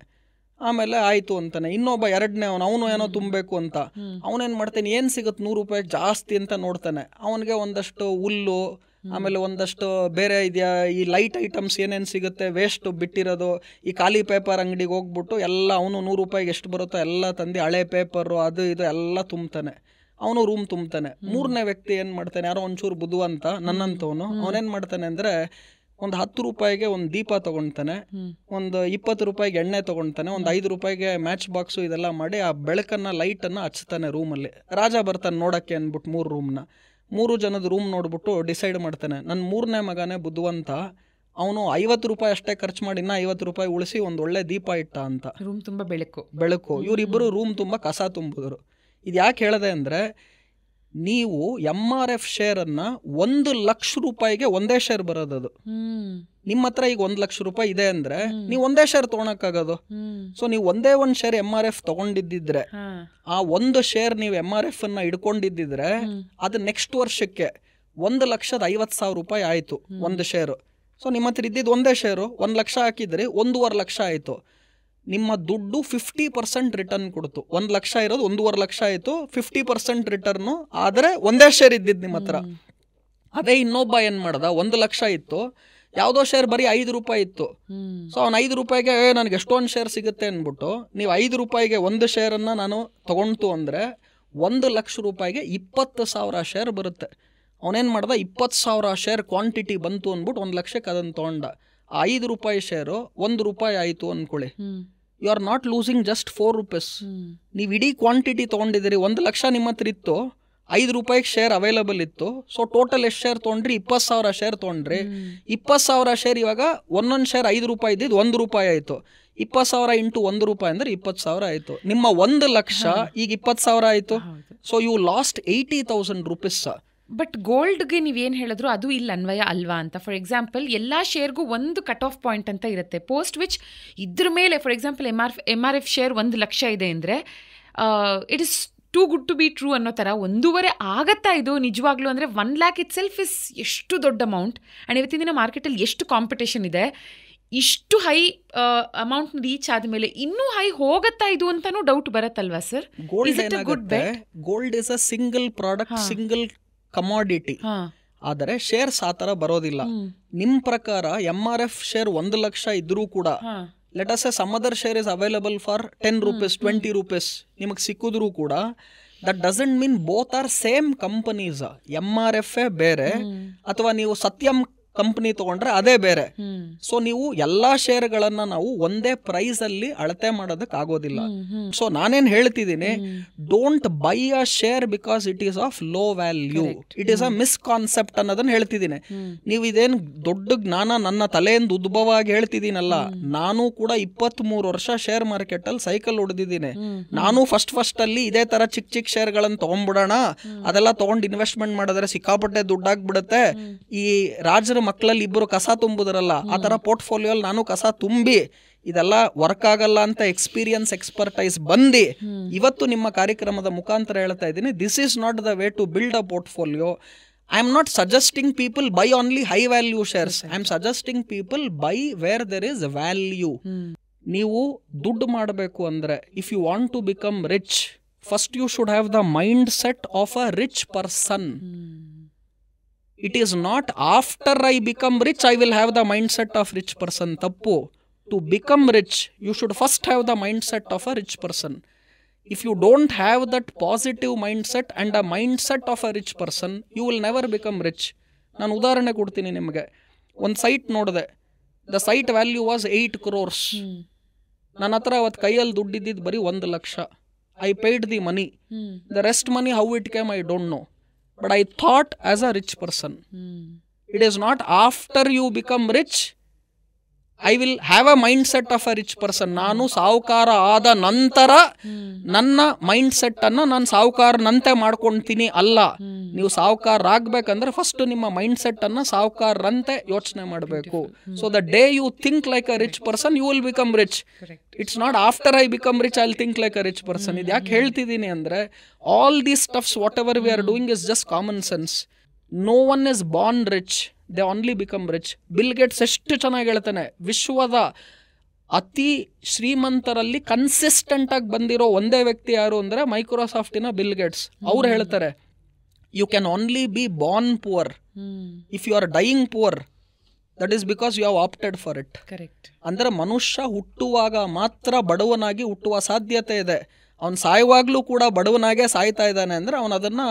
ಆಮೇಲೆ ಆಯ್ತು ಅಂತಾನೆ. ಇನ್ನೊಬ್ಬ ಎರಡನೇ ಅವನು ಏನೋ ತುಂಬಬೇಕು ಅಂತ ಅವನೇನ್ ಮಾಡ್ತಾನೆ, ಏನ್ ಸಿಗುತ್ತೆ 100 ರೂಪಾಯಿಗೆ ಜಾಸ್ತಿ ಅಂತ ನೋಡ್ತಾನೆ. ಅವನಿಗೆ ಒಂದಷ್ಟು ಹುಲ್ಲು, ಆಮೇಲೆ ಒಂದಷ್ಟು ಬೇರೆ ಇದೆಯಾ ಈ ಲೈಟ್ ಐಟಮ್ಸ್ ಏನೇನು ಸಿಗುತ್ತೆ ವೇಸ್ಟ್ ಬಿಟ್ಟಿರೋದು, ಈ ಖಾಲಿ ಪೇಪರ್ ಅಂಗಡಿಗೆ ಹೋಗ್ಬಿಟ್ಟು ಎಲ್ಲ ಅವನು 100 ರೂಪಾಯಿಗೆ ಎಷ್ಟು ಬರುತ್ತೋ ಎಲ್ಲ ತಂದು ಹಳೆ ಪೇಪರು ಅದು ಇದು ಎಲ್ಲ ತುಂಬ್ತಾನೆ. ಅವನು ರೂಮ್ ತುಂಬ್ತಾನೆ. 3ನೇ ವ್ಯಕ್ತಿ ಏನ್ ಮಾಡ್ತಾನೆ, ಯಾರೋ ಒಂಚೂರು ಬುದ್ಧಿವಂತ ನನ್ನಂತವನು, ಅವನೇನ್ ಮಾಡ್ತಾನೆ ಅಂದ್ರೆ ಒಂದು 10 ರೂಪಾಯಿಗೆ ಒಂದು ದೀಪ ತಗೊಳ್ತಾನೆ, ಒಂದು 20 ರೂಪಾಯಿಗೆ ಎಣ್ಣೆ ತಗೊಳ್ತಾನೆ, ಒಂದು 5 ರೂಪಾಯಿಗೆ ಮ್ಯಾಚ್ ಬಾಕ್ಸು ಇದೆಲ್ಲ ಮಾಡಿ ಆ ಬೆಳಕನ್ನ ಲೈಟನ್ನು ಹಚ್ತಾನೆ ರೂಮಲ್ಲಿ. ರಾಜ ಬರ್ತಾನೆ ನೋಡಕ್ಕೆ ಅಂದ್ಬಿಟ್ಟು 3 ರೂಮ್ನ. 3 ಜನದ ರೂಮ್ ನೋಡ್ಬಿಟ್ಟು ಡಿಸೈಡ್ ಮಾಡ್ತಾನೆ, ನನ್ನ 3ನೇ ಮಗನೇ ಬುದ್ಧಿವಂತ, ಅವನು 50 ರೂಪಾಯಿ ಅಷ್ಟೇ ಖರ್ಚು ಮಾಡಿ ಇನ್ನ 50 ರೂಪಾಯಿ ಉಳಿಸಿ ಒಂದು ಒಳ್ಳೆ ದೀಪ ಇಟ್ಟ ಅಂತ. ರೂಮ್ ತುಂಬ ಬೆಳಕು. ಇವರಿಬ್ಬರು ರೂಮ್ ತುಂಬ ಕಸ ತುಂಬಿದ್ರು. ಇದು ಯಾಕೆ ಹೇಳಿದೆ ಅಂದ್ರೆ, ನೀವು MRF ಶೇರ್ ಅನ್ನ 1 ಲಕ್ಷ ರೂಪಾಯಿಗೆ ಒಂದೇ ಶೇರ್ ಬರೋದದು. ನಿಮ್ಮ ಹತ್ರ ಈಗ 1 ಲಕ್ಷ ರೂಪಾಯಿ ಇದೆ ಅಂದ್ರೆ ನೀವು ಒಂದೇ ಶೇರ್ ತಗೊಳಕ್ಕಾಗೋದು. ಸೊ ನೀವು ಒಂದೇ ಒಂದು ಶೇರ್ MRF ತಗೊಂಡಿದ್ದಿದ್ರೆ, ಆ ಒಂದು ಶೇರ್ ನೀವು MRF ಅನ್ನ ಇಡ್ಕೊಂಡಿದ್ದಿದ್ರೆ ಅದು ನೆಕ್ಸ್ಟ್ ವರ್ಷಕ್ಕೆ 1,50,000 ರೂಪಾಯಿ ಆಯ್ತು ಒಂದು ಶೇರು. ಸೊ ನಿಮ್ಮ ಹತ್ರ ಇದ್ದಿದ್ದು ಒಂದೇ ಶೇರು 1 ಲಕ್ಷ ಹಾಕಿದ್ರಿ 1.5 ಲಕ್ಷ ಆಯ್ತು. ನಿಮ್ಮ ದುಡ್ಡು 50% ರಿಟರ್ನ್ ಕೊಡ್ತು. 1 ಲಕ್ಷ ಇರೋದು 1.5 ಲಕ್ಷ ಆಯ್ತು, 50% ರಿಟರ್ನು. ಆದರೆ ಒಂದೇ ಶೇರ್ ಇದ್ದಿದ್ದು ನಿಮ್ಮ ಹತ್ರ. ಅದೇ ಇನ್ನೊಬ್ಬ ಏನ್ ಮಾಡ್ದ, 1 ಲಕ್ಷ ಇತ್ತು, ಯಾವುದೋ ಶೇರ್ ಬರೀ 5 ರೂಪಾಯಿ ಇತ್ತು. ಸೊ ಅವ್ನು 5 ರೂಪಾಯಿಗೆ ನನಗೆ ಎಷ್ಟೊಂದು ಶೇರ್ ಸಿಗುತ್ತೆ ಅಂದ್ಬಿಟ್ಟು ನೀವು 5 ರೂಪಾಯಿಗೆ ಒಂದು ಶೇರನ್ನು ನಾನು ತಗೊಂತು ಅಂದರೆ 1 ಲಕ್ಷ ರೂಪಾಯಿಗೆ 20,000 ಶೇರ್ ಬರುತ್ತೆ. ಅವನೇನು ಮಾಡ್ದ, 20,000 ಶೇರ್ ಕ್ವಾಂಟಿಟಿ ಬಂತು ಅಂದ್ಬಿಟ್ಟು 1 ಲಕ್ಷಕ್ಕೆ ಅದನ್ನು ತೊಗೊಂಡ. 5 ರೂಪಾಯಿ ಶೇರು 1 ರೂಪಾಯಿ ಆಯಿತು ಅಂದ್ಕೊಳ್ಳಿ, you are not losing just 4 rupees. ನೀವು ಇಡೀ ಕ್ವಾಂಟಿಟಿ ತೊಗೊಂಡಿದ್ದೀರಿ. 1 ಲಕ್ಷ ನಿಮ್ಮ ಹತ್ರ ಇತ್ತು, 5 ರೂಪಾಯಿಗೆ ಶೇರ್ ಅವೈಲಬಲ್ ಇತ್ತು. ಸೊ ಟೋಟಲ್ ಎಷ್ಟು ಶೇರ್ ತೊಗೊಂಡ್ರಿ, 20,000 ಶೇರ್ ತೊಗೊಂಡ್ರಿ. 20,000 ಶೇರ್ ಇವಾಗ ಒಂದೊಂದು ಶೇರ್ 5 ರೂಪಾಯಿ ಇದ್ದಿದ್ದು 1 ರೂಪಾಯಿ ಆಯಿತು. 20,000 ಇಂಟು 1 ರೂಪಾಯಿ ಅಂದ್ರೆ 20,000 ಆಯಿತು. ನಿಮ್ಮ 1 ಲಕ್ಷ ಈಗ 20,000 ಆಯಿತು. So you lost 80,000 rupees. But ಗೋಲ್ಡ್ಗೆ ನೀವೇನು ಹೇಳಿದ್ರು ಅದು ಇಲ್ಲಿ ಅನ್ವಯ ಅಲ್ವಾ ಅಂತ. ಫಾರ್ ಎಕ್ಸಾಂಪಲ್ ಎಲ್ಲ ಶೇರ್ಗೂ ಒಂದು ಕಟ್ ಆಫ್ ಪಾಯಿಂಟ್ ಅಂತ ಇರುತ್ತೆ, ಪೋಸ್ಟ್ ವಿಚ್ ಇದ್ರ ಮೇಲೆ for example MRF share 1 lakh ಇದೆ ಅಂದರೆ it is too good to be true ಅನ್ನೋ ಥರ 1.5 ಆಗತ್ತಾ ಇದು ನಿಜವಾಗ್ಲೂ ಅಂದರೆ 1 lakh ಇಟ್ ಸೆಲ್ಫ್ ಇಸ್ ಎಷ್ಟು ದೊಡ್ಡ ಅಮೌಂಟ್. ಆ್ಯಂಡ್ ಇವತ್ತಿನ ದಿನ ಮಾರ್ಕೆಟಲ್ಲಿ ಎಷ್ಟು ಕಾಂಪಿಟೇಷನ್ ಇದೆ, ಇಷ್ಟು ಹೈ ಅಮೌಂಟ್ ರೀಚ್ ಆದಮೇಲೆ ಇನ್ನೂ ಹೈ ಹೋಗತ್ತಾ ಇದು ಅಂತಾನೂ ಡೌಟ್ ಬರುತ್ತಲ್ವಾ sir? Gold is a single product, single commodity. ಆದರೆ ಶೇರ್ಸ್ ಆ ಥರ ಬರೋದಿಲ್ಲ. ನಿಮ್ಮ ಪ್ರಕಾರ MRF ಶೇರ್ 1 ಲಕ್ಷ ಇದ್ರೂ ಕೂಡ let us say some other share is available for 10 rupees 20 rupees ನಿಮಗೆ ಸಿಕ್ಕಿದ್ರೂ ಕೂಡ that doesn't mean both are same companies. MRF ಬೇರೆ ಅಥವಾ ನೀವು ಸತ್ಯಂ ಕಂಪನಿ ತಗೊಂಡ್ರೆ ಅದೇ ಬೇರೆ. ಸೊ ನೀವು ಎಲ್ಲಾ ಶೇರ್ಗಳನ್ನ ನಾವು ಒಂದೇ ಪ್ರೈಸ್ ಅಲ್ಲಿ ಅಳತೆ ಮಾಡೋದಕ್ಕೆ ಆಗೋದಿಲ್ಲ. ಸೊ ನಾನೇನ್ ಹೇಳ್ತಿದ್ದೀನಿ, don't buy a share because it is of low value, it is a misconception ಅನ್ನೋದನ್ನ ಹೇಳ್ತಿದ್ದೀನಿ. ನೀವು ಇದೇನು ದೊಡ್ಡ ಜ್ಞಾನ ನನ್ನ ತಲೆಯಿಂದ ಉದ್ಭವ ಆಗಿ ಹೇಳ್ತಿದ್ದೀನಲ್ಲ, ನಾನು ಕೂಡ 23 ವರ್ಷ ಶೇರ್ ಮಾರ್ಕೆಟ್ ಅಲ್ಲಿ ಸೈಕಲ್ ಹೊಡೆದಿದ್ದೀನಿ. ನಾನು ಫಸ್ಟ್ ಅಲ್ಲಿ ಇದೇ ತರ ಚಿಕ್ಕ ಶೇರ್ಗಳನ್ನ ತಗೊಂಡ್ಬಿಡೋಣ, ಅದೆಲ್ಲ ತಗೊಂಡು ಇನ್ವೆಸ್ಟ್ಮೆಂಟ್ ಮಾಡಿದ್ರೆ ಸಿಕ್ಕಾಪಟ್ಟೆ ದುಡ್ಡಾಗ್ಬಿಡುತ್ತೆ, ಈ ರಾಜರ ಮಕ್ಕಳಲ್ಲಿ ಇಬ್ಬರು ಕಸ ತುಂಬುದ್ರಲ್ಲ ಆ ತರ ಪೋರ್ಟ್ಫೋಲಿಯೋ ನಾನು ಕಸ ತುಂಬಿ ಇದೆಲ್ಲ ವರ್ಕ್ ಆಗಲ್ಲ ಅಂತ ಎಕ್ಸ್ಪರ್ಟೈಸ್ ಬಂದು ಇವತ್ತು ನಿಮ್ಮ ಕಾರ್ಯಕ್ರಮದ ಮುಖಾಂತರ ಹೇಳ್ತಾ ಇದ್ದೀನಿ, this is not the way to build a portfolio. I am not suggesting people buy only high value shares, I am suggesting people buy where there is value. ನೀವು ದುಡ್ಡು ಮಾಡಬೇಕು ಅಂದ್ರೆ, if you want to become rich, first you should have the mind set of a rich person. It is not after I become rich I will have the mindset of rich person. Tappu. To become rich you should first have the mindset of a rich person. If you don't have that positive mindset and a mindset of a rich person, you will never become rich. ನಾನು ಉದಾಹರಣೆ ಕೊಡ್ತೀನಿ ನಿಮಗೆ. ಒಂದು ಸೈಟ್ ನೋಡಿದೆ, the site value was 8 crores. ನನ್ನ ಹತ್ರ ಅವತ್ತು ಕೈಯಲ್ಲಿ ದುಡ್ಡಿದ್ದು ಬರೀ 1 lakh. I paid the money. The rest money, how it came, I don't know. But I thought as a rich person. It is not after you become rich, I will have a mindset of a rich person. ನಾನು ಸಾಹುಕಾರ ಆದ ನಂತರ ನನ್ನ ಮೈಂಡ್ ಸೆಟ್ ಅನ್ನ ನಾನು ಸಾಹುಕಾರನಂತೆ ಮಾಡ್ಕೊಳ್ತೀನಿ ಅಲ್ಲ. ನೀವು ಸಾಹುಕಾರ ಆಗ್ಬೇಕಂದ್ರೆ ಫಸ್ಟ್ ನಿಮ್ಮ ಮೈಂಡ್ ಸೆಟ್ ಅನ್ನ ಸಾಹುಕಾರರಂತೆ ಯೋಚನೆ ಮಾಡಬೇಕು. So the day you think like a rich person, you will become rich. It's not after I become rich I will think like a rich person. ಇದು ಯಾಕೆ ಹೇಳ್ತಿದ್ದೀನಿ ಅಂದ್ರೆ, all these stuffs whatever we are doing is just common sense. No one is born rich, they only become rich. Bill Gates ಎಷ್ಟು ಚೆನ್ನಾಗಿ ಹೇಳ್ತಾನೆ, ವಿಶ್ವದ ಅತಿ ಶ್ರೀಮಂತರಲ್ಲಿ ಕನ್ಸಿಸ್ಟೆಂಟ್ ಆಗಿ ಬಂದಿರೋ ಒಂದೇ ವ್ಯಕ್ತಿ ಯಾರು ಅಂದ್ರೆ ಮೈಕ್ರೋಸಾಫ್ಟಿನ ಬಿಲ್ ಗೇಟ್ಸ್. ಅವ್ರು ಹೇಳ್ತಾರೆ, you can only be born poor. If you are dying poor, that is because you have opted for it. Correct. ಅಂದ್ರೆ ಮನುಷ್ಯ ಹುಟ್ಟುವಾಗ ಮಾತ್ರ ಬಡವನಾಗಿ ಹುಟ್ಟುವ ಸಾಧ್ಯತೆ ಇದೆ. ಅವ್ನು ಸಾಯುವಾಗ್ಲೂ ಕೂಡ ಬಡವನಾಗೆ ಸಾಯ್ತಾ ಇದ್ದಾನೆ ಅಂದ್ರೆ ಅವನು ಅದನ್ನ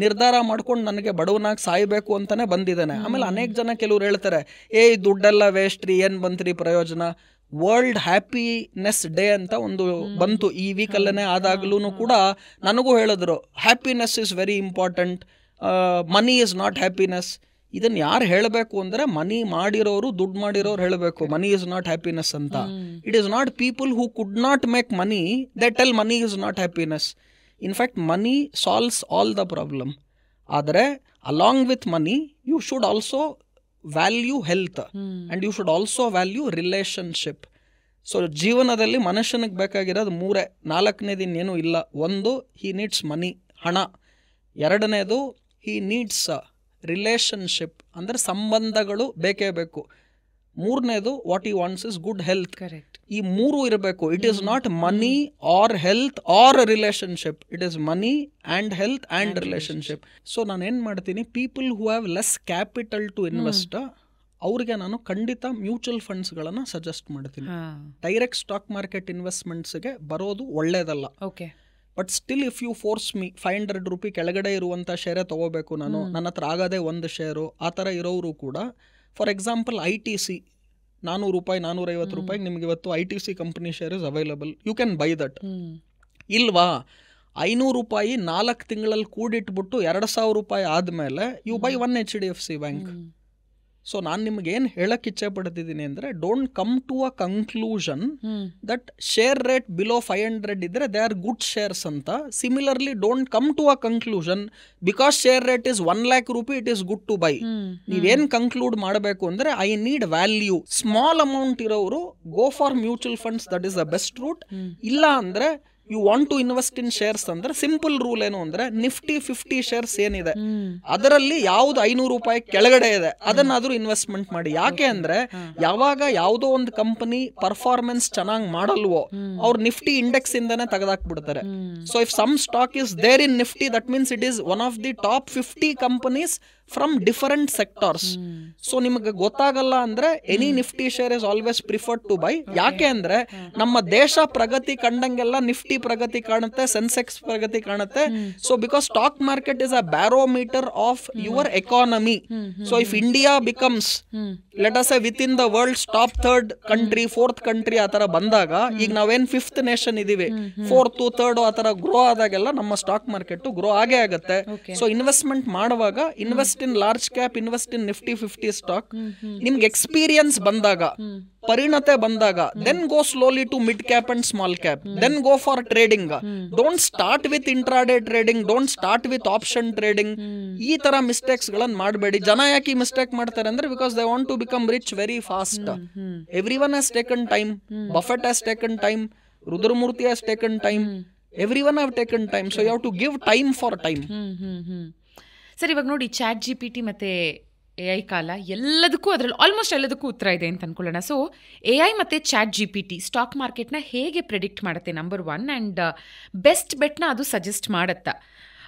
ನಿರ್ಧಾರ ಮಾಡ್ಕೊಂಡು ನನಗೆ ಬಡವನಾಗಿ ಸಾಯ್ಬೇಕು ಅಂತಾನೆ ಬಂದಿದ್ದಾನೆ. ಆಮೇಲೆ ಅನೇಕ ಜನ ಕೆಲವ್ರು ಹೇಳ್ತಾರೆ, ದುಡ್ಡೆಲ್ಲ ವೇಸ್ಟ್ ರೀ, ಏನ್ ಬಂತ್ರಿ ಪ್ರಯೋಜನ. ವರ್ಲ್ಡ್ ಹ್ಯಾಪಿನೆಸ್ ಡೇ ಅಂತ ಒಂದು ಬಂತು ಈ ವೀಕಲ್ಲೇ. ಆದಾಗ್ಲೂ ಕೂಡ ನನಗೂ ಹೇಳಿದ್ರು, happiness is very important, money is not happiness. ಇದನ್ನ ಯಾರು ಹೇಳಬೇಕು ಅಂದ್ರೆ ಮನಿ ಮಾಡಿರೋರು, ದುಡ್ಡು ಮಾಡಿರೋರು ಹೇಳಬೇಕು ಮನಿ ಇಸ್ ನಾಟ್ ಹ್ಯಾಪಿನೆಸ್ ಅಂತ. It is not people who could not make money they tell money is not happiness. In fact money solves all the problem. ಆದರೆ along with money you should also value health and you should also value relationship. So ಜೀವನದಲ್ಲಿ ಮನುಷ್ಯನಿಗೆ ಬೇಕಾಗಿರೋದು 3, 4ನೇದು ಇನ್ನೇನು ಇಲ್ಲ. ಒಂದು, ಹಿ ನೀಡ್ಸ್ ಮನಿ, ಹಣ. ಎರಡನೇದು, ಹಿ ನೀಡ್ಸ್ ರಿಲೇಷನ್ಶಿಪ್, ಅಂದರೆ ಸಂಬಂಧಗಳು ಬೇಕೇ ಬೇಕು. ಮೂರನೇದು, what he wants is good health. Correct. ಈ 3 ಇರಬೇಕು. It is not money or health or relationship, it is money and health and relationship. So ನಾನು ಏನು ಮಾಡ್ತೀನಿ, people who have less capital to invest, ಅವ್ರಿಗೆ ನಾನು ಖಂಡಿತ ಮ್ಯೂಚುವಲ್ ಫಂಡ್ಸ್ಗಳನ್ನು ಸಜೆಸ್ಟ್ ಮಾಡ್ತೀನಿ. ಡೈರೆಕ್ಟ್ ಸ್ಟಾಕ್ ಮಾರ್ಕೆಟ್ ಇನ್ವೆಸ್ಟ್ಮೆಂಟ್ಸ್ಗೆ ಬರೋದು ಒಳ್ಳೇದಲ್ಲ. Okay. But still if you force me 500 ರೂಪಾಯಿ ಕೆಳಗಡೆ ಇರುವಂಥ ಶೇರೇ ತೊಗೋಬೇಕು ನಾನು, ನನ್ನ ಹತ್ರ ಆಗೋದೇ 1 ಶೇರು, ಆ ಥರ ಇರೋರು ಕೂಡ, ಫಾರ್ ಎಕ್ಸಾಂಪಲ್ ITC 400 ರೂಪಾಯಿ 450 ರೂಪಾಯಿಗೆ ನಿಮ್ಗೆ ಇವತ್ತು ITC company share is available, you can buy that. ಇಲ್ವಾ, 500 ರೂಪಾಯಿ 4 ತಿಂಗಳಲ್ಲಿ ಕೂಡಿಟ್ಬಿಟ್ಟು 2000 ರೂಪಾಯಿ ಆದಮೇಲೆ you buy 1 HDFC bank. So ನಾನು ನಿಮ್ಗೆ ಏನು ಹೇಳಕ್ಕೆ ಇಚ್ಛೆ ಪಡ್ತಿದ್ದೀನಿ ಅಂದರೆ, don't come to a conclusion that share rate below 500 ಇದ್ರೆ ದೇ ಆರ್ ಗುಡ್ ಶೇರ್ಸ್ ಅಂತ. Similarly don't come to a conclusion because share rate is 1 lakh rupee it is good to buy. ನೀವೇನು ಕನ್ಕ್ಲೂಡ್ ಮಾಡಬೇಕು ಅಂದರೆ, I need value. Small amount ಇರೋರು go for mutual funds, that is the best route. ಇಲ್ಲ ಅಂದರೆ you want to invest in shares ಅಂದ್ರೆ ಸಿಂಪಲ್ ರೂಲ್ ಏನು ಅಂದ್ರೆ, ನಿಫ್ಟಿ 50 ಶೇರ್ಸ್ ಏನಿದೆ ಅದರಲ್ಲಿ ಯಾವ್ದು 500 ರೂಪಾಯಿ ಕೆಳಗಡೆ ಇದೆ ಅದನ್ನಾದ್ರೂ ಇನ್ವೆಸ್ಟ್ಮೆಂಟ್ ಮಾಡಿ. ಯಾಕೆ ಅಂದ್ರೆ ಯಾವಾಗ ಯಾವುದೋ ಒಂದು ಕಂಪನಿ ಪರ್ಫಾರ್ಮೆನ್ಸ್ ಚೆನ್ನಾಗಿ ಮಾಡಲ್ವೋ ಅವ್ರು ನಿಫ್ಟಿ ಇಂಡೆಕ್ಸ್ ಇಂದಾನೆ ತೆಗೆದಾಕ್ಬಿಡ್ತಾರೆ. So if some stock is there in Nifty, that means it is one of the top 50 companies from different sectors. So ನಿಮಗೆ ಗೊತ್ತಾಗಲ್ಲ ಅಂದ್ರೆ any Nifty share is always preferred to buy. ಯಾಕೆ ಅಂದ್ರೆ ನಮ್ಮ ದೇಶ ಪ್ರಗತಿ ಕಂಡಂಗೆಲ್ಲ ನಿಫ್ಟಿ ಪ್ರಗತಿ ಕಾಣುತ್ತೆ, ಸೆನ್ಸೆಕ್ಸ್ ಪ್ರಗತಿ ಕಾಣುತ್ತೆ. So because stock market is a barometer of your economy. So if India becomes let us say with in the world top 3rd country 4th country ಆ ತರ ಬಂದಾಗ, ಈಗ ನಾವೇನ್ 5th ನೇಷನ್ ಇದೀವಿ, 4th 3rd ಆ ತರ ಗ್ರೋ ಆದಾಗೆಲ್ಲ ನಮ್ಮ ಸ್ಟಾಕ್ ಮಾರ್ಕೆಟ್ ಗ್ರೋ ಆಗೇ ಆಗುತ್ತೆ. ಸೊ ಇನ್ವೆಸ್ಟ್ಮೆಂಟ್ ಮಾಡುವಾಗ invest in large cap, invest in Nifty 50 stock. ನಿಮ್ಗೆ ಎಕ್ಸ್ಪೀರಿಯನ್ಸ್ ಬಂದಾಗ, ಪರಿಣತೆ ಬಂದಾಗ, then go slowly to mid cap and small cap, then go for trading. Don't start with intraday trading, don't start with option trading. ಈ ತರ ಮಿಸ್ಟೇಕ್ಸ್ ಗಳನ್ನ ಮಾಡಬೇಡಿ. ಜನ ಯಾಕೆ ಈ ಮಿಸ್ಟೇಕ್ ಮಾಡ್ತಾರೆ ಅಂದ್ರೆ, because they want to become rich very fast. Every one has taken time. Buffett has taken time, Rudramurthy has taken time, every one have taken time. So you have to give time for time. Sir, ಇವಾಗ ನೋಡಿ, ChatGPT ಮತ್ತು AI ಕಾಲ, ಎಲ್ಲದಕ್ಕೂ ಅದರಲ್ಲಿ ಆಲ್ಮೋಸ್ಟ್ ಎಲ್ಲದಕ್ಕೂ ಉತ್ತರ ಇದೆ ಅಂತ ಅನ್ಕೊಳ್ಳೋಣ. ಸೊ AI ಮತ್ತು ChatGPT ಸ್ಟಾಕ್ ಮಾರ್ಕೆಟ್ನ ಹೇಗೆ ಪ್ರೆಡಿಕ್ಟ್ ಮಾಡುತ್ತೆ, ನಂಬರ್ 1, ಆ್ಯಂಡ್ ಬೆಸ್ಟ್ ಬೆಟ್ನ ಅದು ಸಜೆಸ್ಟ್ ಮಾಡುತ್ತಾ?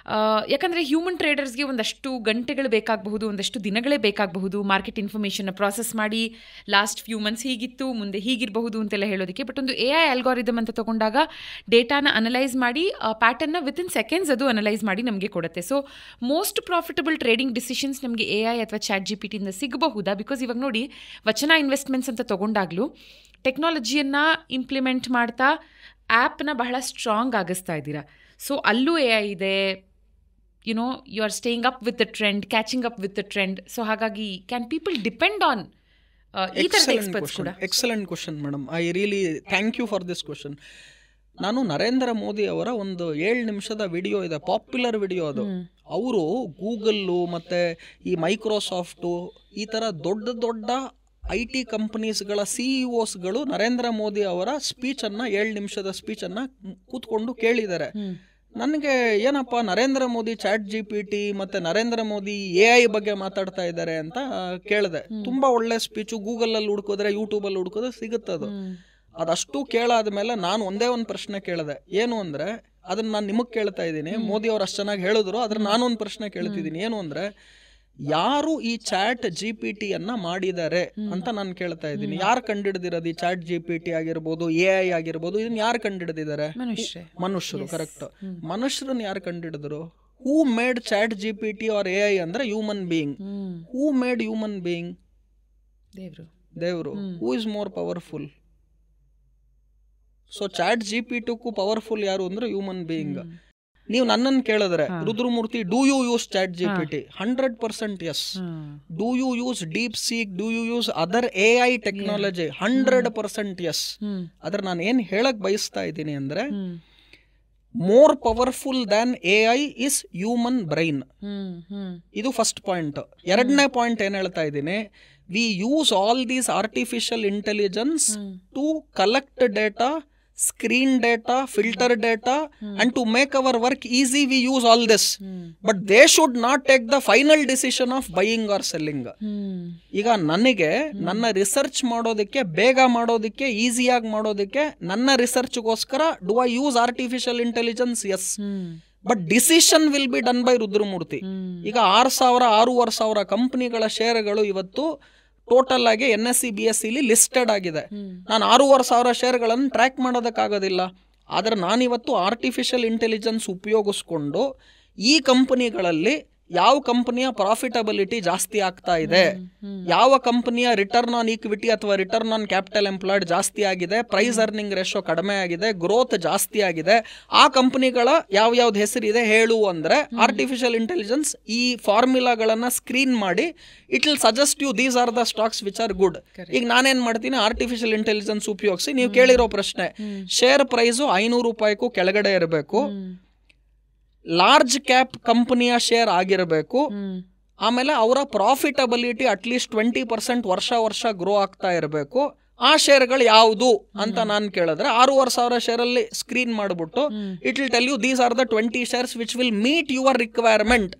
ಯಾಕಂದರೆ ಹ್ಯೂಮನ್ ಟ್ರೇಡರ್ಸ್ಗೆ ಒಂದಷ್ಟು ಗಂಟೆಗಳು ಬೇಕಾಗಬಹುದು, ಒಂದಷ್ಟು ದಿನಗಳೇ ಬೇಕಾಗಬಹುದು ಮಾರ್ಕೆಟ್ ಇನ್ಫಾರ್ಮೇಷನ್ನ ಪ್ರಾಸೆಸ್ ಮಾಡಿ ಲಾಸ್ಟ್ ಫ್ಯೂ ಮಂತ್ಸ್ ಹೀಗಿತ್ತು, ಮುಂದೆ ಹೀಗಿರಬಹುದು ಅಂತೆಲ್ಲ ಹೇಳೋದಕ್ಕೆ. ಬಟ್ ಒಂದು AI ಆಲ್ಗಾರಿದಮ್ ಅಂತ ತೊಗೊಂಡಾಗ ಡೇಟಾನ ಅನಲೈಸ್ ಮಾಡಿ ಪ್ಯಾಟರ್ನ ವಿತಿನ್ ಸೆಕೆಂಡ್ಸ್ ಅದು ಅನಲೈಸ್ ಮಾಡಿ ನಮಗೆ ಕೊಡುತ್ತೆ. So most profitable trading decisions ನಮಗೆ AI ಅಥವಾ ChatGPT ಇಂದ ಸಿಗಬಹುದಾ? ಬಿಕಾಸ್ ಇವಾಗ ನೋಡಿ, ವಚನ ಇನ್ವೆಸ್ಟ್ಮೆಂಟ್ಸ್ ಅಂತ ತೊಗೊಂಡಾಗಲೂ ಟೆಕ್ನಾಲಜಿಯನ್ನು ಇಂಪ್ಲಿಮೆಂಟ್ ಮಾಡ್ತಾ ಆ್ಯಪ್ನ ಬಹಳ ಸ್ಟ್ರಾಂಗ್ ಆಗಿಸ್ತಾ ಇದ್ದೀರಾ. ಸೊ ಅಲ್ಲೂ AI ಇದೆ, you are staying up with the trend, catching up with the trend. So ಹಾಗಾಗಿ ಕ್ಯಾನ್ ಪೀಪಲ್ ಡಿಪೆಂಡ್ ಆನ್ ಈ ಥರದ ಎಕ್ಸ್ಪರ್ಟ್ಸ್ ಕೂಡ? Excellent question madam. I really thank you for this question. ನಾನು ನರೇಂದ್ರ ಮೋದಿ ಅವರ ಒಂದು 7 ನಿಮಿಷದ ವಿಡಿಯೋ ಇದೆ, ಪಾಪ್ಯುಲರ್ ವಿಡಿಯೋ ಅದು. ಅವರು ಗೂಗಲ್ಲು ಮತ್ತು ಈ ಮೈಕ್ರೋಸಾಫ್ಟು ಈ ಥರ ದೊಡ್ಡ ದೊಡ್ಡ IT ಕಂಪನೀಸ್ಗಳ CEOಸ್ಗಳು ನರೇಂದ್ರ ಮೋದಿ ಅವರ ಸ್ಪೀಚನ್ನು 7 ನಿಮಿಷದ ಸ್ಪೀಚನ್ನು ಕೂತ್ಕೊಂಡು ಕೇಳಿದ್ದಾರೆ. ನನಗೆ ಏನಪ್ಪ ನರೇಂದ್ರ ಮೋದಿ ChatGPT ಮತ್ತು ನರೇಂದ್ರ ಮೋದಿ AI ಬಗ್ಗೆ ಮಾತಾಡ್ತಾ ಇದ್ದಾರೆ ಅಂತ ಕೇಳಿದೆ. ತುಂಬ ಒಳ್ಳೆ ಸ್ಪೀಚು, ಗೂಗಲಲ್ಲಿ ಹುಡ್ಕೋದ್ರೆ ಯೂಟ್ಯೂಬಲ್ಲಿ ಹುಡ್ಕೋದ್ರೆ ಸಿಗುತ್ತದು. ಅದಷ್ಟು ಕೇಳಾದ್ಮೇಲೆ ನಾನು ಒಂದೇ ಒಂದು ಪ್ರಶ್ನೆ ಕೇಳಿದೆ. ಏನು ಅಂದರೆ, ಅದನ್ನು ನಾನು ನಿಮಗೆ ಕೇಳ್ತಾ ಇದ್ದೀನಿ, ಮೋದಿ ಅವರು ಅಷ್ಟು ಚೆನ್ನಾಗಿ ಹೇಳಿದ್ರು, ಆದರೆ ನಾನೊಂದು ಪ್ರಶ್ನೆ ಕೇಳ್ತಿದ್ದೀನಿ. ಏನು ಅಂದರೆ, ಯಾರು ಈ ChatGPTಯನ್ನು ಮಾಡಿದ್ದಾರೆ ಅಂತ ನಾನು ಕೇಳ್ತಾ ಇದ್ದೀನಿ. ಯಾರು ಕಂಡಿಡ್ದಿರೋದು ಈ ChatGPT ಆಗಿರ್ಬೋದು, AI ಆಗಿರ್ಬೋದು, ಇದನ್ನ ಯಾರು ಕಂಡಿಡ್ದಿದ್ದಾರೆ? ಮನುಷ್ಯರು. ಕರೆಕ್ಟ್. ಮನುಷ್ಯರನ್ನ ಯಾರು ಕಂಡಿಡಿದ್ರು? Who made ChatGPT or AI ಅಂದ್ರೆ human being. Who made human being? ದೇವ್ರು. Who is more powerful? So ChatGPTಕ್ಕೂ ಪವರ್ಫುಲ್ ಯಾರು ಅಂದ್ರೆ ಹ್ಯೂಮನ್ ಬೀಯಿಂಗ್. ನೀವು ನನ್ನನ್ನು ಕೇಳಿದ್ರೆ, Rudramurthy, do you use ChatGPT? 100% yes. Do you use DeepSeek? Do you use other AI technology? 100% yes. ಆದ್ರೆ ನಾನು ಏನು ಹೇಳಕ್ ಬಯಸ್ತಾ ಇದ್ದೀನಿ ಅಂದ್ರೆ, more powerful than AI is human brain. ಇದು ಫಸ್ಟ್ ಪಾಯಿಂಟ್. ಎರಡನೇ ಪಾಯಿಂಟ್ ಏನು ಹೇಳ್ತಾ ಇದ್ದೀನಿ, we use all these artificial intelligence to collect data, screen data, filter data, and to make our work easy we use all this. But they should not take the final decision of buying or selling. ಈಗ ನನಗೆ ನನ್ನ ರಿಸರ್ಚ್ ಮಾಡೋದಕ್ಕೆ, ಬೇಗ ಮಾಡೋದಕ್ಕೆ, ಈಸಿಯಾಗಿ ಮಾಡೋದಕ್ಕೆ ನನ್ನ ರಿಸರ್ಚ್ಗೋಸ್ಕರ do I use artificial intelligence? Yes. But decision will be done by Rudramurthy. ಈಗ 6,000 ಕಂಪನಿಗಳ ಶೇರ್ಗಳು ಇವತ್ತು ಟೋಟಲ್ ಆಗಿ NSE BSE ಲಿಸ್ಟೆಡ್ ಆಗಿದೆ. ನಾನು 6,500 ಶೇರ್ಗಳನ್ನು ಟ್ರ್ಯಾಕ್ ಮಾಡೋದಕ್ಕಾಗೋದಿಲ್ಲ. ಆದರೆ ನಾನಿವತ್ತು ಆರ್ಟಿಫಿಷಿಯಲ್ ಇಂಟೆಲಿಜೆನ್ಸ್ ಉಪಯೋಗಿಸ್ಕೊಂಡು ಈ ಕಂಪನಿಗಳಲ್ಲಿ ಯಾವ ಕಂಪನಿಯ ಪ್ರಾಫಿಟಬಿಲಿಟಿ ಜಾಸ್ತಿ ಆಗ್ತಾ ಇದೆ, ಯಾವ ಕಂಪನಿಯ ರಿಟರ್ನ್ ಆನ್ ಈಕ್ವಿಟಿ ಅಥವಾ ರಿಟರ್ನ್ ಆನ್ ಕ್ಯಾಪಿಟಲ್ ಎಂಪ್ಲಾಯ್ಡ್ ಜಾಸ್ತಿ ಆಗಿದೆ, ಪ್ರೈಸ್ ಅರ್ನಿಂಗ್ ರೇಷೋ ಕಡಿಮೆ ಆಗಿದೆ, ಗ್ರೋತ್ ಜಾಸ್ತಿ ಆಗಿದೆ, ಆ ಕಂಪನಿಗಳ ಯಾವ್ಯಾವ್ದು ಹೆಸರಿದೆ ಹೇಳು ಅಂದರೆ ಆರ್ಟಿಫಿಷಿಯಲ್ ಇಂಟೆಲಿಜೆನ್ಸ್ ಈ ಫಾರ್ಮುಲಾಗಳನ್ನು ಸ್ಕ್ರೀನ್ ಮಾಡಿ it will suggest you these are the stocks which are good. ಈಗ ನಾನೇನು ಮಾಡ್ತೀನಿ, ಆರ್ಟಿಫಿಷಿಯಲ್ ಇಂಟೆಲಿಜೆನ್ಸ್ ಉಪಯೋಗಿಸಿ ನೀವು ಕೇಳಿರೋ ಪ್ರಶ್ನೆ, ಶೇರ್ ಪ್ರೈಸು 500 ರೂಪಾಯಿಗೂ ಕೆಳಗಡೆ ಇರಬೇಕು, ಲಾರ್ಜ್ ಕ್ಯಾಪ್ ಕಂಪನಿಯ ಶೇರ್ ಆಗಿರಬೇಕು, ಆಮೇಲೆ ಅವರ ಪ್ರಾಫಿಟಬಿಲಿಟಿ ಅಟ್ಲೀಸ್ಟ್ 20% ವರ್ಷ ಗ್ರೋ ಆಗ್ತಾ ಇರಬೇಕು. ಆ ಶೇರ್ಗಳು ಯಾವುದು ಅಂತ ನಾನು ಕೇಳಿದ್ರೆ 6,500 ಶೇರಲ್ಲಿ ಸ್ಕ್ರೀನ್ ಮಾಡಿಬಿಟ್ಟು it will tell you these are the 20 shares which will meet your requirement.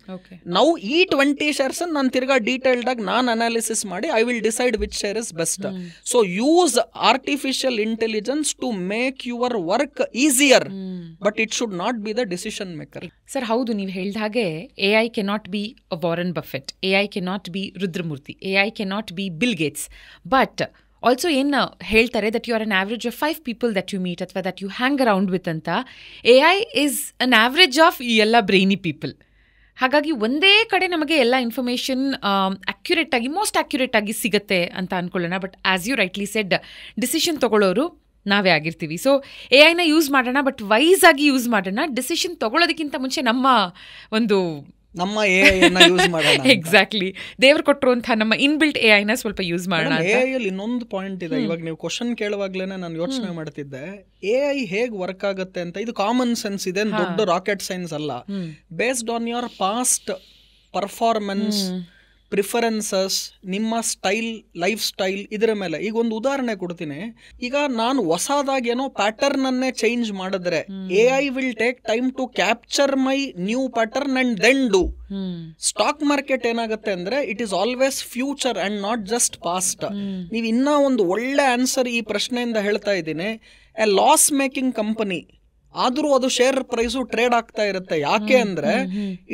ನಾವು ಈ 20 ಶೇರ್ಸ್ ನಾನು ತಿರ್ಗಾ ಡೀಟೇಲ್ಡ್ ಆಗಿ ನಾನು ಅನಾಲಿಸಿಸ್ ಮಾಡಿ I will decide which share is best. So use artificial intelligence to make your work easier, but it should not be the decision maker. Sir ಹೌದು, ನೀವು ಹೇಳಿದ ಹಾಗೆ AI cannot be Warren Buffett, AI cannot be Rudramurthy, AI cannot be Bill Gates. But also ಏನು ಹೇಳ್ತಾರೆ that you are an average of 5 people that you meet ಅಥವಾ that you hang around with ಅಂತ. AI is an average of ಈ ಎಲ್ಲ ಬ್ರೈನಿ ಪೀಪಲ್. ಹಾಗಾಗಿ ಒಂದೇ ಕಡೆ ನಮಗೆ ಎಲ್ಲ ಇನ್ಫಾರ್ಮೇಷನ್ ಅಕ್ಯುರೇಟಾಗಿ, ಮೋಸ್ಟ್ ಅಕ್ಯುರೇಟಾಗಿ ಸಿಗುತ್ತೆ ಅಂತ ಅಂದ್ಕೊಳ್ಳೋಣ. But as you rightly said, decision ತೊಗೊಳ್ಳೋರು ನಾವೇ ಆಗಿರ್ತೀವಿ. ಸೊ AI ಯೂಸ್ ಮಾಡೋಣ, ಬಟ್ ವೈಸ್ ಆಗಿ ಯೂಸ್ ಮಾಡೋಣ. ಡಿಸಿಷನ್ ತೊಗೊಳ್ಳೋದಕ್ಕಿಂತ ಮುಂಚೆ ನಮ್ಮ AI ಯೂಸ್ ಮಾಡೋಣ. ಎಕ್ಸಾಕ್ಟ್ಲಿ, ದೇವ್ರು ಕೊಟ್ಟಿರುವಂತಹ ನಮ್ಮ ಇನ್ಬಿಲ್ಟ್ AI ಸ್ವಲ್ಪ ಯೂಸ್ ಮಾಡೋಣ. AI ಇನ್ನೊಂದು ಪಾಯಿಂಟ್ ಇದೆ. ಇವಾಗ ನೀವು ಕ್ವಶನ್ ಕೇಳುವಾಗ್ಲೇನೆ ನಾನು ಯೋಚನೆ ಮಾಡ್ತಿದ್ದೆ, AI ಹೇಗ್ ವರ್ಕ್ ಆಗುತ್ತೆ ಅಂತ. ಇದು ಕಾಮನ್ ಸೆನ್ಸ್ ಇದೆ, ದೊಡ್ಡ ರಾಕೆಟ್ ಸೈನ್ಸ್ ಅಲ್ಲ. Based on your past performance, preferences, ನಿಮ್ಮ ಸ್ಟೈಲ್, ಲೈಫ್ ಸ್ಟೈಲ್, ಇದರ ಮೇಲೆ. ಈಗ ಒಂದು ಉದಾಹರಣೆ ಕೊಡ್ತೀನಿ. ಈಗ ನಾನು ಹೊಸದಾಗೇನೋ ಪ್ಯಾಟರ್ನ್ ಅನ್ನೇ ಚೇಂಜ್ ಮಾಡಿದ್ರೆ AI will take time to capture my new pattern and then do. Stock market ಏನಾಗುತ್ತೆ ಅಂದ್ರೆ it is always future and not just past. ನೀವು ಇನ್ನೂ ಒಂದು ಒಳ್ಳೆ ಆನ್ಸರ್ ಈ ಪ್ರಶ್ನೆಯಿಂದ ಹೇಳ್ತಾ ಇದ್ದೀನಿ. ಎ ಲಾಸ್ ಮೇಕಿಂಗ್ ಕಂಪನಿ ಆದ್ರೂ ಅದು ಶೇರ್ ಪ್ರೈಸು ಟ್ರೇಡ್ ಆಗ್ತಾ ಇರುತ್ತೆ. ಯಾಕೆ ಅಂದ್ರೆ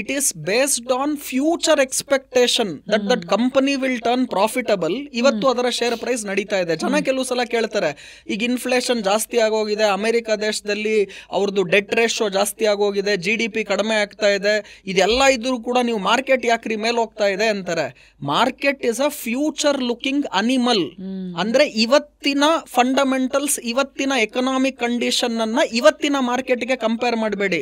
it is based on future expectation that company will turn profitable. ಇವತ್ತು ಅದರ ಶೇರ್ ಪ್ರೈಸ್ ನಡೀತಾ ಇದೆ. ಜನ ಕೆಲವು ಸಲ ಕೇಳ್ತಾರೆ, ಈಗ ಇನ್ಫ್ಲೇಷನ್ ಜಾಸ್ತಿ ಆಗೋಗಿದೆ, ಅಮೆರಿಕ ದೇಶದಲ್ಲಿ ಅವ್ರದ್ದು ಡೆಟ್ ರೇಷೋ ಜಾಸ್ತಿ ಆಗೋಗಿದೆ, GDP ಕಡಿಮೆ ಆಗ್ತಾ ಇದೆ, ಇದೆಲ್ಲ ಇದ್ರೂ ಕೂಡ ನೀವು ಮಾರ್ಕೆಟ್ ಯಾಕ್ರಿ ಮೇಲೆ ಹೋಗ್ತಾ ಇದೆ ಅಂತಾರೆ. Market is a future looking animal. ಅಂದ್ರೆ ಇವತ್ತಿನ ಫಂಡಮೆಂಟಲ್ಸ್, ಇವತ್ತಿನ ಎಕನಾಮಿಕ್ ಕಂಡೀಷನ್ ಅನ್ನ ಇವತ್ತಿನ ಮಾರ್ಕೆಟ್ಗೆ ಕಂಪೇರ್ ಮಾಡಬೇಡಿ.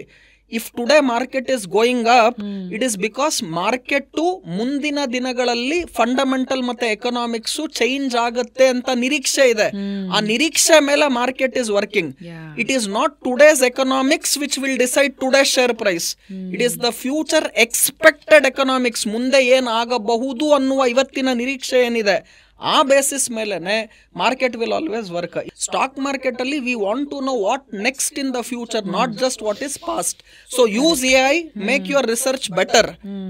If today market is going up, it is because market ಮುಂದಿನ ದಿನಗಳಲ್ಲಿ ಫಂಡಮೆಂಟಲ್ ಮತ್ತೆ ಎಕನಾಮಿಕ್ಸ್ ಚೇಂಜ್ ಆಗುತ್ತೆ ಅಂತ ನಿರೀಕ್ಷೆ ಇದೆ. ಆ ನಿರೀಕ್ಷೆ ಮೇಲೆ market is working. It is not today's economics which will decide today share price. It is the future expected economics. ಮುಂದೆ ಏನ್ ಆಗಬಹುದು ಅನ್ನುವ ಇವತ್ತಿನ ನಿರೀಕ್ಷೆ ಏನಿದೆ, ಆ ಬೇಸಿಸ್ ಮೇಲೆನೆ market will always work. Stock market ಅಲ್ಲಿ we want to know what next in the future, not just what is past. So use AI, make your research better,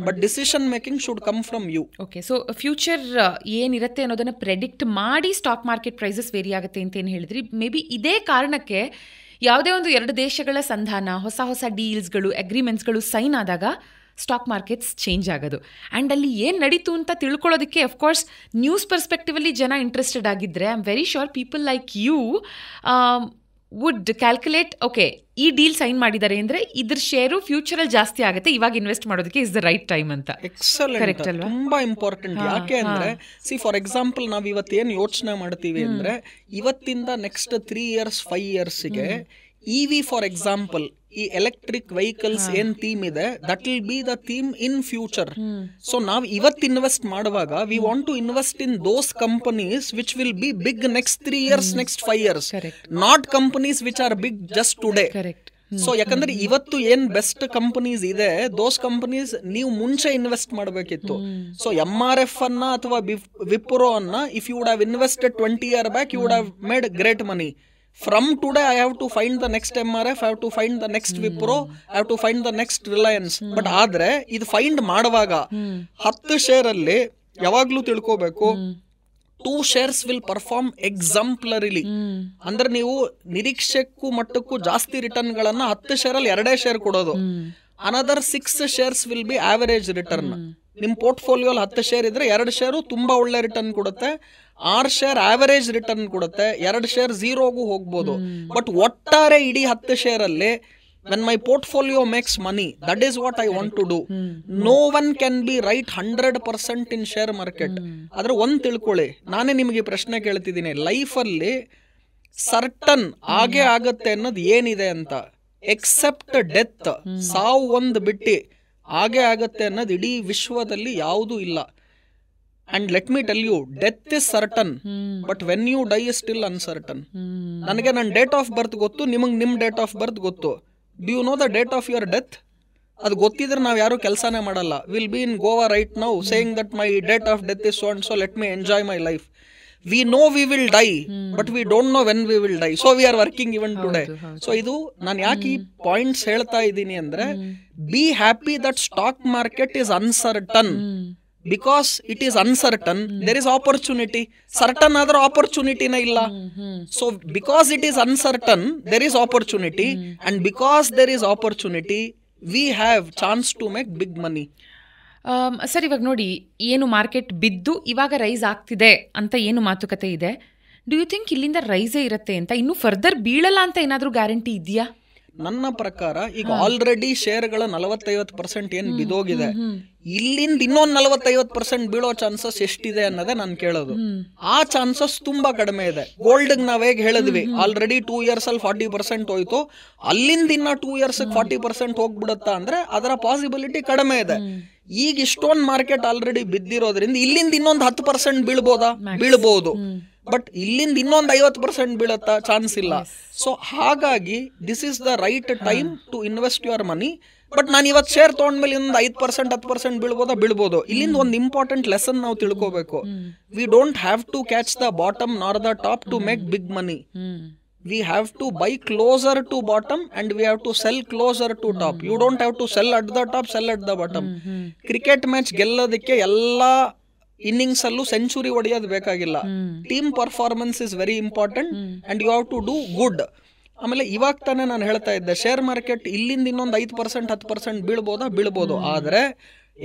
but decision making should come from you. Okay, so future ಏನಿರುತ್ತೆ ಅನ್ನೋದನ್ನ ಪ್ರೆಡಿಕ್ಟ್ ಮಾಡಿ ಸ್ಟಾಕ್ ಮಾರ್ಕೆಟ್ ಪ್ರೈಸಸ್ ವೇರಿ ಆಗುತ್ತೆ ಅಂತ ಏನು ಹೇಳಿದ್ರಿ. ಮೇ ಬಿ ಇದೇ ಕಾರಣಕ್ಕೆ ಯಾವುದೇ ಒಂದು 2 ದೇಶಗಳ ಸಂಧಾನ, ಹೊಸ ಹೊಸ ಡೀಲ್ಸ್ಗಳು, ಅಗ್ರಿಮೆಂಟ್ಸ್ಗಳು ಸೈನ್ ಆದಾಗ ಸ್ಟಾಕ್ ಮಾರ್ಕೆಟ್ಸ್ ಚೇಂಜ್ ಆಗೋದು. ಆ್ಯಂಡ್ ಅಲ್ಲಿ ಏನು ನಡೀತು ಅಂತ ತಿಳ್ಕೊಳ್ಳೋದಕ್ಕೆ ಅಫ್ಕೋರ್ಸ್ ನ್ಯೂಸ್ ಪರ್ಸ್ಪೆಕ್ಟಿವಲ್ಲಿ ಜನ ಇಂಟ್ರೆಸ್ಟೆಡ್ ಆಗಿದ್ದರೆ, I am very sure people like you would calculate, okay ಈ ಡೀಲ್ ಸೈನ್ ಮಾಡಿದ್ದಾರೆ ಅಂದರೆ ಇದ್ರ ಶೇರು ಫ್ಯೂಚರಲ್ಲಿ ಜಾಸ್ತಿ ಆಗುತ್ತೆ, ಇವಾಗ ಇನ್ವೆಸ್ಟ್ ಮಾಡೋದಕ್ಕೆ ಇಸ್ ದ ರೈಟ್ ಟೈಮ್ ಅಂತ. ಎಕ್ಸಲೆಂಟ್, ತುಂಬಾ ಇಂಪಾರ್ಟೆಂಟ್. ಯಾಕೆ ಅಂದ್ರೆ ಸಿ ಫಾರ್ ಎಕ್ಸಾಂಪಲ್ ನಾವು ಇವತ್ತೇನು ಯೋಚನೆ ಮಾಡ್ತೀವಿ ಅಂದ್ರೆ, ಇವತ್ತಿಂದ ನೆಕ್ಸ್ಟ್ 3 years 5 yearsಗೆ EV ಫಾರ್ ಎಕ್ಸಾಂಪಲ್, ಈ ಎಲೆಕ್ಟ್ರಿಕ್ ವೆಹಿಕಲ್ಸ್ ಏನ್ ಥೀಮ್ ಇದೆ, that will be the theme in future. So ನಾವು ಇವತ್ತು ಇನ್ವೆಸ್ಟ್ ಮಾಡುವಾಗ we want to invest in those companies which will be big next 3 years, next 5 years, not companies which are big just today. So ಯಾಕಂದ್ರೆ ಇವತ್ತು ಏನ್ ಬೆಸ್ಟ್ ಕಂಪನೀಸ್ ಇದೆ, ದೋಸ್ ಕಂಪನೀಸ್ ನೀವು ಮುಂಚೆ ಇನ್ವೆಸ್ಟ್ ಮಾಡಬೇಕಿತ್ತು. ಸೊ MRF ಅನ್ನ ಅಥವಾ ವಿಪ್ರೋ ಅನ್ನ if you would have invested 20 years back, you would have made great money. From today I have to find the next MRF, I have to find the next Wipro, I have to find the next Reliance. But ಆದ್ರೆ ಇದು ಫೈಂಡ್ ಮಾಡುವಾಗ 10 ಶೇರ್ ಅಲ್ಲಿ ಯಾವಾಗ್ಲೂ ತಿಳ್ಕೋಬೇಕು, 2 shares ವಿಲ್ ಪರ್ಫಾರ್ಮ್ ಎಕ್ಸಾಂಪ್ಲರಿಲಿ. ಅಂದ್ರೆ ನೀವು ನಿರೀಕ್ಷೆಕ್ಕೂ ಮಟ್ಟಕ್ಕೂ ಜಾಸ್ತಿ ರಿಟರ್ನ್ ಗಳನ್ನ 10 ಶೇರ್ ಅಲ್ಲಿ 2 ಶೇರ್ ಕೊಡೋದು. Another 6 shares will be average return. ನಿಮ್ ಪೋರ್ಟ್ಫೋಲಿಯೋ 10 ಶೇರ್ ಇದ್ರೆ 2 ಶೇರು ತುಂಬಾ ಒಳ್ಳೆ ರಿಟರ್ನ್ ಕೊಡುತ್ತೆ, 6 ಶೇರ್ ಆವರೇಜ್ ರಿಟರ್ನ್ ಕೊಡುತ್ತೆ, 2 ಶೇರ್ ಝೀರೋಗೂ ಹೋಗ್ಬೋದು. ಬಟ್ ಒಟ್ಟಾರೆ ಇಡೀ 10 ಶೇರ್ ಅಲ್ಲಿ when my portfolio makes money, that is what I want to do. No one can be right 100% in share market. ಆದ್ರೆ ಒಂದ್ ತಿಳ್ಕೊಳ್ಳಿ, ನಾನೇ ನಿಮಗೆ ಪ್ರಶ್ನೆ ಕೇಳ್ತಿದ್ದೀನಿ, ಲೈಫಲ್ಲಿ ಸರ್ಟನ್ ಆಗೇ ಆಗತ್ತೆ ಅನ್ನೋದು ಏನಿದೆ ಅಂತ, ಎಕ್ಸೆಪ್ಟ್ ಡೆತ್, ಸಾವು ಒಂದು ಬಿಟ್ಟು ಹಾಗೆ ಆಗತ್ತೆ ಅನ್ನೋದು ಇಡೀ ವಿಶ್ವದಲ್ಲಿ ಯಾವುದೂ ಇಲ್ಲ. And let me tell you, death is certain, but when you die is still uncertain. ನನಗೆ ನನ್ನ ಡೇಟ್ ಆಫ್ ಬರ್ತ್ ಗೊತ್ತು, ನಿಮಗೆ ನಿಮ್ಮ ಡೇಟ್ ಆಫ್ ಬರ್ತ್ ಗೊತ್ತು. Do you know the date of your death? ಅದು ಗೊತ್ತಿದ್ರೆ ನಾವು ಯಾರು ಕೆಲಸನೇ ಮಾಡಲ್ಲ. Will be in Goa right now saying that my date of death is so and so, let me enjoy my life. We know we will die, but we don't know when we will die. So we are working even today. So ಇದು ನಾನು ಯಾಕೆ ಈ ಪಾಯಿಂಟ್ಸ್ ಹೇಳ್ತಾ ಇದ್ದೀನಿ ಅಂದ್ರೆ, be happy that stock market is uncertain. Because it is uncertain, there is opportunity. Certain ಆದ್ರೆ ಆಪರ್ಚುನಿಟಿನೇ ಇಲ್ಲ. So because it is uncertain, there is opportunity. And because there is opportunity, we have chance to make big money. Sir, ಇವಾಗ ನೋಡಿ, ಏನು ಮಾರ್ಕೆಟ್ ಬಿದ್ದು ಇವಾಗ ರೈಸ್ ಆಗ್ತಿದೆ ಅಂತ ಏನು ಮಾತುಕತೆ ಇದೆ, ಡು ಯು ಥಿಂಕ್ ಇಲ್ಲಿಂದ ರೈಸೇ ಇರುತ್ತೆ ಅಂತ, ಇನ್ನೂ ಫರ್ದರ್ ಬೀಳಲ್ಲ ಅಂತ ಏನಾದರೂ ಗ್ಯಾರಂಟಿ ಇದೆಯಾ? ನನ್ನ ಪ್ರಕಾರ ಈಗ ಆಲ್ರೆಡಿ ಶೇರ್ಗಳ 40-50% ಏನ್ ಬಿದೋಗಿದೆ, ಇಲ್ಲಿಂದ ಇನ್ನೊಂದು 40-50% ಬೀಳೋ ಚಾನ್ಸಸ್ ಎಷ್ಟಿದೆ ಅನ್ನೋದೇ ನಾನು ಕೇಳೋದು. ಆ ಚಾನ್ಸಸ್ ತುಂಬಾ ಕಡಿಮೆ ಇದೆ. ಗೋಲ್ಡ್ ನಾವ್ ಹೇಗೆ ಹೇಳಿದ್ವಿ, ಆಲ್ರೆಡಿ 2 years ಅಲ್ಲಿ 40% ಹೋಯ್ತು, ಅಲ್ಲಿಂದ ಇನ್ನ 2 years 40% ಹೋಗ್ಬಿಡುತ್ತಾ ಅಂದ್ರೆ ಅದರ ಪಾಸಿಬಿಲಿಟಿ ಕಡಿಮೆ ಇದೆ. ಈಗ ಇಷ್ಟೊಂದು ಮಾರ್ಕೆಟ್ ಆಲ್ರೆಡಿ ಬಿದ್ದಿರೋದ್ರಿಂದ ಇಲ್ಲಿಂದ ಇನ್ನೊಂದು 10% ಬೀಳ್ಬೋದು. ಬಟ್ ಇಲ್ಲಿಂದ ಇನ್ನೊಂದು 50% ಬೀಳತ್ತಾ? ಚಾನ್ಸ್ ಇಲ್ಲ. ಸೊ ಹಾಗಾಗಿ this is the right time to invest your money. But ನಾನು ಇವತ್ತು ಶೇರ್ ತೊಗೊಂಡ್ಮೇಲೆ ಇನ್ನೊಂದು 5% 10% ಬೀಳ್ಬೋದು. ಇಲ್ಲಿಂದ ಒಂದು ಇಂಪಾರ್ಟೆಂಟ್ ಲೆಸನ್ ನಾವು ತಿಳ್ಕೋಬೇಕು. We don't have to catch the bottom nor the top to make big money. We have to buy closer to bottom and we have to sell closer to top. You don't have to sell at the top, sell at the bottom. Cricket match ಗೆಲ್ಲೋದಕ್ಕೆ ಎಲ್ಲಾ ಇನ್ನಿಂಗ್ಸ್ ಅಲ್ಲೂ ಸೆಂಚುರಿ ಹೊಡೆಯೋದು ಬೇಕಾಗಿಲ್ಲ. Team performance is very important and you have to do good. ಆಮೇಲೆ ಇವಾಗ ತಾನೇ ನಾನು ಹೇಳ್ತಾ ಇದ್ದೆ, ಶೇರ್ ಮಾರ್ಕೆಟ್ ಇಲ್ಲಿಂದ ಇನ್ನೊಂದು 5% 10% ಬೀಳ್ಬೋದು. ಆದರೆ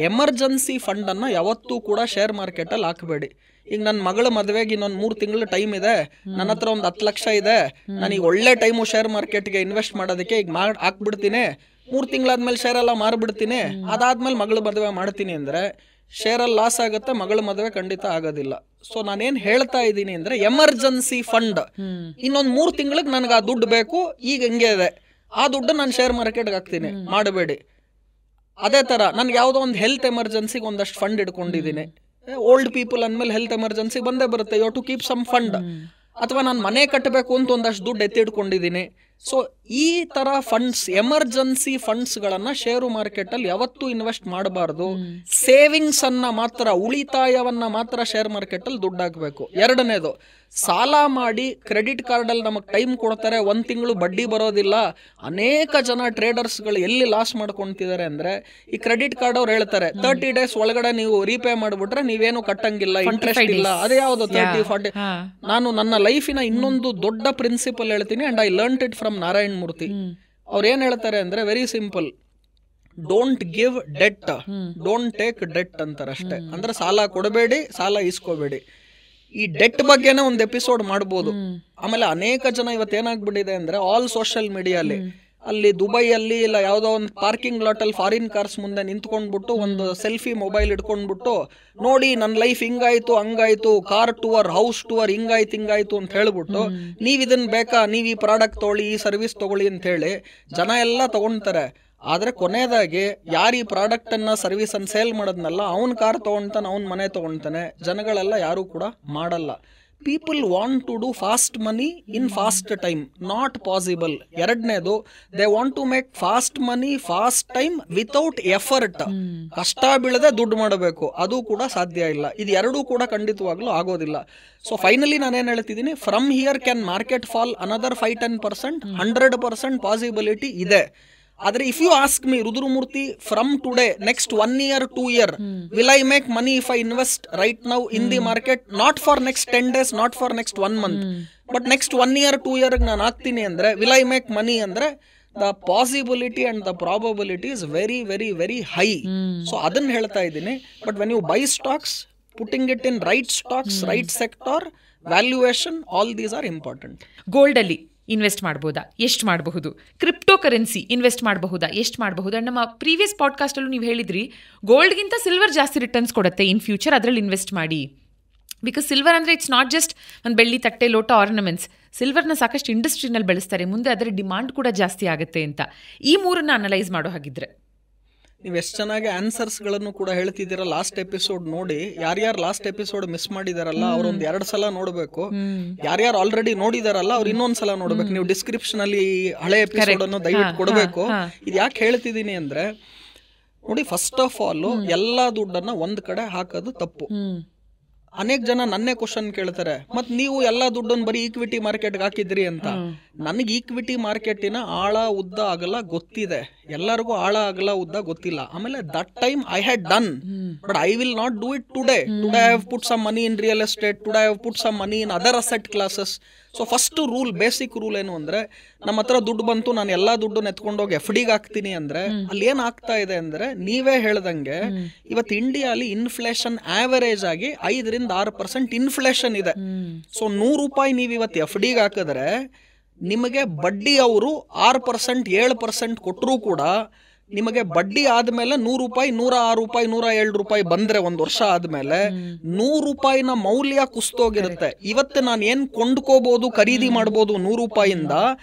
ಎಮರ್ಜೆನ್ಸಿ ಫಂಡನ್ನು ಯಾವತ್ತೂ ಕೂಡ ಶೇರ್ ಮಾರ್ಕೆಟಲ್ಲಿ ಹಾಕಬೇಡಿ. ಈಗ ನನ್ನ ಮಗಳ ಮದುವೆಗೆ ಇನ್ನೊಂದು 3 ತಿಂಗಳು ಟೈಮ್ ಇದೆ, ನನ್ನ ಹತ್ರ ಒಂದು 10 ಲಕ್ಷ ಇದೆ, ನನಗೆ ಒಳ್ಳೆ ಟೈಮು ಶೇರ್ ಮಾರ್ಕೆಟ್ಗೆ ಇನ್ವೆಸ್ಟ್ ಮಾಡೋದಕ್ಕೆ ಈಗ ಹಾಕ್ಬಿಡ್ತೀನಿ, 3 ತಿಂಗಳಾದ್ಮೇಲೆ ಶೇರ್ ಎಲ್ಲ ಮಾರ್ಬಿಡ್ತೀನಿ, ಅದಾದ್ಮೇಲೆ ಮಗಳ ಮದುವೆ ಮಾಡ್ತೀನಿ ಅಂದರೆ ಶೇರಲ್ಲಿ ಲಾಸ್ ಆಗುತ್ತೆ, ಮಗಳ ಮದುವೆ ಖಂಡಿತ ಆಗೋದಿಲ್ಲ. ಸೊ ನಾನೇನು ಹೇಳ್ತಾ ಇದ್ದೀನಿ ಅಂದರೆ ಎಮರ್ಜೆನ್ಸಿ ಫಂಡ್, ಇನ್ನೊಂದು 3 ತಿಂಗಳಿಗೆ ನನಗೆ ಆ ದುಡ್ಡು ಬೇಕು, ಈಗ ಹಿಂಗೆ ಇದೆ, ಆ ದುಡ್ಡು ನಾನು ಶೇರ್ ಮಾರ್ಕೆಟ್ಗೆ ಹಾಕ್ತೀನಿ, ಮಾಡಬೇಡಿ. ಅದೇ ಥರ ನನಗೆ ಯಾವುದೋ ಒಂದು ಹೆಲ್ತ್ ಎಮರ್ಜೆನ್ಸಿಗೆ ಒಂದಷ್ಟು ಫಂಡ್ ಇಟ್ಕೊಂಡಿದ್ದೀನಿ. ಓಲ್ಡ್ ಪೀಪಲ್ ಅಂದಮೇಲೆ ಹೆಲ್ತ್ ಎಮರ್ಜೆನ್ಸಿ ಬಂದೇ ಬರುತ್ತೆ, you to keep some fund. ಅಥವಾ ನಾನು ಮನೆ ಕಟ್ಟಬೇಕು ಅಂತ ಒಂದಷ್ಟು ದುಡ್ಡು ಎತ್ತಿಟ್ಕೊಂಡಿದ್ದೀನಿ. ಸೊ ಈ ಥರ ಫಂಡ್ಸ್, ಎಮರ್ಜೆನ್ಸಿ ಫಂಡ್ಸ್ಗಳನ್ನು ಷೇರು ಮಾರ್ಕೆಟಲ್ಲಿ ಯಾವತ್ತೂ ಇನ್ವೆಸ್ಟ್ ಮಾಡಬಾರ್ದು. ಸೇವಿಂಗ್ಸನ್ನು ಮಾತ್ರ, ಉಳಿತಾಯವನ್ನು ಮಾತ್ರ ಶೇರ್ ಮಾರ್ಕೆಟಲ್ಲಿ ದುಡ್ಡು ಹಾಕಬೇಕು. ಎರಡನೇದು, ಸಾಲ ಮಾಡಿ ಕ್ರೆಡಿಟ್ ಕಾರ್ಡಲ್ಲಿ ನಮಗೆ ಟೈಮ್ ಕೊಡ್ತಾರೆ, 1 ತಿಂಗಳು ಬಡ್ಡಿ ಬರೋದಿಲ್ಲ. ಅನೇಕ ಜನ ಟ್ರೇಡರ್ಸ್ಗಳು ಎಲ್ಲಿ ಲಾಸ್ ಮಾಡ್ಕೊತಿದ್ದಾರೆ ಅಂದರೆ, ಈ ಕ್ರೆಡಿಟ್ ಕಾರ್ಡ್ ಅವ್ರು ಹೇಳ್ತಾರೆ 30 ಡೇಸ್ ಒಳಗಡೆ ನೀವು ರೀಪೇ ಮಾಡಿಬಿಟ್ರೆ ನೀವೇನು ಕಟ್ಟಂಗಿಲ್ಲ, ಇಂಟ್ರೆಸ್ಟ್ ಇಲ್ಲ. ಅದೇ ಯಾವುದು 30-40. ನಾನು ನನ್ನ ಲೈಫಿನ ಇನ್ನೊಂದು ದೊಡ್ಡ ಪ್ರಿನ್ಸಿಪಲ್ ಹೇಳ್ತೀನಿ, and I learned it from Narayan Murthy. ಅವ್ರು ಏನು ಹೇಳ್ತಾರೆ ಅಂದರೆ, very simple, don't give debt, don't take debt ಅಂತಾರೆ ಅಷ್ಟೇ. ಅಂದ್ರೆ ಸಾಲ ಕೊಡಬೇಡಿ, ಸಾಲ ಇಸ್ಕೋಬೇಡಿ. ಈ ಡೆಟ್ ಬಗ್ಗೆನೇ ಒಂದು ಎಪಿಸೋಡ್ ಮಾಡ್ಬೋದು. ಆಮೇಲೆ ಅನೇಕ ಜನ ಇವತ್ತೇನಾಗ್ಬಿಟ್ಟಿದೆ ಅಂದ್ರೆ, ಆಲ್ ಸೋಷಿಯಲ್ ಮೀಡಿಯಲ್ಲಿ ಅಲ್ಲಿ ದುಬೈಯಲ್ಲಿ ಇಲ್ಲ ಯಾವುದೋ ಒಂದು ಪಾರ್ಕಿಂಗ್ ಲಾಟಲ್ಲಿ ಫಾರಿನ್ ಕಾರ್ಸ್ ಮುಂದೆ ನಿಂತ್ಕೊಂಡ್ಬಿಟ್ಟು ಒಂದು ಸೆಲ್ಫಿ ಮೊಬೈಲ್ ಇಟ್ಕೊಂಡ್ಬಿಟ್ಟು, ನೋಡಿ ನನ್ನ ಲೈಫ್ ಹಿಂಗಾಯ್ತು ಹಂಗಾಯ್ತು, ಕಾರ್ ಟೂರ್, ಹೌಸ್ ಟೂರ್, ಹಿಂಗಾಯ್ತು ಅಂತ ಹೇಳ್ಬಿಟ್ಟು, ನೀವು ಇದನ್ನ ಬೇಕಾ, ನೀವು ಈ ಪ್ರಾಡಕ್ಟ್ ತೊಗೊಳ್ಳಿ, ಈ ಸರ್ವಿಸ್ ತೊಗೊಳ್ಳಿ ಅಂತ ಹೇಳಿ ಜನ ಎಲ್ಲ ತಗೊಳ್ತಾರೆ. ಆದರೆ ಕೊನೆಯದಾಗಿ ಯಾರು ಈ ಪ್ರಾಡಕ್ಟನ್ನು ಸರ್ವಿಸನ್ನು ಸೇಲ್ ಮಾಡೋದ್ನಲ್ಲ, ಅವ್ನ ಕಾರ್ ತೊಗೊಳ್ತಾನೆ, ಅವ್ನ ಮನೆ ತೊಗೊಳ್ತಾನೆ. ಜನಗಳೆಲ್ಲ ಯಾರೂ ಕೂಡ ಮಾಡಲ್ಲ. People want to do fast money in fast time, not possible. ಎರಡನೇದು, they want to make fast money fast time without effort. ಕಷ್ಟ ಬೀಳದೆ ದುಡ್ಡು ಮಾಡಬೇಕು, ಅದು ಕೂಡ ಸಾಧ್ಯ ಇಲ್ಲ. ಇದು ಎರಡೂ ಕೂಡ ಖಂಡಿತವಾಗ್ಲೂ ಆಗೋದಿಲ್ಲ. ಸೊ ಫೈನಲಿ ನಾನೇನು ಹೇಳ್ತಿದ್ದೀನಿ, from here can market fall another 5-10%, 100% possibility ಇದೆ. ಆದರೆ if you ask me, Rudramurthy, from today next 1 year 2 year will I make money if I invest right now in the market, not for next 10 days, not for next 1 month, but next 1 year 2 year ನಾನು ಹಾಕ್ತೀನಿ ಅಂದರೆ will I make money ಅಂದರೆ the possibility and the probability is very very very high. So ಅದನ್ನ ಹೇಳ್ತಾ ಇದ್ದೀನಿ. But when you buy stocks, putting it in right stocks, right sector, valuation, all these are important. ಗೋಲ್ಡಲ್ಲಿ ಇನ್ವೆಸ್ಟ್ ಮಾಡ್ಬೋದಾ, ಎಷ್ಟು ಮಾಡಬಹುದು? ಕ್ರಿಪ್ಟೋ ಕರೆನ್ಸಿ ಇನ್ವೆಸ್ಟ್ ಮಾಡಬಹುದಾ, ಎಷ್ಟು ಮಾಡಬಹುದು? ಅಂಡ್ ನಮ್ಮ ಪ್ರೀವಿಯಸ್ ಪಾಡ್ಕಾಸ್ಟಲ್ಲೂ ನೀವು ಹೇಳಿದ್ರಿ, ಗೋಲ್ಡ್ಗಿಂತ ಸಿಲ್ವರ್ ಜಾಸ್ತಿ ರಿಟರ್ನ್ಸ್ ಕೊಡುತ್ತೆ ಇನ್ ಫ್ಯೂಚರ್, ಅದರಲ್ಲಿ ಇನ್ವೆಸ್ಟ್ ಮಾಡಿ. ಬಿಕಾಸ್ ಸಿಲ್ವರ್ ಅಂದರೆ ಇಟ್ಸ್ ನಾಟ್ ಜಸ್ಟ್ ಒಂದು ಬೆಳ್ಳಿ ತಟ್ಟೆ ಲೋಟ ಆರ್ನಮೆಂಟ್ಸ್. ಸಿಲ್ವರ್ನ ಸಾಕಷ್ಟು ಇಂಡಸ್ಟ್ರಿನಲ್ಲಿ ಬೆಳೆಸ್ತಾರೆ, ಮುಂದೆ ಅದರ ಡಿಮಾಂಡ್ ಕೂಡ ಜಾಸ್ತಿ ಆಗುತ್ತೆ ಅಂತ. ಈ ಮೂರನ್ನು ಅನಲೈಸ್ ಮಾಡೋ ಹಾಗಿದ್ರೆ ನೀವು ಎಷ್ಟು ಚೆನ್ನಾಗಿ ಆನ್ಸರ್ಸ್ಗಳನ್ನು ಕೂಡ ಹೇಳ್ತಿದ್ದೀರಾ. ಲಾಸ್ಟ್ ಎಪಿಸೋಡ್ ನೋಡಿ, ಯಾರ್ಯಾರು ಲಾಸ್ಟ್ ಎಪಿಸೋಡ್ ಮಿಸ್ ಮಾಡಿದಾರಲ್ಲ ಅವ್ರೊಂದು 2 ಸಲ ನೋಡಬೇಕು. ಯಾರ್ಯಾರು ಆಲ್ರೆಡಿ ನೋಡಿದಾರಲ್ಲ ಅವ್ರು ಇನ್ನೊಂದ್ಸಲ ನೋಡ್ಬೇಕು. ನೀವು ಡಿಸ್ಕ್ರಿಪ್ಷನ್ ಅಲ್ಲಿ ಹಳೆ ಎಪಿಸೋಡ್ ಅನ್ನು ದಯವಿಟ್ಟು ಕೊಡಬೇಕು. ಇದು ಯಾಕೆ ಹೇಳ್ತಿದ್ದೀನಿ ಅಂದ್ರೆ, ನೋಡಿ, ಫಸ್ಟ್ ಆಫ್ ಆಲ್ ಎಲ್ಲಾ ದುಡ್ಡನ್ನ ಒಂದ್ ಕಡೆ ಹಾಕೋದು ತಪ್ಪು. ಅನೇಕ ಜನ ನನ್ನೇ ಕ್ವಶನ್ ಕೇಳ್ತಾರೆ, ಮತ್ ನೀವು ಎಲ್ಲಾ ದುಡ್ಡನ್ನು ಬರೀ ಈಕ್ವಿಟಿ ಮಾರ್ಕೆಟ್ಗೆ ಹಾಕಿದ್ರಿ ಅಂತ. ನನಗೆ ಈಕ್ವಿಟಿ ಮಾರ್ಕೆಟಿನ ಆಳ ಉದ್ದ ಅಗಲ ಗೊತ್ತಿದೆ, ಎಲ್ಲರಿಗೂ ಆಳ ಅಗಲ ಉದ್ದ ಗೊತ್ತಿಲ್ಲ. ಆಮೇಲೆ that time I had done, but I will not do it today. Today I have put some money in real estate, today I have put some money in other asset classes. So first rule, basic rule ಏನು ಅಂದ್ರೆ, ನಮ್ಮ ಹತ್ರ ದುಡ್ಡು ಬಂತು, ನಾನು ಎಲ್ಲಾ ದುಡ್ಡು ಎತ್ಕೊಂಡೋಗಿ FDಗೆ ಹಾಕ್ತೀನಿ ಅಂದ್ರೆ ಅಲ್ಲಿ ಏನ್ ಆಗ್ತಾ ಇದೆ ಅಂದ್ರೆ, ನೀವೇ ಹೇಳ್ದಂಗೆ ಇವತ್ತು ಇಂಡಿಯಾಲಿ ಇನ್ಫ್ಲೇಷನ್ ಆವರೇಜ್ ಆಗಿ 5-6% ಇನ್ಫ್ಲೇಷನ್ ಇದೆ. ಸೊ 100 ರೂಪಾಯಿ ನೀವು ಇವತ್ತು FDಗೆ ಹಾಕಿದ್ರೆ ನಿಮಗೆ ಬಡ್ಡಿ ಅವರು 6%, 7% ಕೊಟ್ಟರು ಕೂಡ ನಿಮಗೆ ಬಡ್ಡಿ ಆದ್ಮೇಲೆ 100 ರೂಪಾಯಿ, 106 ರೂಪಾಯಿ, 107 ರೂಪಾಯಿ ಬಂದ್ರೆ 1 ವರ್ಷ ಆದ್ಮೇಲೆ 100 ರೂಪಾಯಿನ ಮೌಲ್ಯ ಕುಸ್ತೋಗಿರುತ್ತೆ. ಇವತ್ತು ನಾನು ಏನ್ ಕೊಂಡ್ಕೋಬಹುದು, ಖರೀದಿ ಮಾಡಬಹುದು 100 ರೂಪಾಯಿಂದ,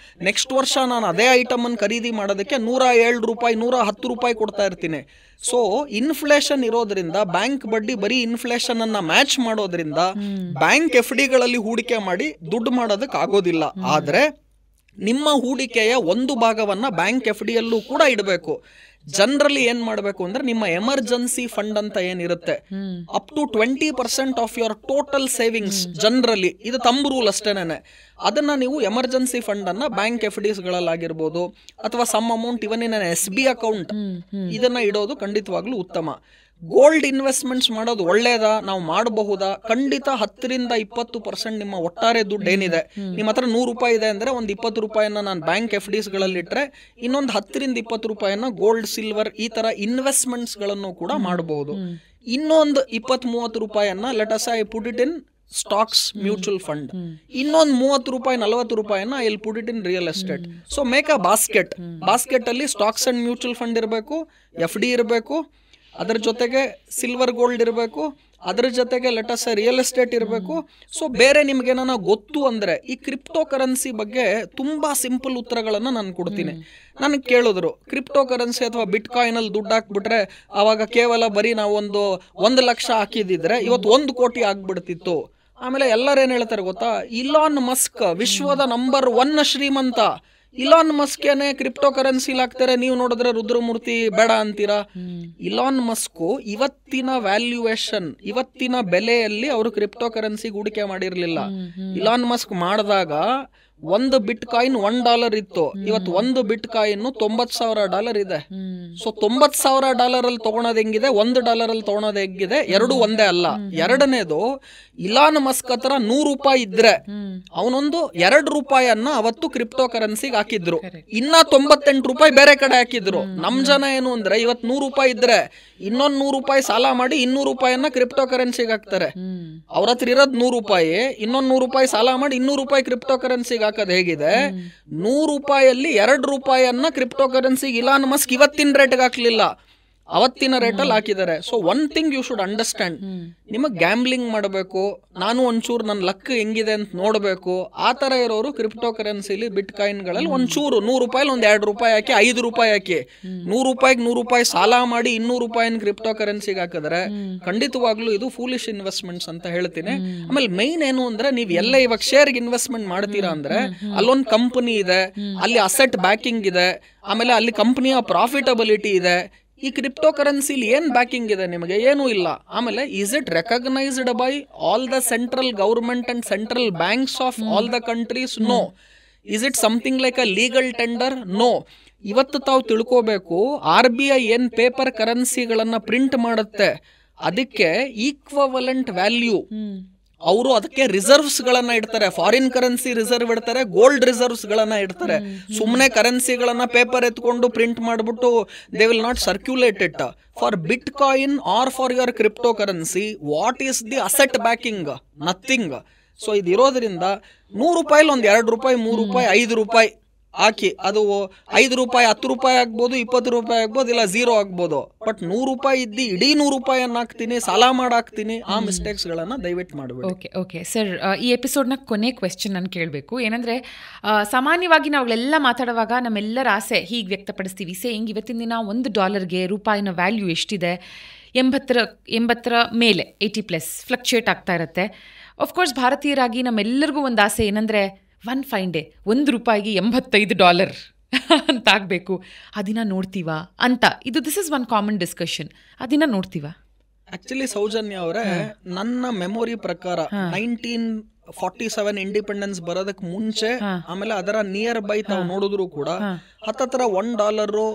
ನೆಕ್ಸ್ಟ್ ವರ್ಷ ನಾನು ಅದೇ ಐಟಮ್ ಅನ್ನು ಖರೀದಿ ಮಾಡೋದಕ್ಕೆ 107 ರೂಪಾಯಿ, 110 ರೂಪಾಯಿ ಕೊಡ್ತಾ ಇರ್ತೀನಿ. ಸೊ ಇನ್ಫ್ಲೇಷನ್ ಇರೋದ್ರಿಂದ, ಬ್ಯಾಂಕ್ ಬಡ್ಡಿ ಬರೀ ಇನ್ಫ್ಲೇಷನ್ ಅನ್ನ ಮ್ಯಾಚ್ ಮಾಡೋದ್ರಿಂದ ಬ್ಯಾಂಕ್ FDಗಳಲ್ಲಿ ಹೂಡಿಕೆ ಮಾಡಿ ದುಡ್ಡು ಮಾಡೋದಕ್ಕೆ ಆಗೋದಿಲ್ಲ. ಆದ್ರೆ ನಿಮ್ಮ ಹೂಡಿಕೆಯ ಒಂದು ಭಾಗವನ್ನ ಬ್ಯಾಂಕ್ FDಯಲ್ಲೂ ಕೂಡ ಇಡಬೇಕು. ಜನರಲಿ ಏನ್ ಮಾಡಬೇಕು ಅಂದ್ರೆ, ನಿಮ್ಮ ಎಮರ್ಜೆನ್ಸಿ ಫಂಡ್ ಅಂತ ಏನಿರುತ್ತೆ, up to 20% of your total savings, generally ಇದು ತಮ್ಮ ರೂಲ್ ಅಷ್ಟೇನೆ, ಅದನ್ನ ನೀವು ಎಮರ್ಜೆನ್ಸಿ ಫಂಡ್ ಅನ್ನ ಬ್ಯಾಂಕ್ FDಗಳಲ್ಲಾಗಿರ್ಬೋದು ಅಥವಾ some amount even in SB account, ಇದನ್ನ ಇಡೋದು ಖಂಡಿತವಾಗ್ಲೂ ಉತ್ತಮ. ಗೋಲ್ಡ್ ಇನ್ವೆಸ್ಟ್ಮೆಂಟ್ಸ್ ಮಾಡೋದು ಒಳ್ಳೇದಾ, ನಾವು ಮಾಡಬಹುದಾ? ಖಂಡಿತ 10-20% ನಿಮ್ಮ ಒಟ್ಟಾರೆ ದುಡ್ಡು ಏನಿದೆ, ನಿಮ್ಮ ಹತ್ರ 100 ರೂಪಾಯಿ ಇದೆ ಅಂದ್ರೆ ಒಂದು 20 ರೂಪಾಯಿನ ನಾನು ಬ್ಯಾಂಕ್ FDs ಗಳಲ್ಲಿ ಇಟ್ರೆ ಇನ್ನೊಂದು 10-20 ರೂಪಾಯಿನ ಗೋಲ್ಡ್, ಸಿಲ್ವರ್ ಈ ತರ ಇನ್ವೆಸ್ಟ್ಮೆಂಟ್ಸ್ ಗಳನ್ನು ಕೂಡ ಮಾಡಬಹುದು. ಇನ್ನೊಂದು 20-30 ರೂಪಾಯಿಯನ್ನ let us I put it in stocks, mutual fund. ಇನ್ನೊಂದು 30 ರೂಪಾಯಿ 40 ರೂಪಾಯಿನ I will put it in real estate. So make a basket ಅಲ್ಲಿ ಸ್ಟಾಕ್ಸ್ ಅಂಡ್ ಮ್ಯೂಚುವಲ್ ಫಂಡ್ ಇರಬೇಕು, FD ಇರಬೇಕು, ಅದರ ಜೊತೆಗೆ ಸಿಲ್ವರ್ ಗೋಲ್ಡ್ ಇರಬೇಕು, ಅದರ ಜೊತೆಗೆ ಲೆಟಸ್ ರಿಯಲ್ ಎಸ್ಟೇಟ್ ಇರಬೇಕು. ಸೊ ಬೇರೆ ನಿಮ್ಗೇನ ಗೊತ್ತು ಅಂದ್ರೆ ಈ ಕ್ರಿಪ್ಟೋ ಕರೆನ್ಸಿ ಬಗ್ಗೆ ತುಂಬಾ ಸಿಂಪಲ್ ಉತ್ತರಗಳನ್ನ ನಾನು ಕೊಡ್ತೀನಿ. ನನಗೆ ಕೇಳಿದ್ರು ಕ್ರಿಪ್ಟೋ ಕರೆನ್ಸಿ ಅಥವಾ ಬಿಟ್ ಕಾಯಿನ್ ಅಲ್ಲಿ ದುಡ್ಡು ಹಾಕ್ಬಿಟ್ರೆ ಅವಾಗ ಕೇವಲ ಬರೀ ನಾವು 1 ಲಕ್ಷ ಹಾಕಿದಿದ್ರೆ ಇವತ್ತು 1 ಕೋಟಿ ಆಗ್ಬಿಡ್ತಿತ್ತು. ಆಮೇಲೆ ಎಲ್ಲರೂ ಏನ್ ಹೇಳ್ತಾರೆ ಗೊತ್ತಾ, ಇಲಾನ್ ಮಸ್ಕ್ ವಿಶ್ವದ ನಂಬರ್ 1 ಶ್ರೀಮಂತ, ಇಲಾನ್ ಮಸ್ಕೇನೆ ಕ್ರಿಪ್ಟೋ ಕರೆನ್ಸಿ ಹಾಕ್ತಾರೆ, ನೀವು ನೋಡಿದ್ರೆ ರುದ್ರಮೂರ್ತಿ ಬೇಡ ಅಂತೀರಾ. ಇಲಾನ್ ಮಸ್ಕು ಇವತ್ತಿನ ವ್ಯಾಲ್ಯೂಯೇಷನ್, ಇವತ್ತಿನ ಬೆಲೆಯಲ್ಲಿ ಅವರು ಕ್ರಿಪ್ಟೋ ಕರೆನ್ಸಿ ಹೂಡಿಕೆ ಮಾಡಿರ್ಲಿಲ್ಲ. ಇಲಾನ್ ಮಸ್ಕ್ ಮಾಡಿದಾಗ 1 ಬಿಟ್ ಕಾಯಿನ್ $1 ಇತ್ತು, ಇವತ್ತು 1 ಬಿಟ್ ಕಾಯಿನ್ $90,000 ಇದೆ. ಸೊ $90,000 ಅಲ್ಲಿ ತಗೊಳೋದು ಹೆಂಗಿದೆ, $1 ಅಲ್ಲಿ ತಗೊಳೋದು ಹೆಂಗಿದೆ, ಎರಡು ಒಂದೇ ಅಲ್ಲ. ಎರಡನೇದು, ಇಲಾನ್ ಮಸ್ಕ್ ಹತ್ರ 100 ರೂಪಾಯಿ ಇದ್ರೆ ಅವನೊಂದು 2 ರೂಪಾಯಿಯನ್ನ ಅವತ್ತು ಕ್ರಿಪ್ಟೋ ಕರೆನ್ಸಿಗೆ ಹಾಕಿದ್ರು, ಇನ್ನ 98 ರೂಪಾಯಿ ಬೇರೆ ಕಡೆ ಹಾಕಿದ್ರು. ನಮ್ ಜನ ಏನು ಅಂದ್ರೆ ಇವತ್ತು 100 ರೂಪಾಯಿ ಇದ್ರೆ ಇನ್ನೊಂದು 100 ರೂಪಾಯಿ ಸಾಲ ಮಾಡಿ 200 ರೂಪಾಯಿಯನ್ನ ಕ್ರಿಪ್ಟೋ ಕರೆನ್ಸಿಗೆ ಹಾಕ್ತಾರೆ. ಅವ್ರ ಹತ್ರ ಇರೋದ್ 100 ರೂಪಾಯಿ, ಇನ್ನೊಂದು 100 ರೂಪಾಯಿ ಸಾಲ ಮಾಡಿ 200 ರೂಪಾಯಿ ಕ್ರಿಪ್ಟೋ ಕರೆನ್ಸಿಗೆ ಹಾಕೋದು ಹೇಗಿದೆ. 100 ರೂಪಾಯಲ್ಲಿ 2 ರೂಪಾಯಿಯನ್ನ ಕ್ರಿಪ್ಟೋ ಕರೆನ್ಸಿಗೆ ಇಲಾನ್ ಮಸ್ಕ್ ಇವತ್ತಿನ ರೇಟ್ಗೆ ಹಾಕ್ಲಿಲ್ಲ, ಅವತ್ತಿನ ರೇಟಲ್ಲಿ ಹಾಕಿದ್ದಾರೆ. So one thing you should understand, ನಿಮಗೆ ಗ್ಯಾಂಬ್ಲಿಂಗ್ ಮಾಡಬೇಕು, ನಾನು ಒಂಚೂರು ನನ್ನ ಲಕ್ ಹೆಂಗಿದೆ ಅಂತ ನೋಡಬೇಕು, ಆ ತರ ಇರೋರು ಕ್ರಿಪ್ಟೋ ಕರೆನ್ಸಿಲಿ ಬಿಟ್ ಕಾಯಿನ್ಗಳಲ್ಲಿ ಒಂಚೂರು 100 ರೂಪಾಯಿ ಒಂದು 2 ರೂಪಾಯಿ ಹಾಕಿ 5 ರೂಪಾಯಿ ಹಾಕಿ 100 ರೂಪಾಯಿಗೆ 100 ರೂಪಾಯಿ ಸಾಲ ಮಾಡಿ 200 ರೂಪಾಯಿನ ಕ್ರಿಪ್ಟೋ ಕರೆನ್ಸಿಗೆ ಹಾಕಿದ್ರೆ ಖಂಡಿತವಾಗ್ಲೂ ಇದು ಫೂಲಿಶ್ ಇನ್ವೆಸ್ಟ್ಮೆಂಟ್ಸ್ ಅಂತ ಹೇಳ್ತೀನಿ. ಆಮೇಲೆ ಮೈನ್ ಏನು ಅಂದ್ರೆ, ನೀವು ಎಲ್ಲ ಇವಾಗ ಶೇರ್ಗೆ ಇನ್ವೆಸ್ಟ್ಮೆಂಟ್ ಮಾಡ್ತೀರಾ ಅಂದ್ರೆ ಅಲ್ಲೊಂದು ಕಂಪನಿ ಇದೆ, ಅಲ್ಲಿ ಅಸೆಟ್ ಬ್ಯಾಕಿಂಗ್ ಇದೆ, ಆಮೇಲೆ ಅಲ್ಲಿ ಕಂಪನಿಯ ಪ್ರಾಫಿಟಬಿಲಿಟಿ ಇದೆ. ಈ ಕ್ರಿಪ್ಟೋ ಕರೆನ್ಸಿಲಿ ಏನ್ ಬ್ಯಾಕಿಂಗ್ ಇದೆ ನಿಮಗೆ? ಏನೂ ಇಲ್ಲ. ಆಮೇಲೆ is it recognised by all the central government and central banks of all the countries? No. Is it something like a legal tender? No. ಇವತ್ತು ತಾವು ತಿಳ್ಕೋಬೇಕು, RBI ಏನ್ ಪೇಪರ್ ಕರೆನ್ಸಿಗಳನ್ನ ಪ್ರಿಂಟ್ ಮಾಡುತ್ತೆ ಅದಕ್ಕೆ ಈಕ್ವಲೆಂಟ್ ವ್ಯಾಲ್ಯೂ ಅವರು ಅದಕ್ಕೆ ರಿಸರ್ವ್ಸ್ ಗಳನ್ನ ಇಡ್ತಾರೆ. ಫಾರಿನ್ ಕರೆನ್ಸಿ ರಿಸರ್ವ್ ಇಡ್ತಾರೆ, ಗೋಲ್ಡ್ ರಿಸರ್ವ್ಸ್ ಗಳನ್ನ ಇಡ್ತಾರೆ. ಸುಮ್ಮನೆ ಕರೆನ್ಸಿಗಳನ್ನ ಪೇಪರ್ ಎತ್ಕೊಂಡು ಪ್ರಿಂಟ್ ಮಾಡ್ಬಿಟ್ಟು they will not circulate it. For Bitcoin or for your cryptocurrency, what is the asset backing? Nothing. So ಇದಿರೋದ್ರಿಂದ 100 ರೂಪಾಯಿ ಒಂದು 2 ರೂಪಾಯಿ 3 ರೂಪಾಯಿ 5 ರೂಪಾಯಿ ಹಾಕಿ, ಅದು 5 ರೂಪಾಯಿ 10 ರೂಪಾಯಿ ಆಗ್ಬೋದು, 20 ರೂಪಾಯಿ ಆಗ್ಬೋದು, ಇಲ್ಲ 0 ಆಗ್ಬೋದು. ಬಟ್ 100 ರೂಪಾಯಿ ಇದ್ದು ಇಡೀ 100 ರೂಪಾಯಿಯನ್ನ ಹಾಕ್ತೀನಿ, ಸಾಲ ಮಾಡಾಕ್ತೀನಿ, ಆ ಮಿಸ್ಟೇಕ್ಸ್ ಗಳನ್ನ ದಯವಿಟ್ಟು ಮಾಡಬೇಡಿ. ಓಕೆ ಸರ್, ಈ ಎಪಿಸೋಡ್ನ ಕೊನೆ ಕ್ವೆಶ್ಚನ್ ನಾನು ಕೇಳಬೇಕು. ಏನಂದ್ರೆ ಸಾಮಾನ್ಯವಾಗಿ ನಾವುಗಳೆಲ್ಲ ಮಾತಾಡುವಾಗ ನಮ್ಮೆಲ್ಲರ ಆಸೆ ಹೀಗೆ ವ್ಯಕ್ತಪಡಿಸ್ತೀವಿ, ಹಿಂಗೆ ಇವತ್ತಿನ ದಿನ $1ಗೆ ರೂಪಾಯಿನ ವ್ಯಾಲ್ಯೂ ಎಷ್ಟಿದೆ, 80 ಮೇಲೆ 80+ ಫ್ಲಕ್ಚುಯೇಟ್ ಆಗ್ತಾ ಇರುತ್ತೆ. ಆಫ್ಕೋರ್ಸ್ ಭಾರತೀಯರಾಗಿ ನಮ್ಮೆಲ್ಲರಿಗೂ ಒಂದು ಆಸೆ ಏನಂದರೆ ಒನ್ ಫೈನ್ ಡೇ $1 $85 ಅಂತ ಆಗಬೇಕು. ಆ ದಿನ ನೋಡ್ತೀವಾ ಅಂತ. This is one common discussion. ಆ ದಿನ ನೋಡ್ತೀವಾ? ಆಕ್ಚುಲಿ ಸೌಜನ್ಯ ಅವರೇ, ನನ್ನ ಮೆಮೊರಿ ಪ್ರಕಾರ 1947 ಇಂಡಿಪೆಂಡೆನ್ಸ್ ಬರೋದಕ್ಕೆ ಮುಂಚೆ, ಆಮೇಲೆ ಅದರ ನಿಯರ್ ಬೈ ತಾವು ನೋಡಿದ್ರು ಕೂಡ ಹತ್ತತ್ರ $1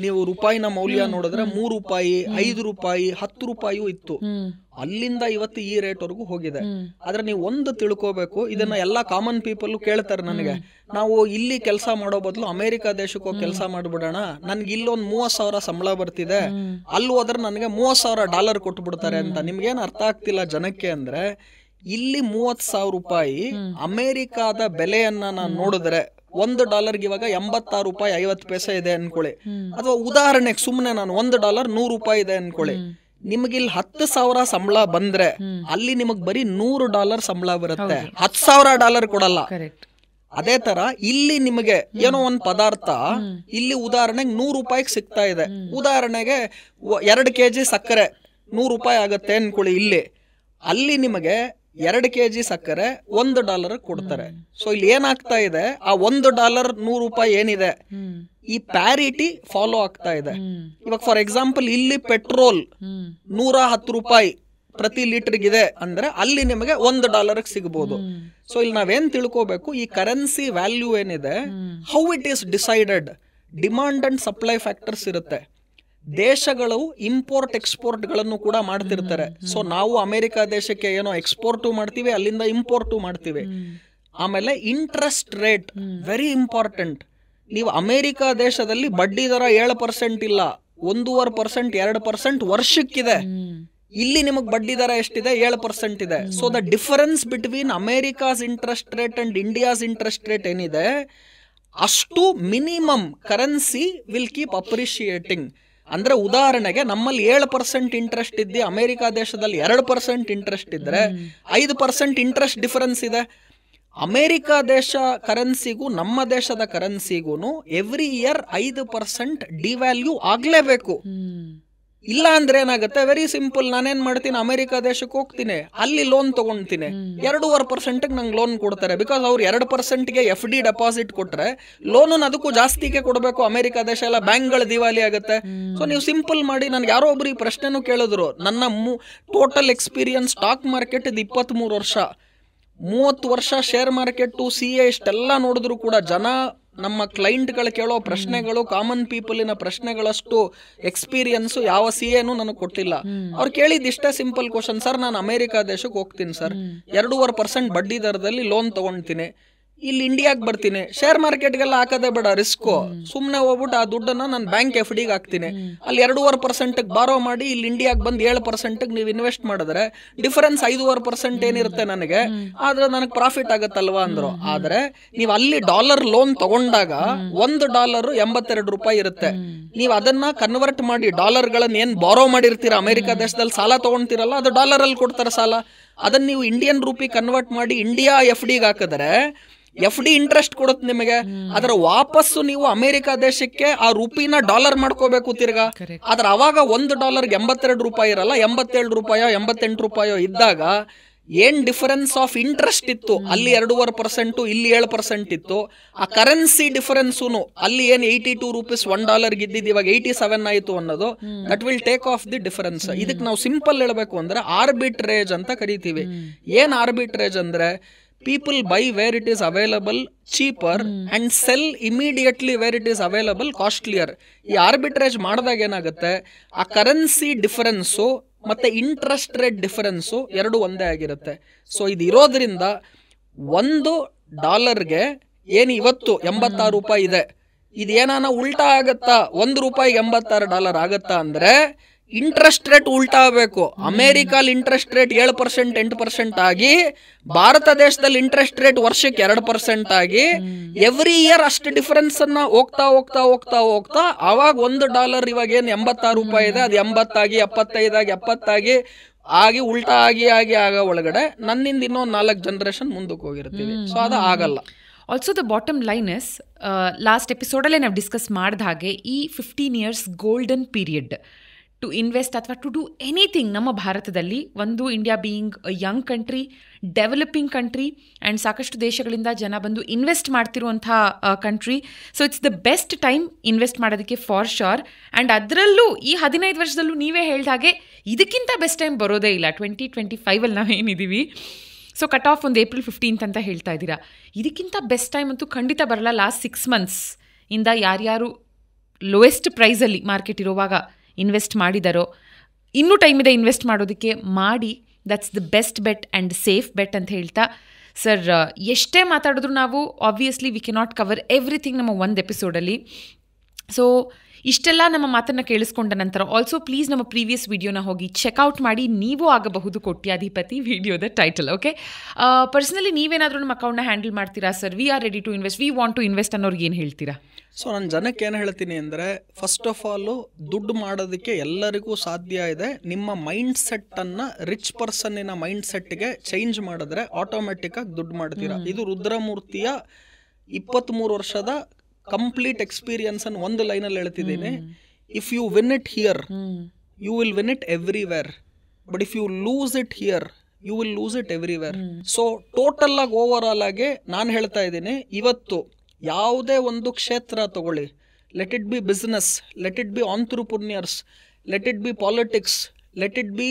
ನೀವು ರೂಪಾಯಿನ ಮೌಲ್ಯ ನೋಡಿದ್ರೆ 3 ರೂಪಾಯಿ 5 ರೂಪಾಯಿ 10 ರೂಪಾಯಿಯೂ ಇತ್ತು. ಅಲ್ಲಿಂದ ಇವತ್ತು ಈ ರೇಟ್ ವರೆಗೂ ಹೋಗಿದೆ. ಆದ್ರೆ ನೀವು ಒಂದು ತಿಳ್ಕೋಬೇಕು, ಇದನ್ನ ಎಲ್ಲಾ ಕಾಮನ್ ಪೀಪಲ್ ಕೇಳ್ತಾರೆ ನನಗೆ, ನಾವು ಇಲ್ಲಿ ಕೆಲಸ ಮಾಡೋ ಬದಲು ಅಮೆರಿಕ ದೇಶಕ್ಕೆ ಹೋಗಿ ಕೆಲಸ ಮಾಡ್ಬಿಡೋಣ, ನನ್ಗೆ ಇಲ್ಲೊಂದು 30,000 ಸಂಬಳ ಬರ್ತಿದೆ, ಅಲ್ಲಿ ಹೋದ್ರೆ ನನಗೆ $30,000 ಕೊಟ್ಬಿಡ್ತಾರೆ ಅಂತ. ನಿಮ್ಗೇನ್ ಅರ್ಥ ಆಗ್ತಿಲ್ಲ ಜನಕ್ಕೆ ಅಂದ್ರೆ, ಇಲ್ಲಿ 30,000 ರೂಪಾಯಿ ಅಮೆರಿಕಾದ ಬೆಲೆಯನ್ನ ನಾನು ನೋಡಿದ್ರೆ $1 ಇವಾಗ 86 ರೂಪಾಯಿ 50 ಪೈಸೆ ಇದೆ ಅನ್ಕೊಳ್ಳಿ. ಅಥವಾ ಉದಾಹರಣೆಗೆ ಸುಮ್ಮನೆ ನಾನು $1 100 ರೂಪಾಯಿ ಇದೆ ಅನ್ಕೊಳ್ಳಿ. ನಿಮಗಿಲ್ಲಿ 10,000 ಸಂಬಳ ಬಂದ್ರೆ ಅಲ್ಲಿ ನಿಮಗ್ ಬರೀ $100 ಸಂಬಳ ಬರುತ್ತೆ, $10,000 ಕೊಡಲ್ಲ. ಅದೇ ತರ ಇಲ್ಲಿ ನಿಮಗೆ ಏನೋ ಒಂದ್ ಪದಾರ್ಥ ಇಲ್ಲಿ ಉದಾಹರಣೆಗೆ 100 ರೂಪಾಯಿಗೆ ಸಿಗ್ತಾ ಇದೆ. ಉದಾಹರಣೆಗೆ 2 kg ಸಕ್ಕರೆ 100 ರೂಪಾಯಿ ಆಗತ್ತೆ ಅನ್ಕೊಳ್ಳಿ. ಇಲ್ಲಿ ಅಲ್ಲಿ ನಿಮಗೆ 2 kg ಸಕ್ಕರೆ $1 ಕೊಡ್ತಾರೆ. ಸೊ ಇಲ್ಲಿ ಏನಾಗ್ತಾ ಇದೆ, ಆ $1 100 ರೂಪಾಯಿ ಏನಿದೆ ಈ ಪ್ಯಾರಿಟಿ ಫಾಲೋ ಆಗ್ತಾ ಇದೆ. ಇವಾಗ ಫಾರ್ ಎಕ್ಸಾಂಪಲ್ ಇಲ್ಲಿ ಪೆಟ್ರೋಲ್ 110 ರೂಪಾಯಿ ಪ್ರತಿ ಲೀಟರ್ಗಿದೆ ಅಂದ್ರೆ ಅಲ್ಲಿ ನಿಮಗೆ $1 ಸಿಗಬಹುದು. ಸೊ ಇಲ್ಲಿ ನಾವೇನ್ ತಿಳ್ಕೋಬೇಕು, ಈ ಕರೆನ್ಸಿ ವ್ಯಾಲ್ಯೂ ಏನಿದೆ, how it is decided, demand and supply factors ಇರುತ್ತೆ. ದೇಶಗಳು ಇಂಪೋರ್ಟ್ ಎಕ್ಸ್ಪೋರ್ಟ್ಗಳನ್ನು ಕೂಡ ಮಾಡ್ತಿರ್ತಾರೆ. ಸೊ ನಾವು ಅಮೆರಿಕ ದೇಶಕ್ಕೆ ಏನೋ ಎಕ್ಸ್ಪೋರ್ಟು ಮಾಡ್ತೀವಿ, ಅಲ್ಲಿಂದ ಇಂಪೋರ್ಟು ಮಾಡ್ತೀವಿ. ಆಮೇಲೆ ಇಂಟ್ರೆಸ್ಟ್ ರೇಟ್ ವೆರಿ ಇಂಪಾರ್ಟೆಂಟ್. ನೀವು ಅಮೆರಿಕ ದೇಶದಲ್ಲಿ ಬಡ್ಡಿ ದರ 7% ಇಲ್ಲ, 1.5%, 2% ವರ್ಷಕ್ಕಿದೆ. ಇಲ್ಲಿ ನಿಮಗೆ ಬಡ್ಡಿ ದರ ಎಷ್ಟಿದೆ? 7% ಇದೆ. So the difference between America's interest rate and India's interest rate ಏನಿದೆ, ಅಷ್ಟು minimum currency will keep appreciating. ಅಂದ್ರೆ ಉದಾಹರಣೆಗೆ ನಮ್ಮಲ್ಲಿ 7% ಇಂಟ್ರೆಸ್ಟ್ ಇದ್ದಿ ಅಮೆರಿಕ ದೇಶದಲ್ಲಿ 2% ಇಂಟ್ರೆಸ್ಟ್ ಇದ್ರೆ 5% ಇಂಟ್ರೆಸ್ಟ್ ಡಿಫರೆನ್ಸ್ ಇದೆ. ಅಮೆರಿಕ ದೇಶ ಕರೆನ್ಸಿಗೂ ನಮ್ಮ ದೇಶದ ಕರೆನ್ಸಿಗೂ ಎವ್ರಿ ಇಯರ್ 5% ಡಿವ್ಯಾಲ್ಯೂ ಆಗ್ಲೇಬೇಕು. ಇಲ್ಲ ಅಂದ್ರೆ ಏನಾಗುತ್ತೆ? ವೆರಿ ಸಿಂಪಲ್, ನಾನೇನ್ ಮಾಡ್ತೀನಿ, ಅಮೆರಿಕ ದೇಶಕ್ಕೆ ಹೋಗ್ತೀನಿ, ಅಲ್ಲಿ ಲೋನ್ ತಗೊಂತೀನಿ, 2.5% ನಂಗೆ ಲೋನ್ ಕೊಡ್ತಾರೆ. ಬಿಕಾಸ್ ಅವ್ರು 2%ಗೆ FD ಡೆಪಾಸಿಟ್ ಕೊಟ್ರೆ ಲೋನು ಅದಕ್ಕೂ ಜಾಸ್ತಿಗೆ ಕೊಡಬೇಕು. ಅಮೆರಿಕ ದೇಶ ಎಲ್ಲ ಬ್ಯಾಂಕ್ಗಳು ದಿವಾಲಿ ಆಗುತ್ತೆ. ಸೊ ನೀವು ಸಿಂಪಲ್ ಮಾಡಿ, ನನ್ಗೆ ಯಾರೋ ಒಬ್ರು ಈ ಪ್ರಶ್ನೆನೂ ಕೇಳಿದ್ರು. ನನ್ನ ಟೋಟಲ್ ಎಕ್ಸ್ಪೀರಿಯನ್ಸ್ ಸ್ಟಾಕ್ ಮಾರ್ಕೆಟ್ 23 ವರ್ಷ, 30 ವರ್ಷ ಶೇರ್ ಮಾರ್ಕೆಟ್, CA ಇಷ್ಟೆಲ್ಲ ನೋಡಿದ್ರು ಕೂಡ ಜನ, ನಮ್ಮ ಕ್ಲೈಂಟ್ಗಳು ಕೇಳೋ ಪ್ರಶ್ನೆಗಳು, ಕಾಮನ್ ಪೀಪಲಿನ ಪ್ರಶ್ನೆಗಳಷ್ಟು ಎಕ್ಸ್ಪೀರಿಯನ್ಸು ಯಾವ CAನೂ ನನಗೆ ಕೊಟ್ಟಿಲ್ಲ. ಅವ್ರು ಕೇಳಿದ ಇಷ್ಟೇ ಸಿಂಪಲ್ ಕ್ವಶನ್, ಸರ್ ನಾನು ಅಮೆರಿಕ ದೇಶಕ್ಕೆ ಹೋಗ್ತೀನಿ ಸರ್, 2.5% ಬಡ್ಡಿ ದರದಲ್ಲಿ ಲೋನ್ ತಗೊಂತೀನಿ, ಇಲ್ಲಿ ಇಂಡಿಯಾಗೆ ಬರ್ತೀನಿ, ಶೇರ್ ಮಾರ್ಕೆಟ್ಗೆಲ್ಲ ಹಾಕೋದೇ ಬೇಡ, ರಿಸ್ಕು, ಸುಮ್ಮನೆ ಹೋಗ್ಬಿಟ್ಟು ಆ ದುಡ್ಡನ್ನ ನಾನು ಬ್ಯಾಂಕ್ FDಗೆ ಹಾಕ್ತೀನಿ, ಅಲ್ಲಿ 2.5% ಬಾರೋ ಮಾಡಿ ಇಲ್ಲಿ ಇಂಡಿಯಾಗೆ ಬಂದು 7% ನೀವು ಇನ್ವೆಸ್ಟ್ ಮಾಡಿದ್ರೆ ಡಿಫರೆನ್ಸ್ 5.5% ಏನಿರುತ್ತೆ ನನಗೆ, ಆದ್ರೆ ನನಗೆ ಪ್ರಾಫಿಟ್ ಆಗತ್ತಲ್ವಾ ಅಂದ್ರು. ಆದ್ರೆ ನೀವು ಅಲ್ಲಿ ಡಾಲರ್ ಲೋನ್ ತಗೊಂಡಾಗ $1 $82 ಇರುತ್ತೆ. ನೀವು ಅದನ್ನ ಕನ್ವರ್ಟ್ ಮಾಡಿ ಡಾಲರ್ಗಳನ್ನ ಏನ್ ಬಾರೋ ಮಾಡಿರ್ತೀರಾ, ಅಮೆರಿಕ ದೇಶದಲ್ಲಿ ಸಾಲ ತಗೊಂತೀರಲ್ಲ, ಅದು ಡಾಲರ್ ಅಲ್ಲಿ ಕೊಡ್ತಾರೆ ಸಾಲ, ಅದನ್ನ ನೀವು ಇಂಡಿಯನ್ ರೂಪಿ ಕನ್ವರ್ಟ್ ಮಾಡಿ ಇಂಡಿಯಾ FDಗೆ ಹಾಕಿದ್ರೆ FD ಇಂಟ್ರೆಸ್ಟ್ ಕೊಡುತ್ತೆ ನಿಮಗೆ. ಅದರ ವಾಪಸ್ಸು ನೀವು ಅಮೆರಿಕ ದೇಶಕ್ಕೆ ಆ ರೂಪಿನ ಡಾಲರ್ ಮಾಡ್ಕೋಬೇಕು ತಿರ್ಗಾ. ಆದ್ರೆ ಅವಾಗ $1 $82 ಇರಲ್ಲ, $87 $88 ಇದ್ದಾಗ ಏನ್ ಡಿಫರೆನ್ಸ್ ಆಫ್ ಇಂಟ್ರೆಸ್ಟ್ ಇತ್ತು, ಅಲ್ಲಿ 2.5% ಇಲ್ಲಿ 7% ಇತ್ತು. ಆ ಕರೆನ್ಸಿ ಡಿಫರೆನ್ಸು ಅಲ್ಲಿ ಏನ್ $82 $1 ಇದ್ದಿದ್ದು ಇವಾಗ 87 ಆಯ್ತು ಅನ್ನೋದು, that will take off the difference. ಇದಕ್ಕೆ ನಾವು ಸಿಂಪಲ್ ಹೇಳ್ಬೇಕು ಅಂದ್ರೆ ಆರ್ಬಿಟ್ರೇಜ್ ಅಂತ ಕರಿತೀವಿ. ಏನ್ ಆರ್ಬಿಟ್ರೇಜ್ ಅಂದ್ರೆ, people buy where it is available cheaper and sell immediately where it is available costlier. ಈ ಆರ್ಬಿಟ್ರೇಜ್ ಮಾಡಿದಾಗ ಏನಾಗುತ್ತೆ, ಆ ಕರೆನ್ಸಿ ಡಿಫರೆನ್ಸು ಮತ್ತೆ ಇಂಟ್ರೆಸ್ಟ್ ರೇಟ್ ಡಿಫರೆನ್ಸು ಎರಡು ಒಂದೇ ಆಗಿರುತ್ತೆ. ಸೊ ಇದು ಇರೋದ್ರಿಂದ $1ಗೆ ಏನು ಇವತ್ತು $86 ಇದೆ, ಇದೇನಾನ ಉಲ್ಟಾ ಆಗತ್ತಾ, $1 $86 ಆಗತ್ತಾ ಅಂದ್ರೆ ಇಂಟ್ರೆಸ್ಟ್ ರೇಟ್ ಉಲ್ಟಾ ಆಗಬೇಕು. ಅಮೆರಿಕಲ್ಲಿ ಇಂಟ್ರೆಸ್ಟ್ ರೇಟ್ 7% 8% ಆಗಿ, ಭಾರತ ದೇಶದಲ್ಲಿ ಇಂಟ್ರೆಸ್ಟ್ ರೇಟ್ ವರ್ಷಕ್ಕೆ 2% ಆಗಿ, ಎವ್ರಿ ಇಯರ್ ಅಷ್ಟು ಡಿಫರೆನ್ಸ್ ಅನ್ನ ಹೋಗ್ತಾ ಹೋಗ್ತಾ ಹೋಗ್ತಾ ಹೋಗ್ತಾ ಅವಾಗ $1 ಇವಾಗ ಏನು $86 ಇದೆ, ಅದು 80 ಆಗಿ 75 ಆಗಿ 70 ಆಗಿ ಉಲ್ಟಾ ಆಗಿ ಆಗಿ ಆಗ ಒಳಗಡೆ ನನ್ನಿಂದ ಇನ್ನೊಂದು 4 ಜನರೇಷನ್ ಮುಂದಕ್ಕೆ ಹೋಗಿರ್ತೀವಿ. ಸೊ ಅದು ಆಗಲ್ಲ. Also the bottom line is, last ಎಪಿಸೋಡಲ್ಲೇ ನಾವು ಡಿಸ್ಕಸ್ ಮಾಡಿದ ಹಾಗೆ ಈ 15 years golden period to invest ಅಥವಾ ಟು ಡೂ ಎನಿಥಿಂಗ್ ನಮ್ಮ ಭಾರತದಲ್ಲಿ. ಒಂದು, India being a young country, developing country, and ಸಾಕಷ್ಟು ದೇಶಗಳಿಂದ ಜನ ಬಂದು ಇನ್ವೆಸ್ಟ್ ಮಾಡ್ತಿರುವಂಥ country. So it's the best time invest ಮಾಡೋದಕ್ಕೆ ಫಾರ್ ಶೋರ್. ಆ್ಯಂಡ್ ಅದರಲ್ಲೂ ಈ 15 ವರ್ಷದಲ್ಲೂ ನೀವೇ ಹೇಳಿದ ಹಾಗೆ ಇದಕ್ಕಿಂತ ಬೆಸ್ಟ್ ಟೈಮ್ ಬರೋದೇ ಇಲ್ಲ. 2025 ನಾವೇನಿದ್ದೀವಿ, ಸೊ ಕಟ್ ಆಫ್ ಒಂದು April 15th ಅಂತ ಹೇಳ್ತಾ ಇದ್ದೀರಾ. ಇದಕ್ಕಿಂತ ಬೆಸ್ಟ್ ಟೈಮ್ ಅಂತೂ ಖಂಡಿತ ಬರಲ್ಲ. ಲಾಸ್ಟ್ 6 months ಇಂದ ಯಾರ್ಯಾರು ಲೋಯೆಸ್ಟ್ ಪ್ರೈಸಲ್ಲಿ ಮಾರ್ಕೆಟ್ ಇರುವಾಗ ಇನ್ವೆಸ್ಟ್ ಮಾಡಿದಾರೋ, ಇನ್ನೂ ಟೈಮ್ ಇದೆ ಇನ್ವೆಸ್ಟ್ ಮಾಡೋದಕ್ಕೆ, ಮಾಡಿ. That's the best bet and safe bet ಅಂತ ಹೇಳ್ತಾ, ಸರ್ ಎಷ್ಟೇ ಮಾತಾಡಿದ್ರು ನಾವು obviously we cannot cover everything ನಮ್ಮ ಒಂದು ಎಪಿಸೋಡಲ್ಲಿ. ಸೊ ಇಷ್ಟೆಲ್ಲ ನಮ್ಮ ಮಾತನ್ನು ಕೇಳಿಸ್ಕೊಂಡ ನಂತರ ಆಲ್ಸೋ ಪ್ಲೀಸ್ ನಮ್ಮ ಪ್ರೀವಿಯಸ್ ವಿಡಿಯೋನ ಹೋಗಿ ಚೆಕ್ಔಟ್ ಮಾಡಿ, ನೀವು ಆಗಬಹುದು ಕೋಟ್ಯಾಧಿಪತಿ, ವಿಡಿಯೋದ ಟೈಟಲ್. ಓಕೆ, ಪರ್ಸನಲಿ ನೀವೇನಾದರೂ ನಮ್ಮ ಅಕೌಂಟ್ನ ಹ್ಯಾಂಡಲ್ ಮಾಡ್ತೀರಾ sir? We are ready to invest, we want to invest ಅನ್ನೋರ್ಗೆ ಏನು ಹೇಳ್ತೀರಾ? ಸೊ ನಾನು ಜನಕ್ಕೆ ಏನು ಹೇಳ್ತೀನಿ ಅಂದರೆ, ಫಸ್ಟ್ ಆಫ್ ಆಲು ದುಡ್ಡು ಮಾಡೋದಕ್ಕೆ ಎಲ್ಲರಿಗೂ ಸಾಧ್ಯ ಇದೆ. ನಿಮ್ಮ ಮೈಂಡ್ ಸೆಟ್ಟನ್ನು ರಿಚ್ ಪರ್ಸನ್ನಿನ ಮೈಂಡ್ ಸೆಟ್ಗೆ ಚೇಂಜ್ ಮಾಡಿದ್ರೆ ಆಟೋಮೆಟಿಕ್ಕಾಗಿ ದುಡ್ಡು ಮಾಡ್ತೀರಾ. ಇದು ರುದ್ರಮೂರ್ತಿಯ 23 ವರ್ಷದ ಕಂಪ್ಲೀಟ್ ಎಕ್ಸ್ಪೀರಿಯನ್ಸ್ ಅನ್ನು ಒಂದು ಲೈನಲ್ಲಿ ಹೇಳ್ತಿದ್ದೀನಿ. If you win it here you will win it everywhere, but if you lose it here you will lose it everywhere. So total ಆಗಿ ಓವರ್ ಆಲ್ ಆಗಿ ನಾನು ಹೇಳ್ತಾ ಇದ್ದೀನಿ, ಇವತ್ತು ಯಾವುದೇ ಒಂದು ಕ್ಷೇತ್ರ ತಗೊಳ್ಳಿ, let it be business, let it be entrepreneurs, let it be politics, let it be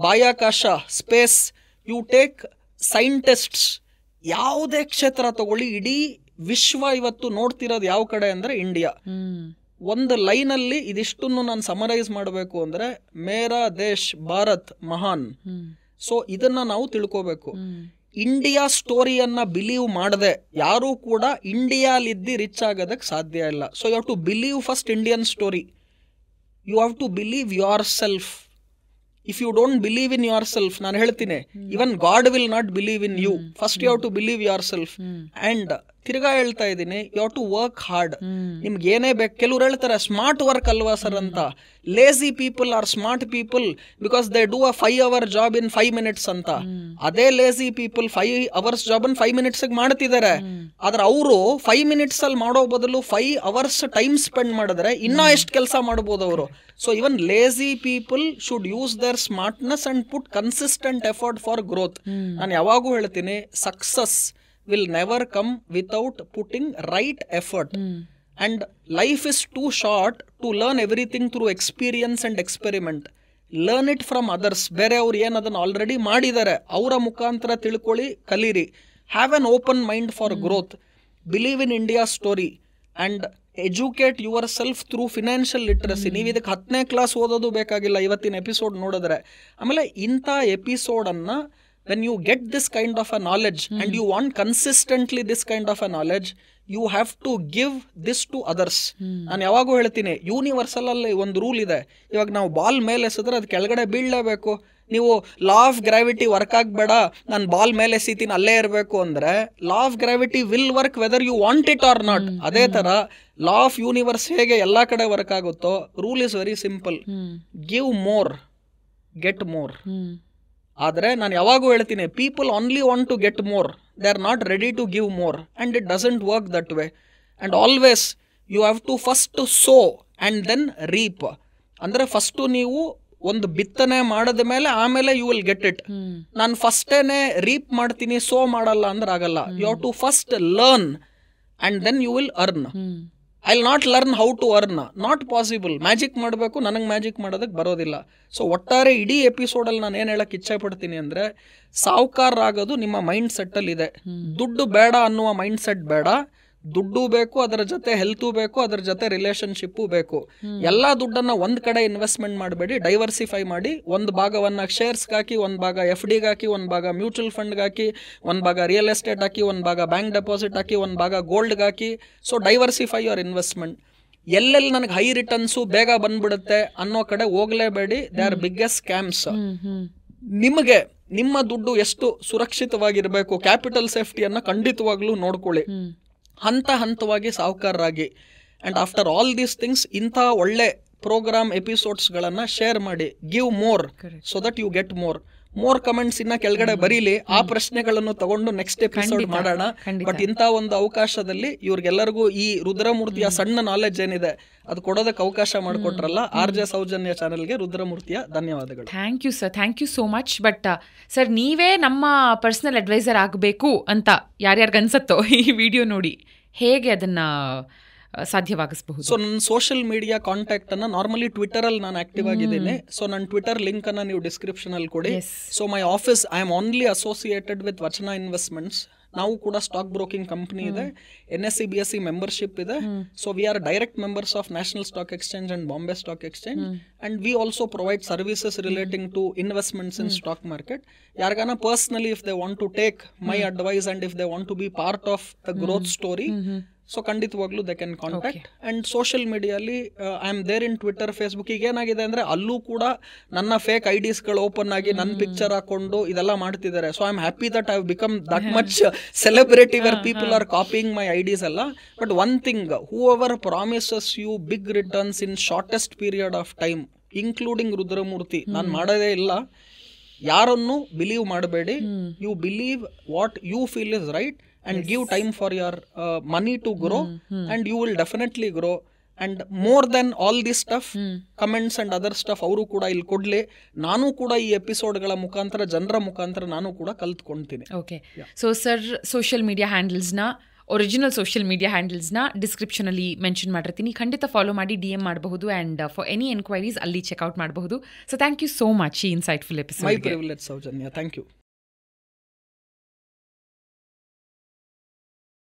ಬಾಹ್ಯಾಕಾಶ, ಸ್ಪೇಸ್, ಯು ಟೇಕ್ ಸೈಂಟಿಸ್ಟ್ಸ್, ಯಾವುದೇ ಕ್ಷೇತ್ರ ತಗೊಳ್ಳಿ, ಇಡೀ ವಿಶ್ವ ಇವತ್ತು ನೋಡ್ತಿರೋದು ಯಾವ ಕಡೆ ಅಂದರೆ ಇಂಡಿಯಾ. ಒಂದು ಲೈನಲ್ಲಿ ಇದಿಷ್ಟನ್ನು ನಾನು ಸಮರೈಸ್ ಮಾಡಬೇಕು ಅಂದರೆ ಮೇರಾ ದೇಶ್ ಭಾರತ್ ಮಹಾನ್. ಸೊ ಇದನ್ನ ನಾವು ತಿಳ್ಕೋಬೇಕು. ಇಂಡಿಯಾ ಸ್ಟೋರಿಯನ್ನ ಬಿಲೀವ್ ಮಾಡದೆ ಯಾರೂ ಕೂಡ ಇಂಡಿಯಾಲಿದ್ದು ರಿಚ್ ಆಗೋದಕ್ಕೆ ಸಾಧ್ಯ ಇಲ್ಲ. So you have to believe first Indian story. You have to believe yourself. If you don't believe in yourself, ನಾನು ಹೇಳ್ತೀನಿ, even God will not believe in you. First you have to believe yourself. And ತಿರ್ಗಾ ಹೇಳ್ತಾ ಇದ್ದೀನಿ, you have to work hard. ನಿಮ್ಗೆ ಏನೇ ಬೇಕು, ಕೆಲವ್ರು ಹೇಳ್ತಾರೆ ಸ್ಮಾರ್ಟ್ ವರ್ಕ್ ಅಲ್ವಾ ಸರ್ ಅಂತ. Lazy people are smart people because they do a 5 hour job in 5 minutes ಅಂತ. ಅದೇ ಲೇಜಿ ಪೀಪಲ್ 5 hours ಜಾಬ್ ಅನ್ನು 5 minutes ಮಾಡ್ತಿದ್ದಾರೆ. ಆದ್ರೆ ಅವರು 5 minutes ಅಲ್ಲಿ ಮಾಡೋ ಬದಲು 5 hours ಟೈಮ್ ಸ್ಪೆಂಡ್ ಮಾಡಿದ್ರೆ ಇನ್ನೂ ಎಷ್ಟು ಕೆಲಸ ಮಾಡ್ಬೋದು ಅವರು. So even lazy people should use there smartness and put consistent effort for growth. ನಾನು ಯಾವಾಗೂ ಹೇಳ್ತೀನಿ, success will never come without putting right effort. And life is too short to learn everything through experience and experiment. Learn it from others. ಬೇರೆ ಅವ್ರು ಏನು ಅದನ್ನು ಆಲ್ರೆಡಿ ಮಾಡಿದ್ದಾರೆ, ಅವರ ಮುಖಾಂತರ ತಿಳ್ಕೊಳ್ಳಿ, ಕಲೀರಿ. Have an open mind for growth. Believe in India story and educate yourself through financial literacy. ನೀವು ಇದಕ್ಕೆ 10ನೇ ಕ್ಲಾಸ್ ಓದೋದು ಬೇಕಾಗಿಲ್ಲ ಇವತ್ತಿನ ಎಪಿಸೋಡ್ ನೋಡಿದ್ರೆ. ಆಮೇಲೆ ಇಂಥ ಎಪಿಸೋಡನ್ನು when you get this kind of a knowledge and you want consistently this kind of a knowledge, you have to give this to others. ನಾನು ಯಾವಾಗೂ ಹೇಳ್ತೀನಿ, ಯೂನಿವರ್ಸಲ್ ಅಲ್ಲಿ ಒಂದು ರೂಲ್ ಇದೆ. ಇವಾಗ ನಾವು ಬಾಲ್ ಮೇಲೆ ಎಸೆದ್ರೆ ಅದು ಕೆಳಗಡೆ ಬೀಳಲೇಬೇಕು. ನೀವು ಲಾ ಆಫ್ ಗ್ರಾವಿಟಿ ವರ್ಕ್ ಆಗಬೇಡ, ನಾನು ಬಾಲ್ ಮೇಲೆ ಎಸಿತೀನಿ ಅಲ್ಲೇ ಇರಬೇಕು ಅಂದರೆ law of gravity will work whether you want it or not. ಅದೇ ಥರ ಲಾ ಆಫ್ ಯೂನಿವರ್ಸ್ ಹೇಗೆ ಎಲ್ಲ ಕಡೆ ವರ್ಕ್ ಆಗುತ್ತೋ, rule is very simple. Give more, get more. ಆದರೆ ನಾನು ಯಾವಾಗೂ ಹೇಳ್ತೀನಿ, people only want to get more, they are not ready to give more and it doesn't work that way. And always you have to first sow and then reap. ಅಂದರೆ ಫಸ್ಟು ನೀವು ಒಂದು ಬಿತ್ತನೆ ಮಾಡಿದ ಮೇಲೆ ಆಮೇಲೆ ಯು ವಿಲ್ ಗೆಟ್ ಇಟ್. ನಾನು ಫಸ್ಟೇನೆ ರೀಪ್ ಮಾಡ್ತೀನಿ, ಸೋ ಮಾಡಲ್ಲ ಅಂದ್ರೆ ಆಗಲ್ಲ. You have to first learn and then you will earn. I will not learn how to earn, not possible. Magic ಮಾಡಬೇಕು, ನನಗೆ ಮ್ಯಾಜಿಕ್ ಮಾಡೋದಕ್ಕೆ ಬರೋದಿಲ್ಲ. ಸೊ ಒಟ್ಟಾರೆ ಇಡೀ ಎಪಿಸೋಡಲ್ಲಿ ನಾನು ಏನು ಹೇಳಕ್ಕೆ ಇಚ್ಛೆ ಪಡ್ತೀನಿ ಅಂದರೆ, ಸಾಹುಕಾರರಾಗೋದು ನಿಮ್ಮ ಮೈಂಡ್ ಸೆಟ್ಟಲ್ಲಿದೆ. ದುಡ್ಡು ಬೇಡ ಅನ್ನುವ ಮೈಂಡ್ ಸೆಟ್ ಬೇಡ. ದುಡ್ಡು ಬೇಕು, ಅದರ ಜೊತೆ ಹೆಲ್ತು ಬೇಕು, ಅದರ ಜೊತೆ ರಿಲೇಷನ್ಶಿಪ್ಪು ಬೇಕು. ಎಲ್ಲ ದುಡ್ಡನ್ನು ಒಂದು ಕಡೆ ಇನ್ವೆಸ್ಟ್ಮೆಂಟ್ ಮಾಡಬೇಡಿ, ಡೈವರ್ಸಿಫೈ ಮಾಡಿ. ಒಂದು ಭಾಗವನ್ನು ಶೇರ್ಸ್ಗೆ ಹಾಕಿ, ಒಂದು ಭಾಗ FDಗೆ ಹಾಕಿ, ಒಂದು ಭಾಗ ಮ್ಯೂಚುವಲ್ ಫಂಡ್ಗೆ ಹಾಕಿ, ಒಂದು ಭಾಗ ರಿಯಲ್ ಎಸ್ಟೇಟ್ ಹಾಕಿ, ಒಂದು ಭಾಗ ಬ್ಯಾಂಕ್ ಡೆಪಾಸಿಟ್ ಹಾಕಿ, ಒಂದು ಭಾಗ ಗೋಲ್ಡ್ಗೆ ಹಾಕಿ. So diversify your investment. ಎಲ್ಲೆಲ್ಲಿ ನನಗೆ ಹೈ ರಿಟರ್ನ್ಸು ಬೇಗ ಬಂದ್ಬಿಡುತ್ತೆ ಅನ್ನೋ ಕಡೆ ಹೋಗಲೇಬೇಡಿ. They are biggest scams. ನಿಮಗೆ ನಿಮ್ಮ ದುಡ್ಡು ಎಷ್ಟು ಸುರಕ್ಷಿತವಾಗಿರಬೇಕು, ಕ್ಯಾಪಿಟಲ್ ಸೇಫ್ಟಿಯನ್ನು ಖಂಡಿತವಾಗ್ಲೂ ನೋಡ್ಕೊಳ್ಳಿ. ಹಂತ ಹಂತವಾಗಿ ಸಾಹುಕಾರರಾಗಿ. And after all these things, ಇಂಥ ಒಳ್ಳೆ ಪ್ರೋಗ್ರಾಮ್ ಎಪಿಸೋಡ್ಸ್ಗಳನ್ನು ಶೇರ್ ಮಾಡಿ. Give more so that you get more. More comments ಇನ್ನ ಕೆಳಗಡೆ ಬರೀಲಿ. ಆ ಪ್ರಶ್ನೆಗಳನ್ನು ತಗೊಂಡು ನೆಕ್ಸ್ಟ್ ಎಪಿಸೋಡ್ ಮಾಡೋಣ. ಬಟ್ ಇಂಥ ಒಂದು ಅವಕಾಶದಲ್ಲಿ ಇವ್ರಿಗೆಲ್ಲರಿಗೂ ಈ ರುದ್ರಮೂರ್ತಿಯ ಸಣ್ಣ ನಾಲೆಜ್ ಏನಿದೆ ಅದು ಕೊಡೋದಕ್ಕೆ ಅವಕಾಶ ಮಾಡಿಕೊಟ್ರಲ್ಲ, RJ ಸೌಜನ್ಯ ಚಾನೆಲ್ಗೆ ರುದ್ರಮೂರ್ತಿಯ ಧನ್ಯವಾದಗಳು. Thank you sir, thank you so much. But sir, ನೀವೇ ನಮ್ಮ ಪರ್ಸನಲ್ ಅಡ್ವೈಸರ್ ಆಗಬೇಕು ಅಂತ ಯಾರ್ಯಾರಿಗನ್ಸತ್ತೋ ಈ ವಿಡಿಯೋ ನೋಡಿ ಹೇಗೆ ಅದನ್ನ ಸಾಧ್ಯವಾಗಿಸಬಹುದು? ಸೊ ನನ್ನ ಸೋಷಿಯಲ್ ಮೀಡಿಯಾ ಕಾಂಟ್ಯಾಕ್ಟ್ ಅನ್ನ ನಾರ್ಮಲಿ ಟ್ವಿಟರ್ ಅಲ್ಲಿ ನಾನು ಆಕ್ಟಿವ್ ಆಗಿದ್ದೀನಿ. ಸೊ ನನ್ನ ಟ್ವಿಟರ್ ಲಿಂಕ್ ಅನ್ನ ನೀವು ಡಿಸ್ಕ್ರಿಪ್ಷನ್ ಅಲ್ಲಿ ಕೊಡಿ. So my office, I am only associated with Vachana investments. ನಾವು ಕೂಡ ಸ್ಟಾಕ್ ಬ್ರೋಕಿಂಗ್ ಕಂಪನಿ ಇದೆ, NSE BSE ಮೆಂಬರ್ಶಿಪ್ ಇದೆ. So we are direct members of National Stock Exchange and Bombay Stock Exchange. And we also provide services relating to investments in stock market. ಯಾರಿಗಾನ personally if they want to take my advice and if they want to be part of the growth story, so ಖಂಡಿತವಾಗ್ಲೂ they can contact. And social ಮೀಡಿಯಲ್ಲಿ I am there in Twitter, Facebook. ಈಗ ಏನಾಗಿದೆ ಅಂದರೆ ಅಲ್ಲೂ ಕೂಡ ನನ್ನ ಫೇಕ್ ಐಡಿಸ್ಗಳು ಓಪನ್ ಆಗಿ ನನ್ನ ಪಿಕ್ಚರ್ ಹಾಕೊಂಡು ಇದೆಲ್ಲ ಮಾಡ್ತಿದ್ದಾರೆ. So I am happy that I have become that much celebrity where people are copying my ideas ಎಲ್ಲ. But one thing, whoever promises you big returns in shortest period of time, including Rudramurthy, ನಾನು ಮಾಡೋದೇ ಇಲ್ಲ. ಯಾರನ್ನು ಬಿಲೀವ್ ಮಾಡಬೇಡಿ. You believe what you feel is right and give time for your money to grow, and you will definitely grow. And more than all this stuff, comments and other stuff ಅವರು ಕೂಡ ಇಲ್ಲಿ ಕೊಡ್ಲಿ. ನಾನು ಕೂಡ ಈ ಎಪಿಸೋಡ್ಗಳ ಮುಖಾಂತರ, ಜನರ ಮುಖಾಂತರ ನಾನು ಕೂಡ ಕಲ್ತ್ಕೊಳ್ತೀನಿ. Okay. So sir, social media ಹ್ಯಾಂಡಲ್ಸ್ನ, ಒರಿಜಿನಲ್ ಸೋಷಿಯಲ್ ಮೀಡಿಯಾ ಹ್ಯಾಂಡಲ್ಸ್ನ ಡಿಸ್ಕ್ರಿಪ್ಷನಲ್ಲಿ ಮೆನ್ಷನ್ ಮಾಡಿರ್ತೀನಿ. ಖಂಡಿತ ಫಾಲೋ ಮಾಡಿ, DM ಮಾಡಬಹುದು. ಆ್ಯಂಡ್ ಫಾರ್ ಎನಿ ಎನ್ಕ್ವೈರೀಸ್ ಅಲ್ಲಿ ಚೆಕ್ಔಟ್ ಮಾಡಬಹುದು. So thank you so much ಈ insightful episode. My privilege Soujanya. Thank you.